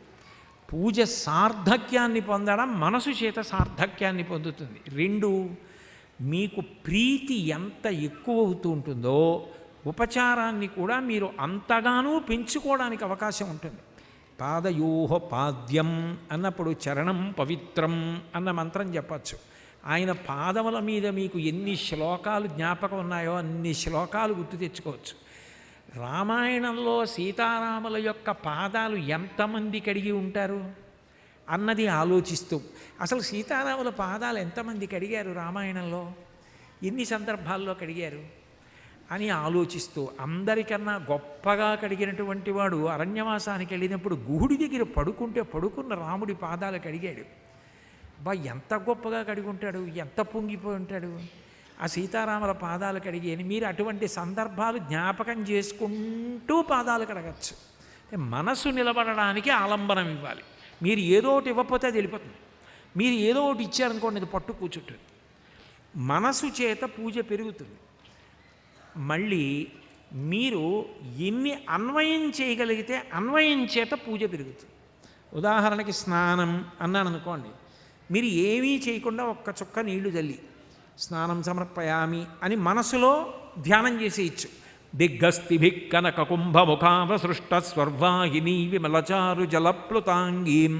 పూజ సార్థక్యాన్ని పొందడం మనసు చేత సార్థక్యాన్ని పొందుతుంది. 2, మీకు ప్రీతి ఎంత ఎక్కువ అవుతూ ఉంటుందో ఉపచారాన్ని కూడా మీరు అంతగానూ పెంచుకోవడానికి అవకాశం ఉంటుంది. పాదయోహ పాద్యం అన్నప్పుడు చరణం పవిత్రం అన్న మంత్రం చెప్పచ్చు. ఆయన పాదముల మీద మీకు ఎన్ని శ్లోకాలు జ్ఞాపకం ఉన్నాయో అన్ని శ్లోకాలు గుర్తు తెచ్చుకోవచ్చు. రామాయణంలో సీతారాముల యొక్క పాదాలు ఎంతమంది కడిగి ఉంటారు అన్నది ఆలోచిస్తూ, అసలు సీతారాముల పాదాలు ఎంతమంది కడిగారు రామాయణంలో, ఎన్ని సందర్భాల్లో కడిగారు అని ఆలోచిస్తూ, అందరికన్నా గొప్పగా కడిగినటువంటి వాడు అరణ్యవాసానికి వెళ్ళినప్పుడు గుహుడి దగ్గర పడుకుంటే పడుకున్న రాముడి పాదాలు కడిగాడు. ఎంత గొప్పగా కడిగి ఉంటాడు, ఎంత పొంగిపోయి ఉంటాడు ఆ సీతారాముల పాదాలు కడిగి అని మీరు అటువంటి సందర్భాలు జ్ఞాపకం చేసుకుంటూ పాదాలు కడగచ్చు. మనసు నిలబడడానికి ఆలంబనం ఇవ్వాలి. మీరు ఏదో ఒకటి ఇవ్వకపోతే అది వెళ్ళిపోతుంది. మీరు ఏదో ఒకటి ఇచ్చారనుకోండి అది పట్టు కూర్చుంటుంది. మనసు చేత పూజ పెరుగుతుంది. మళ్ళీ మీరు ఎన్ని అన్వయం చేయగలిగితే అన్వయం చేత పూజ పెరుగుతుంది. ఉదాహరణకి స్నానం అన్నాను అనుకోండి, మీరు ఏమీ చేయకుండా ఒక్క చుక్క నీళ్లు చల్లి స్నానం సమర్పయామి అని మనసులో ధ్యానం చేసేయచ్చు. దిగ్గస్తిభిక్ కనక కుంభముఖావసృష్ట స్వర్వాహిని విమలచారు జలప్లుతాంగీం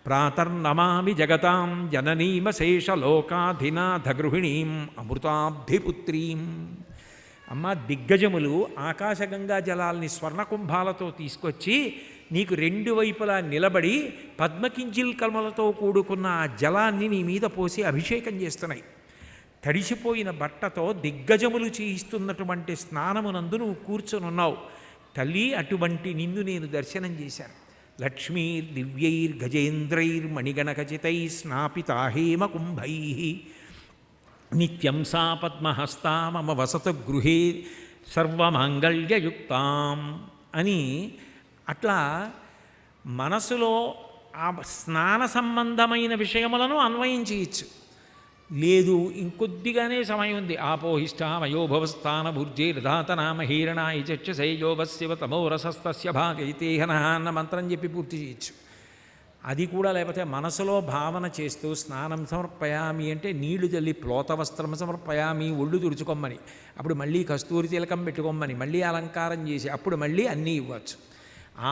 ప్రాతర్నమామి జగతాం జననీమశేషలోకాధినాథ గృహిణీం అమృతాబ్ధిపుత్రీం. అమ్మ, దిగ్గజములు ఆకాశగంగా జలాల్ని స్వర్ణకుంభాలతో తీసుకొచ్చి నీకు 2 వైపులా నిలబడి పద్మకింజిల్ కల్మలతో కూడుకున్న ఆ జలాన్ని నీ మీద పోసి అభిషేకం చేస్తున్నాయి. తడిసిపోయిన బట్టతో దిగ్గజములు చేయిస్తున్నటువంటి స్నానమునందు నువ్వు కూర్చొనున్నావు. తల్లి, అటువంటి నిన్ను నేను దర్శనం చేశాను. లక్ష్మీర్ దివ్యైర్ గజేంద్రైర్ మణిగణకచితై స్నాపితా హేమ కుంభై నిత్యం సా పద్మహస్తా మమ వసత గృహే సర్వమాంగళ్యయుక్తాం అని అట్లా మనసులో ఆ స్నాన సంబంధమైన విషయములను అన్వయం చేయొచ్చు. లేదు ఇంకొద్దిగానే సమయం ఉంది, ఆపోహిష్టా మయోభవస్థాన భుర్జే రథాతనామహీరణాయ చక్షసేయోవశివ తమోరసస్తస్య భాగయితేహన అన్న మంత్రం చెప్పి పూర్తి చేయొచ్చు. అది కూడా లేకపోతే మనసులో భావన చేస్తూ స్నానం సమర్పయామి అంటే నీళ్లు చల్లి ప్లోత వస్త్రం సమర్పయామి ఒళ్ళు తుడుచుకోమని, అప్పుడు మళ్ళీ కస్తూరి తిలకం పెట్టుకోమని, మళ్ళీ అలంకారం చేసి అప్పుడు మళ్ళీ అన్నీ ఇవ్వచ్చు.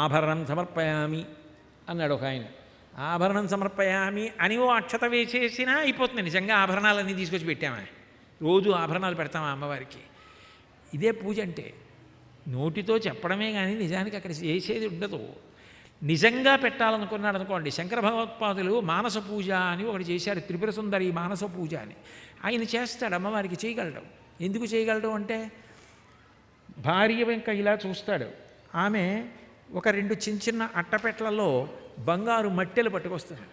ఆభరణం సమర్పయామి అన్నాడు ఒక ఆయన. ఆభరణం సమర్పయామి అని ఓ అక్షత వేసేసినా అయిపోతుంది. నిజంగా ఆభరణాలన్నీ తీసుకొచ్చి పెట్టామా? రోజు ఆభరణాలు పెడతామా అమ్మవారికి? ఇదే పూజ అంటే. నోటితో చెప్పడమే కానీ నిజానికి అక్కడ చేసేది ఉండదు. నిజంగా పెట్టాలనుకున్నాడు అనుకోండి, శంకర భగవత్పాదులు మానస పూజ అని ఒకటి చేశారు, త్రిపుర సుందరి మానస పూజ అని. ఆయన చేస్తాడు, అమ్మవారికి చేయగలడు. ఎందుకు చేయగలడు అంటే, భార్య వెంక ఇలా చూస్తాడు, ఆమె ఒక 2 చిన్న చిన్న అట్టపెట్లలో బంగారు మట్టెలు పట్టుకొస్తుంది.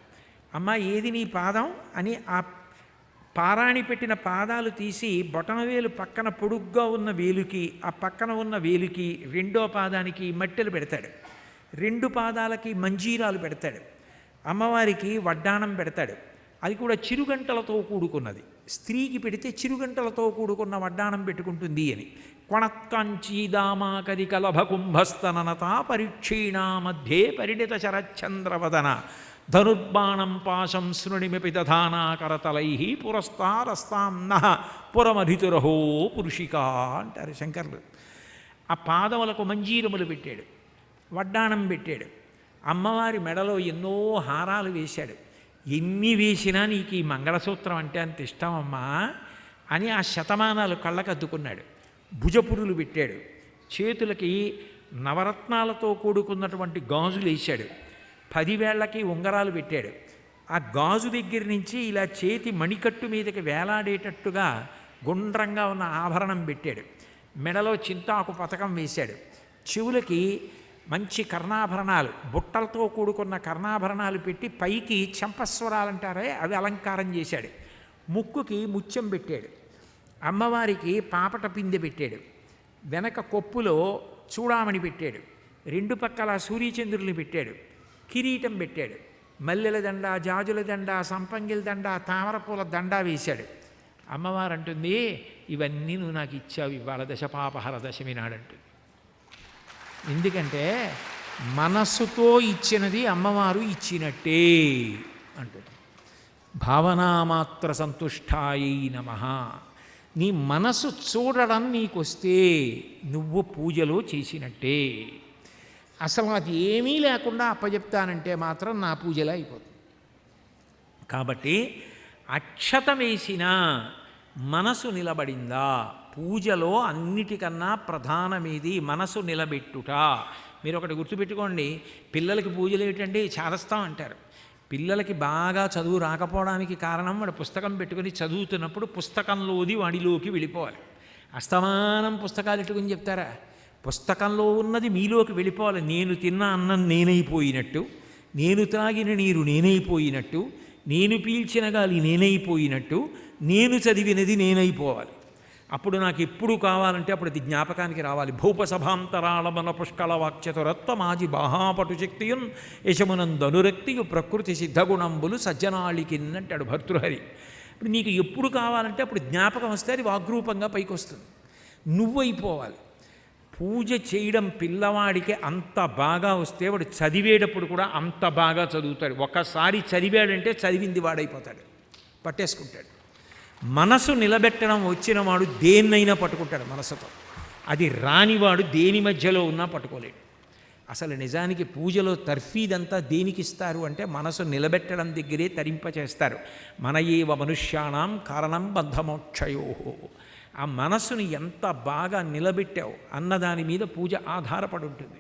అమ్మ ఏది నీ పాదం అని ఆ పారాణి పెట్టిన పాదాలు తీసి బొటనవేలు పక్కన పొడుగ్గా ఉన్న వేలుకి, ఆ పక్కన ఉన్న వేలుకి, రెండో పాదానికి మట్టెలు పెడతాడు. 2 పాదాలకి మంజీరాలు పెడతాడు. అమ్మవారికి వడ్డాణం పెడతాడు. అది కూడా చిరుగంటలతో కూడుకున్నది. స్త్రీకి పెడితే చిరుగంటలతో కూడుకున్న వడ్డాణం పెట్టుకుంటుంది అని. కొణత్కంచీదామాకరి కలభకుంభస్తననత పరీక్షీణా మధ్యే పరిణిత శరచ్చంద్రవదన ధనుర్బాణం పాశం శృణిమిపి దధానా కరతలై పురస్తారస్తాం నః పురమధితురహో పురుషికా అంటారు శంకర్లు. ఆ పాదములకు మంజీరములు పెట్టాడు, వడ్డాణం పెట్టాడు. అమ్మవారి మెడలో ఎన్నో హారాలు వేశాడు. ఎన్ని వేసినా నీకు ఈ మంగళసూత్రం అంటే అంత ఇష్టమమ్మా అని ఆ శతమానాలు కళ్ళకద్దుకున్నాడు. భుజపురులు పెట్టాడు. చేతులకి నవరత్నాలతో కూడుకున్నటువంటి గాజులు వేశాడు. 10 వేళ్లకి ఉంగరాలు పెట్టాడు. ఆ గాజు దగ్గర నుంచి ఇలా చేతి మణికట్టు మీదకి వేలాడేటట్టుగా గుండ్రంగా ఉన్న ఆభరణం పెట్టాడు. మెడలో చింతాకు పతకం వేశాడు. చెవులకి మంచి కర్ణాభరణాలు, బుట్టలతో కూడుకున్న కర్ణాభరణాలు పెట్టి పైకి చంపస్వరాలంటారే అవి అలంకారం చేశాడు. ముక్కుకి ముత్యం పెట్టాడు. అమ్మవారికి పాపట పిందె పెట్టాడు. వెనక కొప్పులో చూడామణి పెట్టాడు. 2 పక్కల సూర్యచంద్రుల్ని పెట్టాడు. కిరీటం పెట్టాడు. మల్లెల దండ, జాజుల దండ, సంపంగిల దండ, తామరపూల దండ వేశాడు. అమ్మవారు అంటుంది, ఇవన్నీ నువ్వు నాకు ఇచ్చావు ఇవాళ దశపాపహర దశమి నాడంటుంది. ఎందుకంటే మనస్సుతో ఇచ్చినది అమ్మవారు ఇచ్చినట్టే అంటుంది. భావనామాత్ర సంతుష్టాయై నమః. నీ మనసు చూడడం నీకొస్తే నువ్వు పూజలో చేసినట్టే. అసలు అది ఏమీ లేకుండా అప్పచెప్తానంటే మాత్రం నా పూజలా అయిపోతుంది. కాబట్టి అక్షత వేసినా మనసు నిలబడిందా? పూజలో అన్నిటికన్నా ప్రధానమేది మనసు నిలబెట్టుట. మీరు ఒకటి గుర్తుపెట్టుకోండి, పిల్లలకి పూజలు ఏమిటండి చాదస్తాం అంటారు. పిల్లలకి బాగా చదువు రాకపోవడానికి కారణం వాడు పుస్తకం పెట్టుకుని చదువుతున్నప్పుడు పుస్తకంలోది వాడిలోకి వెళ్ళిపోవాలి. అస్తమానం పుస్తకాలు పెట్టుకుని చెప్తారా? పుస్తకంలో ఉన్నది మీలోకి వెళ్ళిపోవాలి. నేను తిన్న అన్నం నేనైపోయినట్టు, నేను త్రాగిన నీరు నేనైపోయినట్టు, నేను పీల్చిన గాలి నేనైపోయినట్టు, నేను చదివినది నేనైపోవాలి. అప్పుడు నాకు ఎప్పుడు కావాలంటే అప్పుడు అది జ్ఞాపకానికి రావాలి. భూపసభాంతరాళమన పుష్కళ వాక్చతురత్వమాజి బాహాపటు శక్తియున్ యశమునందనురక్తియు ప్రకృతి సిద్ధగుణంబులు సజ్జనాళికిన్నంటాడు భర్తృహరి. ఇప్పుడు నీకు ఎప్పుడు కావాలంటే అప్పుడు జ్ఞాపకం వస్తే అది వాగ్రూపంగా పైకి వస్తుంది. నువ్వైపోవాలి. పూజ చేయడం పిల్లవాడికి అంత బాగా వస్తే వాడు చదివేటప్పుడు కూడా అంత బాగా చదువుతాడు. ఒకసారి చదివాడంటే చదివింది వాడైపోతాడు, పట్టేసుకుంటాడు. మనసు నిలబెట్టడం వచ్చిన వాడు దేన్నైనా పట్టుకుంటాడు మనసుతో. అది రానివాడు దేని మధ్యలో ఉన్నా పట్టుకోలేడు. అసలు నిజానికి పూజలో తర్ఫీదంతా దేనికి ఇస్తారు అంటే మనసు నిలబెట్టడం దగ్గరే తరింపచేస్తారు. మన ఏవ మనుష్యాణం కారణం బంధమోక్షయో. ఆ మనసుని ఎంత బాగా నిలబెట్టావు అన్నదాని మీద పూజ ఆధారపడి ఉంటుంది.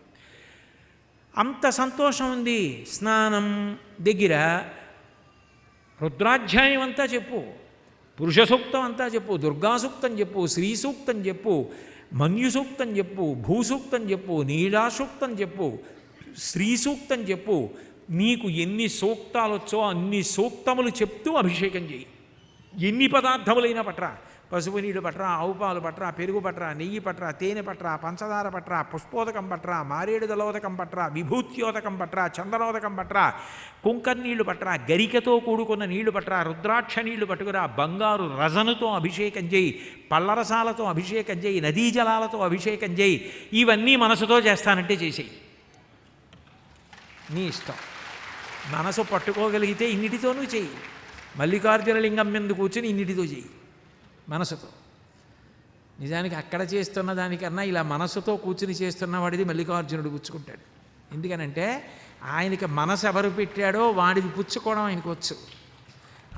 అంత సంతోషం ఉంది. స్నానం దగ్గర రుద్రాధ్యాయం అంతా చెప్పు, పురుష సూక్తం అంతా చెప్పు, దుర్గా సూక్తం చెప్పు, శ్రీ సూక్తం చెప్పు, మన్యు సూక్తం చెప్పు, భూసూక్తం చెప్పు, నీలా సూక్తం చెప్పు, శ్రీ సూక్తం చెప్పు. నీకు ఎన్ని సూక్తాలు వచ్చో అన్ని సూక్తములు చెప్తూ అభిషేకం చేయి. ఎన్ని పదార్థములైనా పట్రా, పసుపు నీళ్ళు పట్రా, ఆవు పాలు పట్రా, పెరుగు పట్రా, నెయ్యి పట్రా, తేనె పట్రా, పంచదార పట్రా, పుష్పోదకం పట్రా, మారేడు దలోదకం పట్రా, విభూత్యోదకం పట్రా, చందనోదకం పట్రా, కుంకర్ నీళ్లు పట్రా, గరికతో కూడుకున్న నీళ్లు పట్రా, రుద్రాక్ష నీళ్లు పట్టుకురా, బంగారు రజనుతో అభిషేకం చేయి, పళ్ళరసాలతో అభిషేకం చేయి, నదీ జలాలతో అభిషేకం చేయి. ఇవన్నీ మనసుతో చేస్తానంటే చేసేయి, నీ ఇష్టం. మనసు పట్టుకోగలిగితే ఇన్నిటితోనూ చెయ్యి. మల్లికార్జున లింగం మీద కూర్చొని ఇన్నిటితో చెయ్యి మనసుతో. నిజానికి అక్కడ చేస్తున్న దానికన్నా ఇలా మనసుతో కూర్చుని చేస్తున్న వాడిది మల్లికార్జునుడు పుచ్చుకుంటాడు. ఎందుకనంటే ఆయనకి మనసు ఎవరు పెట్టాడో వాడిది పుచ్చుకోవడం ఆయనకు వచ్చు.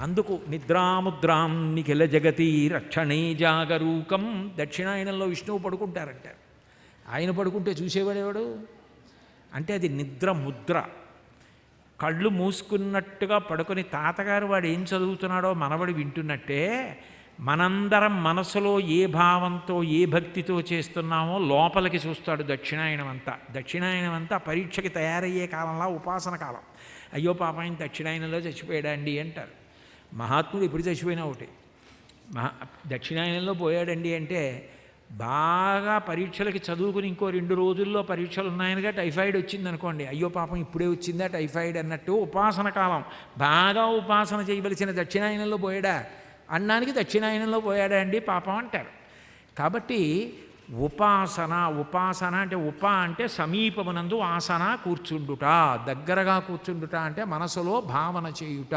అందుకు నిద్రాముద్రాం నిఖిల జగతి రక్షణే జాగరూకం. దక్షిణాయనంలో విష్ణువు పడుకుంటారంటారు. ఆయన పడుకుంటే చూసేవాడేవాడు అంటే అది నిద్ర ముద్ర. కళ్ళు మూసుకున్నట్టుగా పడుకొని తాతగారు వాడు ఏం చదువుతున్నాడో మనవడు వింటున్నట్టే మనందరం మనసులో ఏ భావంతో ఏ భక్తితో చేస్తున్నామో లోపలికి చూస్తాడు దక్షిణాయనం అంతా. దక్షిణాయనం అంతా పరీక్షకి తయారయ్యే కాలంలో ఉపాసన కాలం. అయ్యో పాప ఆయన దక్షిణాయనంలో చచ్చిపోయాడండి అంటారు. మహాత్ముడు ఇప్పుడు చచ్చిపోయినా ఒకటి. దక్షిణాయనంలో పోయాడండి అంటే బాగా పరీక్షలకి చదువుకుని ఇంకో 2 రోజుల్లో పరీక్షలు ఉన్నాయనగా టైఫాయిడ్ వచ్చిందనుకోండి, అయ్యో పాపం ఇప్పుడే వచ్చిందా టైఫాయిడ్ అన్నట్టు ఉపాసన కాలం బాగా ఉపాసన చేయవలసిన దక్షిణాయనంలో పోయాడా అన్నానికి దక్షిణాయనంలో పోయాడా అండి పాపం అంటారు. కాబట్టి ఉపాసన అంటే అంటే సమీపమునందు ఆసన కూర్చుండుట, దగ్గరగా కూర్చుండుట అంటే మనసులో భావన చేయుట.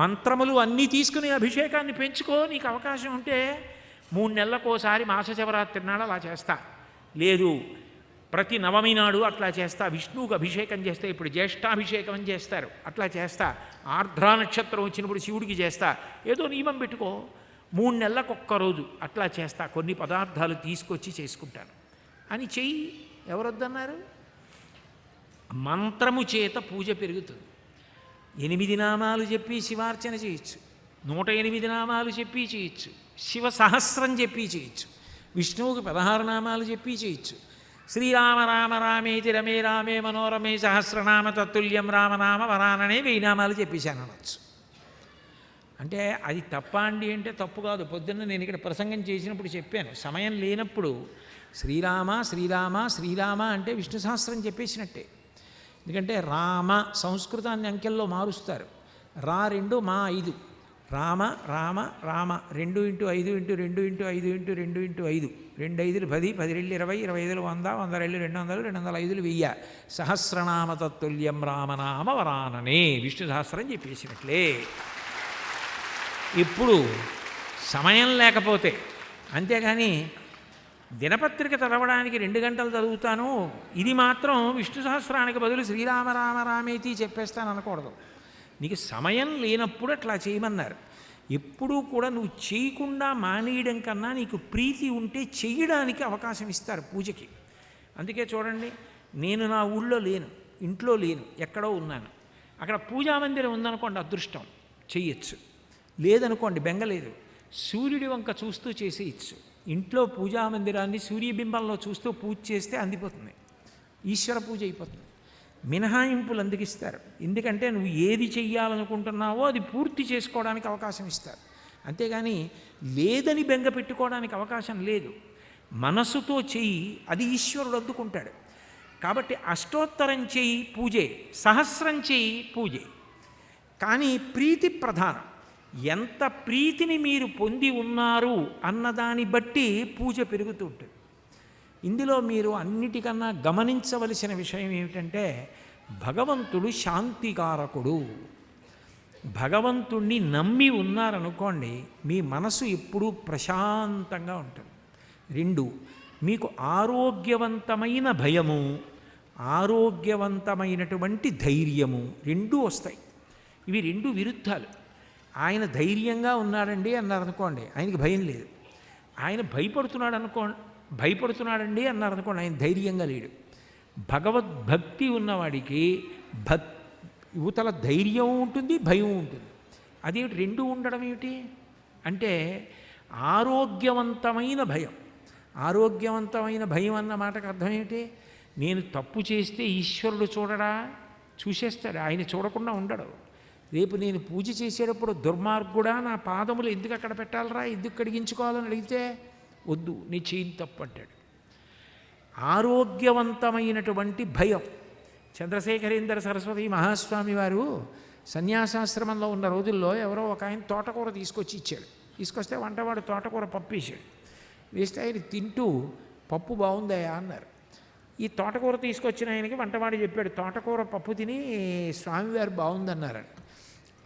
మంత్రములు అన్నీ తీసుకుని అభిషేకాన్ని పెంచుకో. నీకు అవకాశం ఉంటే 3 నెలలకోసారి మాస శివరాత్రి నాడు అలా చేస్తా, లేదు ప్రతి నవమి నాడు అట్లా చేస్తా. విష్ణువుకి అభిషేకం చేస్తే ఇప్పుడు జ్యేష్ఠాభిషేకం అని చేస్తారు, అట్లా చేస్తా. ఆర్ద్రా నక్షత్రం వచ్చినప్పుడు శివుడికి చేస్తా. ఏదో నియమం పెట్టుకో. 3 నెలలకు ఒక్కరోజు అట్లా చేస్తా, కొన్ని పదార్థాలు తీసుకొచ్చి చేసుకుంటాను అని చెయ్యి. ఎవరొద్దన్నారు? మంత్రము చేత పూజ పెరుగుతుంది. 8 నామాలు చెప్పి శివార్చన చేయొచ్చు, 108 నామాలు చెప్పి చేయొచ్చు, శివ సహస్రం చెప్పి చేయొచ్చు, విష్ణువుకి 16 నామాలు చెప్పి చేయొచ్చు. శ్రీరామ రామ రామేతి రమే రామే మనోరమే సహస్రనామ తత్తుల్యం రామనామ వరాననే 1000 నామాలు చెప్పేశాను అనొచ్చు. అంటే అది తప్ప అండి అంటే తప్పు కాదు. పొద్దున్న నేను ఇక్కడ ప్రసంగం చేసినప్పుడు చెప్పాను, సమయం లేనప్పుడు శ్రీరామ శ్రీరామ శ్రీరామ అంటే విష్ణు సహస్రం చెప్పేసినట్టే. ఎందుకంటే రామ సంస్కృతాన్ని అంకెల్లో మారుస్తారు. రా 2 మా 5, రామ రామ రామ 2 × 5 × 2 × 5 × 2 × 5, 2 5 10, 10 2 20, 20 5 100, 100 200, 205 1000. సహస్రనామ తత్తుల్యం రామనామ వరాననే విష్ణు సహస్రం చెప్పేసినట్లే. ఇప్పుడు సమయం లేకపోతే, అంతేగాని దినపత్రిక చదవడానికి 2 గంటలు చదువుతాను, ఇది మాత్రం విష్ణు సహస్రానికి బదులు శ్రీరామ రామ రామేతి చెప్పేస్తాను అనకూడదు. నీకు సమయం లేనప్పుడు అట్లా చేయమన్నారు. ఎప్పుడూ కూడా నువ్వు చేయకుండా మానేయడం కన్నా నీకు ప్రీతి ఉంటే చేయడానికి అవకాశం ఇస్తారు పూజకి. అందుకే చూడండి, నేను నా ఊళ్ళో లేను, ఇంట్లో లేను, ఎక్కడో ఉన్నాను. అక్కడ పూజామందిరం ఉందనుకోండి, అదృష్టం, చెయ్యొచ్చు. లేదనుకోండి, బెంగలేదు, సూర్యుడి వంక చూస్తూ చేసేయచ్చు. ఇంట్లో పూజామందిరాన్ని సూర్యబింబంలో చూస్తూ పూజ చేస్తే అందిపోతుంది, ఈశ్వర పూజ అయిపోతుంది. మినహాయింపులు అందుకిస్తారు. ఎందుకంటే నువ్వు ఏది చెయ్యాలనుకుంటున్నావో అది పూర్తి చేసుకోవడానికి అవకాశం ఇస్తారు. అంతేగాని లేదని బెంగ పెట్టుకోవడానికి అవకాశం లేదు. మనసుతో చెయ్యి, అది ఈశ్వరుడు అద్దుకుంటాడు. కాబట్టి అష్టోత్తరం చెయ్యి పూజే, సహస్రం చెయ్యి పూజే. కానీ ప్రీతి ప్రధానం. ఎంత ప్రీతిని మీరు పొంది ఉన్నారు అన్నదాన్ని బట్టి పూజ పెరుగుతూ ఉంటుంది. ఇందులో మీరు అన్నిటికన్నా గమనించవలసిన విషయం ఏమిటంటే, భగవంతుడు శాంతికారకుడు. భగవంతుణ్ణి నమ్మి ఉన్నారనుకోండి, మీ మనసు ఎప్పుడూ ప్రశాంతంగా ఉంటుంది. 2, మీకు ఆరోగ్యవంతమైన భయము, ఆరోగ్యవంతమైనటువంటి ధైర్యము 2 వస్తాయి. ఇవి 2 విరుద్ధాలు. ఆయన ధైర్యంగా ఉన్నాడండి అన్నారనుకోండి, ఆయనకి భయం లేదు. ఆయన భయపడుతున్నాడండి అన్నారనుకోండి, ఆయన ధైర్యంగా లేడు. భగవద్భక్తి ఉన్నవాడికి యువతల ధైర్యం ఉంటుంది, భయం ఉంటుంది. అదేమిటి 2 ఉండడం ఏమిటి అంటే ఆరోగ్యవంతమైన భయం. ఆరోగ్యవంతమైన భయం అన్న మాటకు అర్థం ఏమిటి? నేను తప్పు చేస్తే ఈశ్వరుడు చూడడా? చూసేస్తాడు, ఆయన చూడకుండా ఉండడు. రేపు నేను పూజ చేసేటప్పుడు దుర్మార్గుడా, నా పాదములు ఎందుకు అక్కడ పెట్టాలరా, ఎందుకు కడిగించుకోవాలని అడిగితే వద్దు, నీ చేయని తప్పు అంటాడు. ఆరోగ్యవంతమైనటువంటి భయం. చంద్రశేఖరేంద్ర సరస్వతి మహాస్వామి వారు సన్యాసాశ్రమంలో ఉన్న రోజుల్లో ఎవరో ఒక ఆయన తోటకూర తీసుకొచ్చి ఇచ్చాడు. తీసుకొస్తే వంటవాడు తోటకూర పప్పు వేసాడు. వేస్తే ఆయన తింటూ, పప్పు బాగుందయా అన్నారు. ఈ తోటకూర తీసుకొచ్చిన ఆయనకి వంటవాడు చెప్పాడు, తోటకూర పప్పు తిని స్వామివారు బాగుందన్నారని.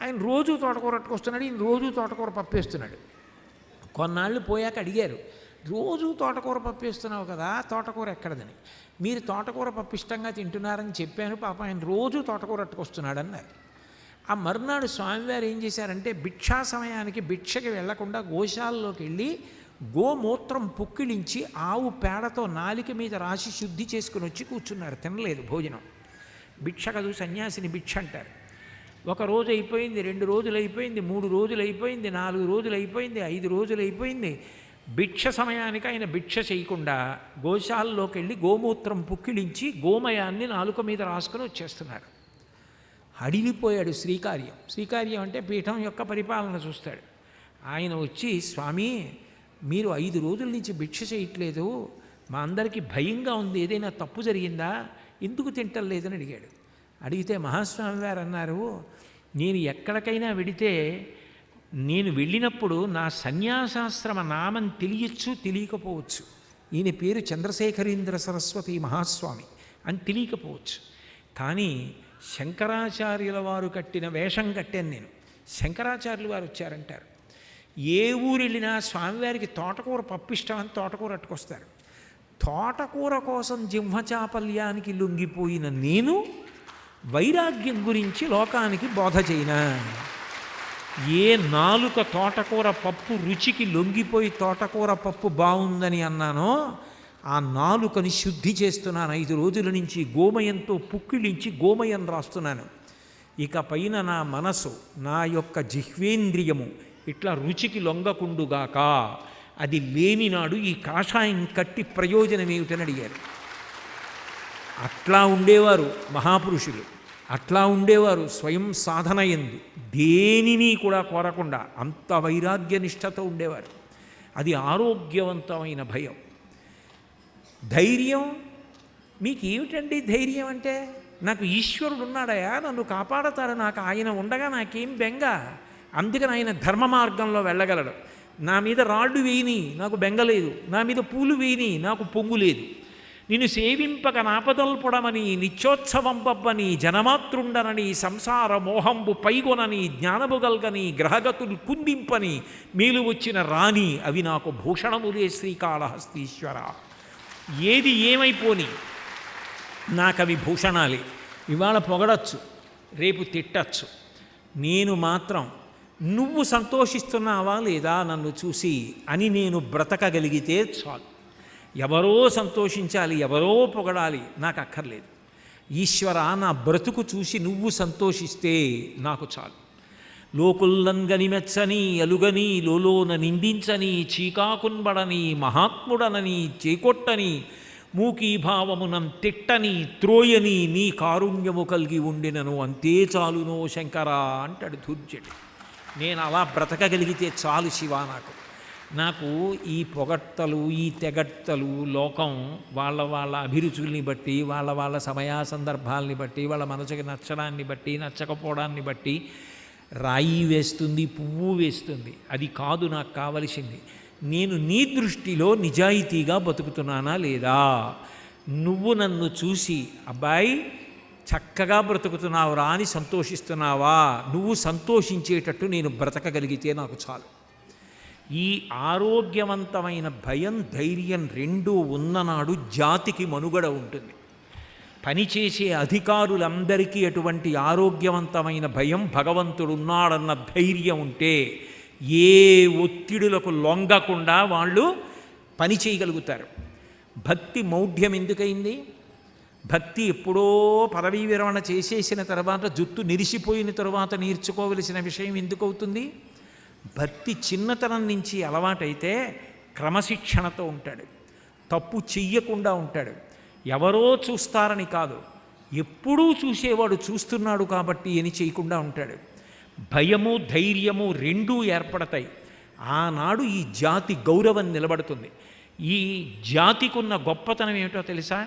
ఆయన రోజు తోటకూర పట్టుకొస్తున్నాడు, ఈయన రోజు తోటకూర పప్పు వేస్తున్నాడు. కొన్నాళ్ళు పోయాక అడిగారు, రోజు తోటకూర పప్పు వేస్తున్నావు కదా, తోటకూర ఎక్కడదని. మీరు తోటకూర పప్పు ఇష్టంగా తింటున్నారని చెప్పాను, పాప ఆయన రోజు తోటకూర పట్టుకొస్తున్నాడు అన్నారు. ఆ మరునాడు స్వామివారు ఏం చేశారంటే భిక్షా సమయానికి భిక్షకి వెళ్లకుండా గోశాలలోకి వెళ్ళి గోమూత్రం పుక్కిలించి ఆవు పేడతో నాలిక మీద రాసి శుద్ధి చేసుకుని వచ్చి కూర్చున్నారు. తినలేదు భోజనం. భిక్ష కదు, సన్యాసిని భిక్ష అంటారు. 1 రోజు అయిపోయింది, 2 రోజులు అయిపోయింది, 3 రోజులు అయిపోయింది, 4 రోజులు అయిపోయింది, 5 రోజులు అయిపోయింది. భిక్ష సమయానికి ఆయన భిక్ష చేయకుండా గోశాలలోకి వెళ్ళి గోమూత్రం పుక్కిలించి గోమయాన్ని నాలుక మీద రాసుకొని వచ్చేస్తున్నారు. అడిగిపోయాడు శ్రీకార్యం. శ్రీకార్యం అంటే పీఠం యొక్క పరిపాలన చూస్తాడు. ఆయన వచ్చి, స్వామి మీరు 5 రోజుల నుంచి భిక్ష చేయట్లేదు, మా అందరికీ భయంగా ఉంది, ఏదైనా తప్పు జరిగిందా, ఎందుకు తింటలేదని అడిగాడు. అడిగితే మహాస్వామి వారు అన్నారు, నేను ఎక్కడికైనా వెడితే నేను వెళ్ళినప్పుడు నా సన్యాసాశ్రమ నామం తెలియచ్చు తెలియకపోవచ్చు, ఈయన పేరు చంద్రశేఖరేంద్ర సరస్వతి మహాస్వామి అని తెలియకపోవచ్చు, కానీ శంకరాచార్యుల వారు కట్టిన వేషం కట్టాను నేను. శంకరాచార్యులు వారు వచ్చారంటారు, ఏ ఊరు వెళ్ళినా స్వామివారికి తోటకూర పప్పు ఇష్టం అని తోటకూర అట్టుకొస్తారు. తోటకూర కోసం జిహ్వచాపల్యానికి లొంగిపోయిన నేను వైరాగ్యం గురించి లోకానికి బోధ చేయనా? ఏ నాలుక తోటకూర పప్పు రుచికి లొంగిపోయి తోటకూర పప్పు బాగుందని అన్నానో ఆ నాలుకని శుద్ధి చేస్తున్నాను. 5 రోజుల నుంచి గోమయంతో పుక్కిలించి గోమయం రాస్తున్నాను. ఇక పైన నా మనసు, నా యొక్క జిహ్వేంద్రియము ఇట్లా రుచికి లొంగకుండుగాక. అది లేనినాడు ఈ కాషాయం కట్టి ప్రయోజనం ఏమిటని అడిగారు. అట్లా ఉండేవారు మహాపురుషులు, అట్లా ఉండేవారు స్వయం సాధన యందు దేనిని కూడా కోరకుండా అంత వైరాగ్య నిష్ఠతో ఉండేవారు. అది ఆరోగ్యవంతమైన భయం. ధైర్యం, మీకు ఏమిటండి ధైర్యం అంటే? నాకు ఈశ్వరుడు ఉన్నాడయా, నన్ను కాపాడతాడు, నాకు ఆయన ఉండగా నాకేం బెంగ, అందుకని ఆయన ధర్మ మార్గంలో వెళ్ళగలడు. నా మీద రాళ్ళు వేయని నాకు బెంగలేదు, నా మీద పూలు వేయని నాకు పొంగు లేదు. నిన్ను సేవింపక నాపదల్పొడమని నిత్యోత్సవం పబ్బని జనమాతృండనని సంసార మోహంబు పైగొనని జ్ఞానముగల్గని గ్రహగతులు కుందింపని మేలు వచ్చిన రాణి అవి నాకు భూషణములే శ్రీకాళహస్తీశ్వర. ఏది ఏమైపోని నాకవి భూషణాలే. ఇవాళ పొగడచ్చు, రేపు తిట్టచ్చు, నేను మాత్రం నువ్వు సంతోషిస్తున్నావా లేదా నన్ను చూసి అని నేను బ్రతకగలిగితే చాలు. ఎవరో సంతోషించాలి, ఎవరో పొగడాలి, నాకు అక్కర్లేదు. ఈశ్వర, నా బ్రతుకు చూసి నువ్వు సంతోషిస్తే నాకు చాలు. లోకుల్లంగని మెచ్చని అలుగని లోలోన నిందించని చీకాకున్బడని మహాత్ముడనని చేకొట్టని మూకీభావమునం తిట్టని త్రోయని నీ కారుణ్యము కలిగి ఉండినను అంతే చాలునో శంకరా అంటాడు ధూర్జటి. నేను అలా బ్రతకగలిగితే చాలు శివ. నాకు ఈ పొగట్టలు, ఈ తెగట్టలు, లోకం వాళ్ళ అభిరుచుల్ని బట్టి, వాళ్ళ సమయా సందర్భాలని బట్టి, వాళ్ళ మనసుకి నచ్చడాన్ని బట్టి నచ్చకపోవడాన్ని బట్టి రాయి వేస్తుంది, పువ్వు వేస్తుంది. అది కాదు నాకు కావలసింది. నేను నీ దృష్టిలో నిజాయితీగా బతుకుతున్నానా లేదా? నువ్వు నన్ను చూసి అబ్బాయి చక్కగా బ్రతుకుతున్నావురా అని సంతోషిస్తున్నావా? నువ్వు సంతోషించేటట్టు నేను బ్రతకగలిగితే నాకు చాలు. ఈ ఆరోగ్యవంతమైన భయం, ధైర్యం రెండూ ఉన్ననాడు జాతికి మనుగడ ఉంటుంది. పనిచేసే అధికారులందరికీ అటువంటి ఆరోగ్యవంతమైన భయం, భగవంతుడున్నాడన్న ధైర్యం ఉంటే ఏ ఒత్తిడులకు లొంగకుండా వాళ్ళు పని చేయగలుగుతారు. భక్తి మౌఢ్యం ఎందుకైంది? భక్తి ఎప్పుడో పదవీ విరమణ చేసేసిన తర్వాత, జుట్టు నిరిసిపోయిన తరువాత నేర్చుకోవలసిన విషయం ఎందుకు అవుతుంది? భక్తి చిన్నతనం నుంచి అలవాటైతే క్రమశిక్షణతో ఉంటాడు, తప్పు చెయ్యకుండా ఉంటాడు. ఎవరో చూస్తారని కాదు, ఎప్పుడూ చూసేవాడు చూస్తున్నాడు కాబట్టి అని చేయకుండా ఉంటాడు. భయము, ధైర్యము రెండూ ఏర్పడతాయి. ఆనాడు ఈ జాతి గౌరవం నిలబడుతుంది. ఈ జాతికున్న గొప్పతనం ఏమిటో తెలుసా?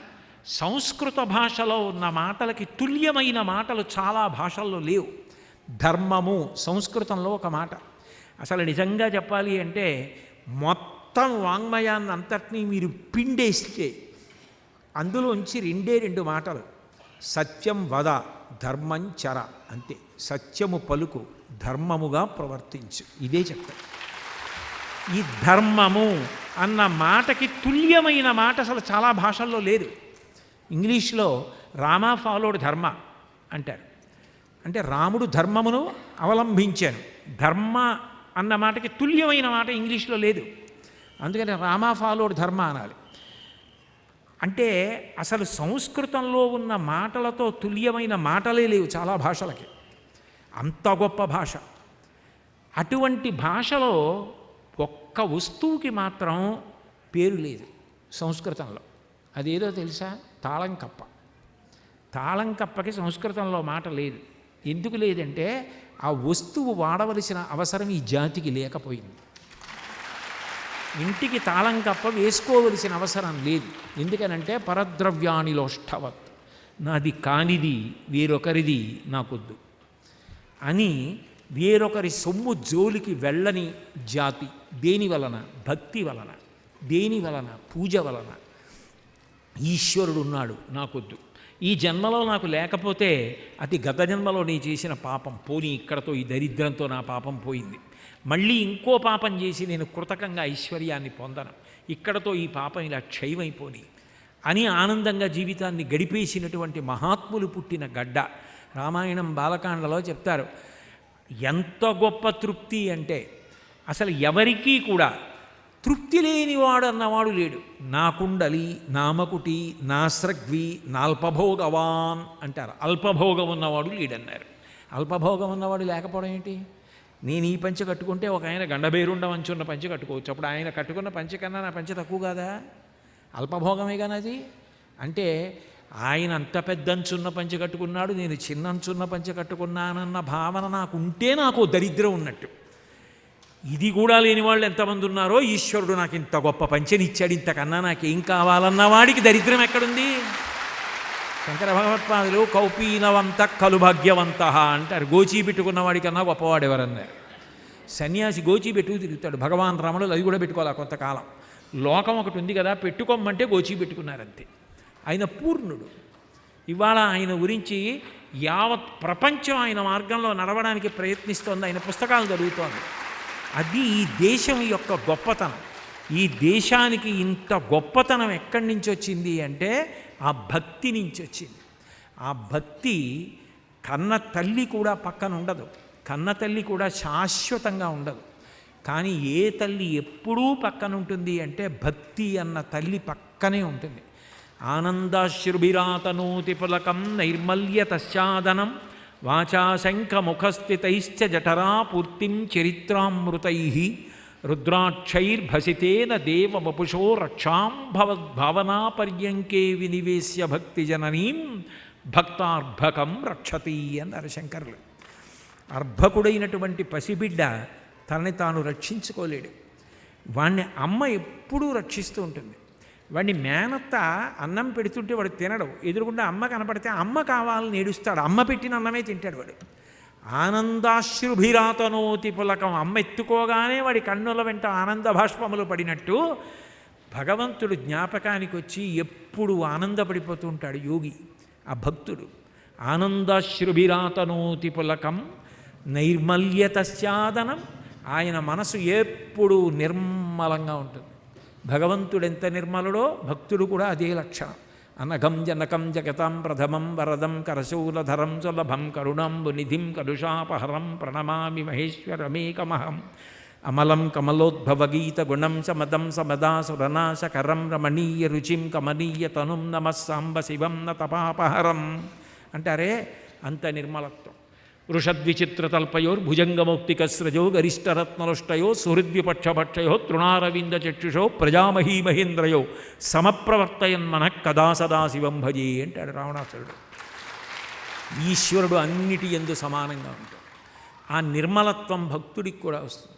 సంస్కృత భాషలో ఉన్న మాటలకి తుల్యమైన మాటలు చాలా భాషల్లో లేవు. ధర్మము సంస్కృతంలో ఒక మాట. అసలు నిజంగా చెప్పాలి అంటే మొత్తం వాంగ్మయాన్ని అంతటినీ మీరు పిండేస్తే అందులోంచి రెండే రెండు మాటలు, సత్యం వద ధర్మం చర, అంతే. సత్యము పలుకు, ధర్మముగా ప్రవర్తించు, ఇదే చెప్తారు. ఈ ధర్మము అన్న మాటకి తుల్యమైన మాట అసలు చాలా భాషల్లో లేదు. ఇంగ్లీష్లో రామా ఫాలోడ్ ధర్మ అంటారు. అంటే రాముడు ధర్మమును అవలంబించాను. ధర్మ అన్న మాటకి తుల్యమైన మాట ఇంగ్లీష్లో లేదు. అందుకని రామా ఫాలోడ్ ధర్మ అనాలి. అంటే అసలు సంస్కృతంలో ఉన్న మాటలతో తుల్యమైన మాటలే లేవు చాలా భాషలకి. అంత గొప్ప భాష. అటువంటి భాషలో ఒక్క వస్తువుకి మాత్రం పేరు లేదు సంస్కృతంలో. అదేదో తెలుసా? తాళం కప్ప. తాళం కప్పకి సంస్కృతంలో మాట లేదు. ఎందుకు లేదంటే ఆ వస్తువు వాడవలసిన అవసరం ఈ జాతికి లేకపోయింది. ఇంటికి తాళం కప్ప వేసుకోవలసిన అవసరం లేదు. ఎందుకనంటే పరద్రవ్యానిలోష్ఠవత్, నాది కానిది వేరొకరిది నాకొద్దు అని వేరొకరి సొమ్ము జోలికి వెళ్ళని జాతి. దేని వలన? భక్తి వలన. దేని వలన? పూజ వలన. ఈశ్వరుడు ఉన్నాడు, నాకొద్దు. ఈ జన్మలో నాకు లేకపోతే అది గత జన్మలో నేను చేసిన పాపం పోనీ, ఇక్కడతో ఈ దరిద్రంతో నా పాపం పోయింది. మళ్ళీ ఇంకో పాపం చేసి నేను కృతకంగా ఐశ్వర్యాన్ని పొందను, ఇక్కడతో ఈ పాపం ఇలా క్షయమైపోని అని ఆనందంగా జీవితాన్ని గడిపేసినటువంటి మహాత్ములు పుట్టిన గడ్డ. రామాయణం బాలకాండలో చెప్తారు, ఎంత గొప్ప తృప్తి అంటే అసలు ఎవరికీ కూడా తృప్తి లేనివాడు అన్నవాడు లేడు. నా కుండలి, నామకుటి, నా స్రగ్వి, నాల్పభోగవాన్ అంటారు. అల్పభోగం ఉన్నవాడు లేడన్నారు. అల్పభోగం ఉన్నవాడు లేకపోవడం ఏంటి? నేను ఈ పంచె కట్టుకుంటే ఒక ఆయన గండబేరుండ మంచున్న పంచె కట్టుకోవచ్చు. అప్పుడు ఆయన కట్టుకున్న పంచె కన్నా నా పంచె తక్కువ కాదా? అల్పభోగమే కానీ అది. అంటే ఆయన అంత పెద్ద అంచున్న పంచె కట్టుకున్నాడు, నేను చిన్న అంచున్న పంచె కట్టుకున్నానన్న భావన నాకు ఉంటే నాకు దరిద్రం ఉన్నట్టు. ఇది కూడా లేని వాళ్ళు ఎంతమంది ఉన్నారో, ఈశ్వరుడు నాకు ఇంత గొప్ప పంచెనిచ్చాడు, ఇంతకన్నా నాకేం కావాలన్న వాడికి దరిద్రం ఎక్కడుంది? శంకర భగవత్పాదులు కౌపీనవంత కలు భాగ్యవంత అంటారు. గోచీ పెట్టుకున్న వాడికన్నా గొప్పవాడు ఎవరన్నారు? సన్యాసి గోచీ పెట్టుకు తిరుగుతాడు. భగవాన్ రమణులు అది కూడా పెట్టుకోవాలి కొంతకాలం. లోకం ఒకటి ఉంది కదా, పెట్టుకోమంటే గోచీ పెట్టుకున్నారంతే. ఆయన పూర్ణుడు. ఇవాళ ఆయన గురించి యావత్ ప్రపంచం ఆయన మార్గంలో నడవడానికి ప్రయత్నిస్తోంది, ఆయన పుస్తకాలు చదువుతోంది. అది ఈ దేశం యొక్క గొప్పతనం. ఈ దేశానికి ఇంత గొప్పతనం ఎక్కడి నుంచి వచ్చింది అంటే ఆ భక్తి నుంచి వచ్చింది. ఆ భక్తి కన్న తల్లి కూడా పక్కన ఉండదు, కన్న తల్లి కూడా శాశ్వతంగా ఉండదు. కానీ ఏ తల్లి ఎప్పుడూ పక్కన ఉంటుంది అంటే భక్తి అన్న తల్లి పక్కనే ఉంటుంది. ఆనందాశ్రుభిరాతనోతి పులకం నైర్మల్యతశ్చాదనం వాచాశంఖముఖస్థితైశ్చ జఠరా పూర్తిం చరిత్రామృతై రుద్రాక్షైర్భసితేన దేవవపుషో రక్షాం భవద్భావనాపర్యంకే వినివేశ్య భక్తిజననీం భక్తార్భకం రక్షతి అన్నారు శంకరులు. అర్భకుడైనటువంటి పసిబిడ్డ తనని తాను రక్షించుకోలేడు. వాణ్ణి అమ్మ ఎప్పుడూ రక్షిస్తూ ఉంటుంది. వాడిని మేనత్త అన్నం పెడుతుంటే వాడు తినడు. ఎదురుగుండా అమ్మ కనపడితే అమ్మ కావాలని ఏడుస్తాడు. అమ్మ పెట్టిన అన్నమే తింటాడు వాడు. ఆనందాశ్రుభిరాతనోతి పులకం, అమ్మ ఎత్తుకోగానే వాడి కన్నుల వెంట ఆనంద భాష్పములు పడినట్టు భగవంతుడు జ్ఞాపకానికి వచ్చి ఎప్పుడు ఆనందపడిపోతూ ఉంటాడు యోగి, ఆ భక్తుడు. ఆనందాశ్రుభిరాతనోతి పులకం నైర్మల్యతశ్చాదనం, ఆయన మనసు ఎప్పుడూ నిర్మలంగా ఉంటుంది. భగవంతుడు ఎంత నిర్మలుడో భక్తుడు కూడా అదే లక్షణం. అనఘం జనకం జగతాం ప్రథమం వరదం కరశూలధరం సులభం కరుణాంబు నిధిం కలుషాపహరం ప్రణమామి మహేశ్వరమేకమహం అమలం కమలోద్భవగీత గుణం సమదం సమదాసురనాశకరం రమణీయ రుచిం కమనీయ తనుం నమస్సాంబ శివం న తపాపహరం అంటారే, అంత నిర్మలత్వం. వృషద్విచిత్రతల్పయోర్ భుజంగమౌక్తికస్రజో గరిష్టరత్నలుష్టయో సుహృద్విపక్షభక్షయో తృణారవిందచక్షుషో ప్రజామహీ మహేంద్రయో సమప్రవర్తయన్మన కదా సదాశివం భజే అంటాడు రావణాసురుడు. ఈశ్వరుడు అన్నిటి యందు సమానంగా ఉంటాడు. ఆ నిర్మలత్వం భక్తుడికి కూడా వస్తుంది.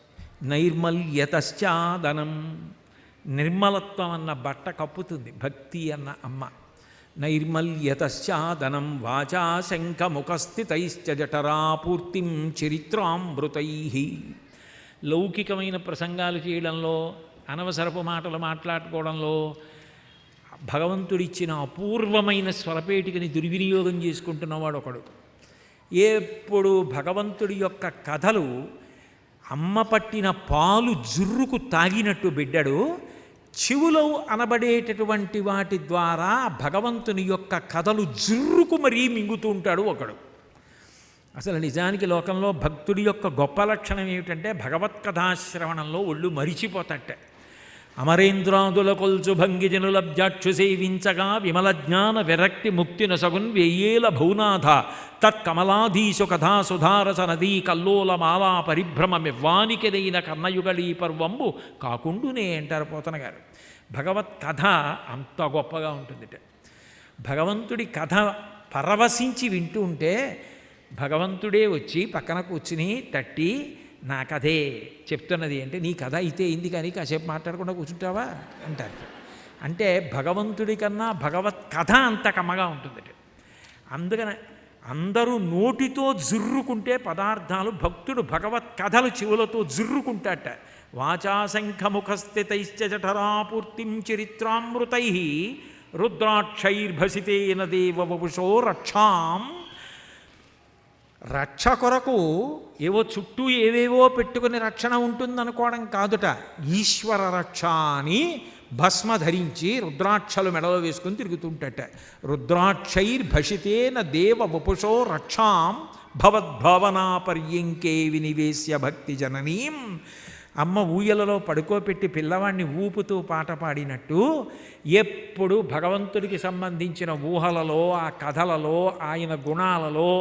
నైర్మల్యతశ్చాదనం, నిర్మలత్వం అన్న బట్ట కప్పుతుంది భక్తి అన్న అమ్మ. నైర్మల్యతశ్చాదనం వాచా శంఖముఖస్థితైశ్చ జఠరా పూర్తిం చరిత్రామృతై. లౌకికమైన ప్రసంగాలు చేయడంలో, అనవసరపు మాటలు మాట్లాడుకోవడంలో భగవంతుడిచ్చిన అపూర్వమైన స్వరపేటికని దుర్వినియోగం చేసుకుంటున్నవాడు ఒకడు. ఎప్పుడు భగవంతుడి యొక్క కథలు అమ్మ పట్టిన పాలు జుర్రుకు తాగినట్టు బిడ్డడు చెవులో అనబడేటటువంటి వాటి ద్వారా భగవంతుని యొక్క కథలు జుర్రుకు మరీ మింగుతూ ఉంటాడు ఒకడు. అసలు నిజానికి లోకంలో భక్తుడి యొక్క గొప్ప లక్షణం ఏమిటంటే భగవత్కథాశ్రవణంలో ఒళ్ళు మరిచిపోతట. అమరేంద్రాదుల కొల్చు భంగిజనులబ్జాక్షు సేవించగా విమల జ్ఞాన విరక్తి ముక్తి నొసగున్ వెయ్యేల భౌనాథ తత్కమలాధీశు కథా సుధారస నదీ కల్లోల మాలా పరిభ్రమమివ్వానికిదైన కర్ణయుగళీ పర్వంబు కాకుండునే అంటారు పోతన గారు. భగవత్ కథ అంత గొప్పగా ఉంటుందిట. భగవంతుడి కథ పరవశించి వింటూ ఉంటే భగవంతుడే వచ్చి పక్కన కూర్చుని తట్టి నా కథే చెప్తున్నది అంటే, నీ కథ అయితే అయింది కానీ కాసేపు మాట్లాడకుండా కూర్చుంటావా అంటారు. అంటే భగవంతుడి కన్నా భగవత్ కథ అంత కమ్మగా ఉంటుందట. అందుకని అందరూ నోటితో జుర్రుకుంటే పదార్థాలు, భక్తుడు భగవత్ కథలు చెవులతో జుర్రుకుంటాట. వాచాశంఖముఖస్థితైశ్చ జఠరాపూర్తిం చరిత్రామృతై రుద్రాక్షైర్భసితేన దేవ వపుషో రక్షాం. రక్ష కొరకు ఏవో చుట్టూ ఏవేవో పెట్టుకుని రక్షణ ఉంటుందనుకోవడం కాదుట. ఈశ్వర రక్ష అని భస్మ ధరించి రుద్రాక్షలు మెడలో వేసుకుని తిరుగుతుంటట. రుద్రాక్షైర్భషితేన దేవ వపుషో రక్షాం భవద్భావనా పర్యంకే వినివేశ్య భక్తి జననీం. అమ్మ ఊయలలో పడుకోపెట్టి పిల్లవాడిని ఊపుతూ పాట పాడినట్టు ఎప్పుడు భగవంతుడికి సంబంధించిన ఊహలలో, ఆ కథలలో, ఆయన గుణాలలో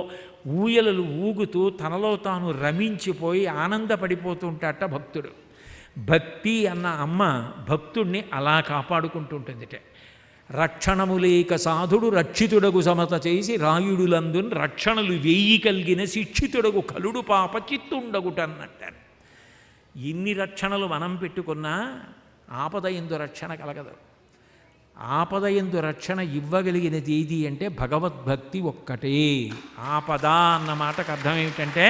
ఊయలలు ఊగుతూ తనలో తాను రమించిపోయి ఆనందపడిపోతుంటాట భక్తుడు. భక్తి అన్న అమ్మ భక్తుడిని అలా కాపాడుకుంటుంటుందిట. రక్షణములేక సాధుడు రక్షితుడగు సమత చేసి రాయుడులందున్ రక్షణలు వేయి కలిగిన శిక్షితుడగు కలుడు పాప చిత్తుండగుటన్నంటారు. ఎన్ని రక్షణలు మనం పెట్టుకున్నా ఆపద ఎందు రక్షణ కలగదు. ఆపద ఎందు రక్షణ ఇవ్వగలిగినది ఏది అంటే భగవద్భక్తి ఒక్కటే. ఆపద అన్న మాటకు అర్థం ఏమిటంటే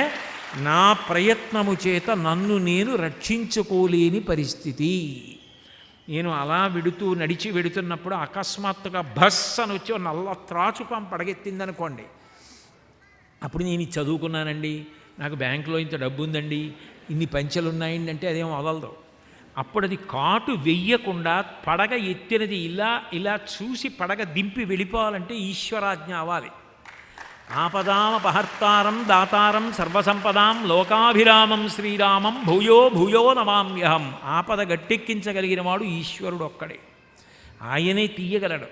నా ప్రయత్నము చేత నన్ను నేను రక్షించుకోలేని పరిస్థితి. నేను అలా నడిచి వెడుతున్నప్పుడు అకస్మాత్తుగా బస్ అని వచ్చి ఓ నల్ల త్రాచుపం పడగెత్తిందనుకోండి, అప్పుడు నేను ఇది చదువుకున్నానండి, నాకు బ్యాంకులో ఇంత డబ్బు ఉందండి, ఇన్ని పంచెలు ఉన్నాయండి అంటే అదేం వదలదు. అప్పుడు అది కాటు వెయ్యకుండా పడగ ఎత్తినది ఇలా ఇలా చూసి పడగ దింపి వెళ్ళిపోవాలంటే ఈశ్వరాజ్ఞ అవ్వాలి. ఆపదామపహర్తారం దాతారం సర్వసంపదాం లోకాభిరామం శ్రీరామం భూయో భూయో నమామ్యహం. ఆపద గట్టెక్కించగలిగిన వాడు ఈశ్వరుడు ఒక్కడే, ఆయనే తీయగలడు.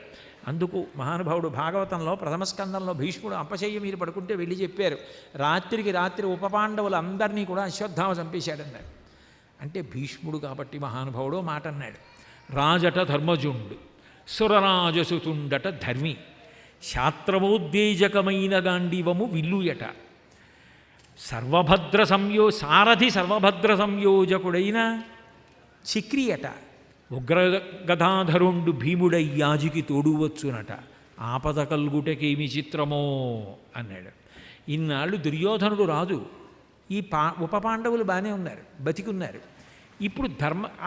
అందుకు మహానుభావుడు భాగవతంలో ప్రథమ స్కందంలో భీష్ముడు అపశయ్య మీద పడుకుంటే వెళ్ళి చెప్పారు, రాత్రికి రాత్రి ఉపపాండవులు అందరినీ కూడా అశ్వత్థామ చంపేశాడన్నారు. అంటే భీష్ముడు కాబట్టి మహానుభావుడు మాట అన్నాడు, రాజట ధర్మజుండు సురరాజసుతుండట ధర్మి శాస్త్రమోద్వేజకమైన గాంధీవము విల్లుయట సారథి సర్వభద్ర సంయోజకుడైన చిక్రియట ఉగ్రగదాధరుండు భీముడై యాజికి తోడువచ్చునట ఆపద కల్గుటకేమి చిత్రమో అన్నాడు. ఇన్నాళ్ళు దుర్యోధనుడు రాజు, ఈ ఉపపాండవులు బాగానే ఉన్నారు, బతికున్నారు. ఇప్పుడు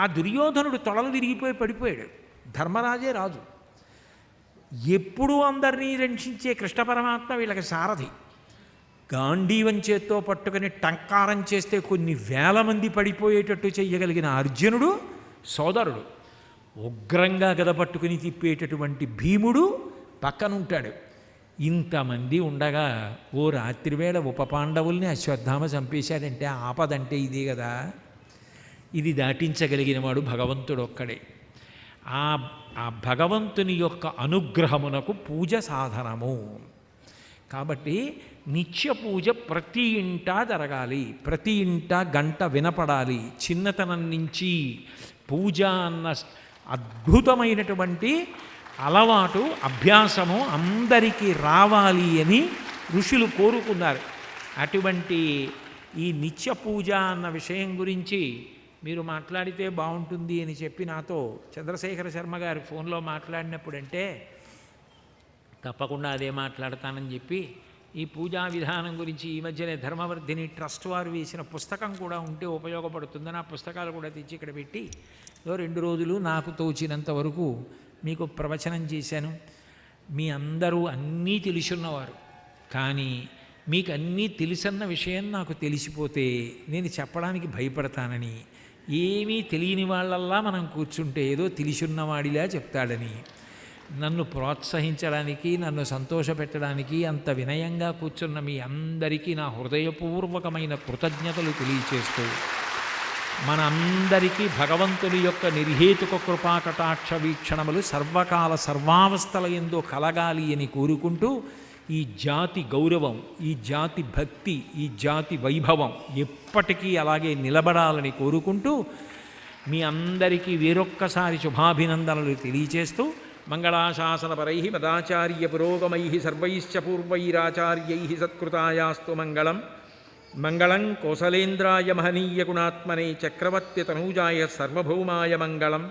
ఆ దుర్యోధనుడు తొడలు విరిగిపోయి పడిపోయాడు, ధర్మరాజే రాజు. ఎప్పుడూ అందరినీ రక్షించే కృష్ణ పరమాత్మ వీళ్ళకి సారథి. గాంధీవం చేత్తో పట్టుకుని టంకారం చేస్తే కొన్ని వేల మంది పడిపోయేటట్టు చెయ్యగలిగిన అర్జునుడు సోదరుడు, ఉగ్రంగా గద పట్టుకుని తిప్పేటటువంటి భీముడు పక్కనుంటాడు. ఇంతమంది ఉండగా ఓ రాత్రివేళ ఉపపాండవుల్ని అశ్వత్థామ చంపేశాడంటే ఆపదంటే ఇదే కదా. ఇది దాటించగలిగిన వాడు భగవంతుడు ఒక్కడే. ఆ భగవంతుని యొక్క అనుగ్రహమునకు పూజ సాధనము. కాబట్టి నిత్య పూజ ప్రతి ఇంటా జరగాలి, ప్రతి ఇంటా గంట వినపడాలి. చిన్నతనం నుంచి పూజ అన్న అద్భుతమైనటువంటి అలవాటు, అభ్యాసము అందరికీ రావాలి అని ఋషులు కోరుకున్నారు. అటువంటి ఈ నిత్య పూజ అన్న విషయం గురించి మీరు మాట్లాడితే బాగుంటుంది అని చెప్పి నాతో చంద్రశేఖర శర్మ గారు ఫోన్లో మాట్లాడినప్పుడంటే తప్పకుండా అదే మాట్లాడతానని చెప్పి ఈ పూజా విధానం గురించి ఈ మధ్యనే ధర్మవర్ధిని ట్రస్ట్ వారు వేసిన పుస్తకం కూడా ఉంటే ఉపయోగపడుతుందని ఆ పుస్తకాలు కూడా తెచ్చి ఇక్కడ పెట్టి 2 రోజులు నాకు తోచినంత వరకు మీకు ప్రవచనం చేశాను, మీ అందరూ అన్నీ తెలుసున్నవారు, కానీ మీకు అన్నీ తెలుసన్న విషయం నాకు తెలిసిపోతే నేను చెప్పడానికి భయపడతానని, ఏమీ తెలియని వాళ్ళల్లా మనం కూర్చుంటే ఏదో తెలిసున్నవాడిలా చెప్తాడని, నన్ను ప్రోత్సహించడానికి, నన్ను సంతోషపెట్టడానికి అంత వినయంగా కూర్చున్న మీ అందరికీ నా హృదయపూర్వకమైన కృతజ్ఞతలు తెలియచేస్తూ, మన అందరికీ భగవంతుని యొక్క నిర్హేతుక కృపాకటాక్ష వీక్షణములు సర్వకాల సర్వావస్థల యందు కలగాలి అని కోరుకుంటూ, ఈ జాతి గౌరవం, ఈ జాతి భక్తి, ఈ జాతి వైభవం ఎప్పటికీ అలాగే నిలబడాలని కోరుకుంటూ మీ అందరికీ వేరొక్కసారి శుభాభినందనలు తెలియచేస్తూ, మంగళాశాసనపరై మదాచార్య పురోగమై సర్వైశ్చ పూర్వైరాచార్యై సత్కృతాయాస్తు మంగళం. మంగళం కోసలేంద్రాయ మహనీయ గుణాత్మనే చక్రవర్తి తనూజాయ సర్వభౌమాయ మంగళం.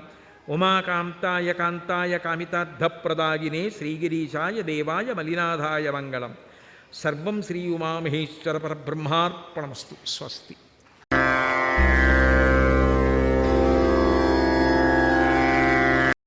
ఉమాకాంతాయ కాంతాయ కామితార్థప్రదాయినే శ్రీగిరీశాయ దేవాయ మలినాథాయ మంగళం. సర్వం శ్రీ ఉమామహేశ్వర పరబ్రహ్మార్పణమస్తు. స్వస్తి.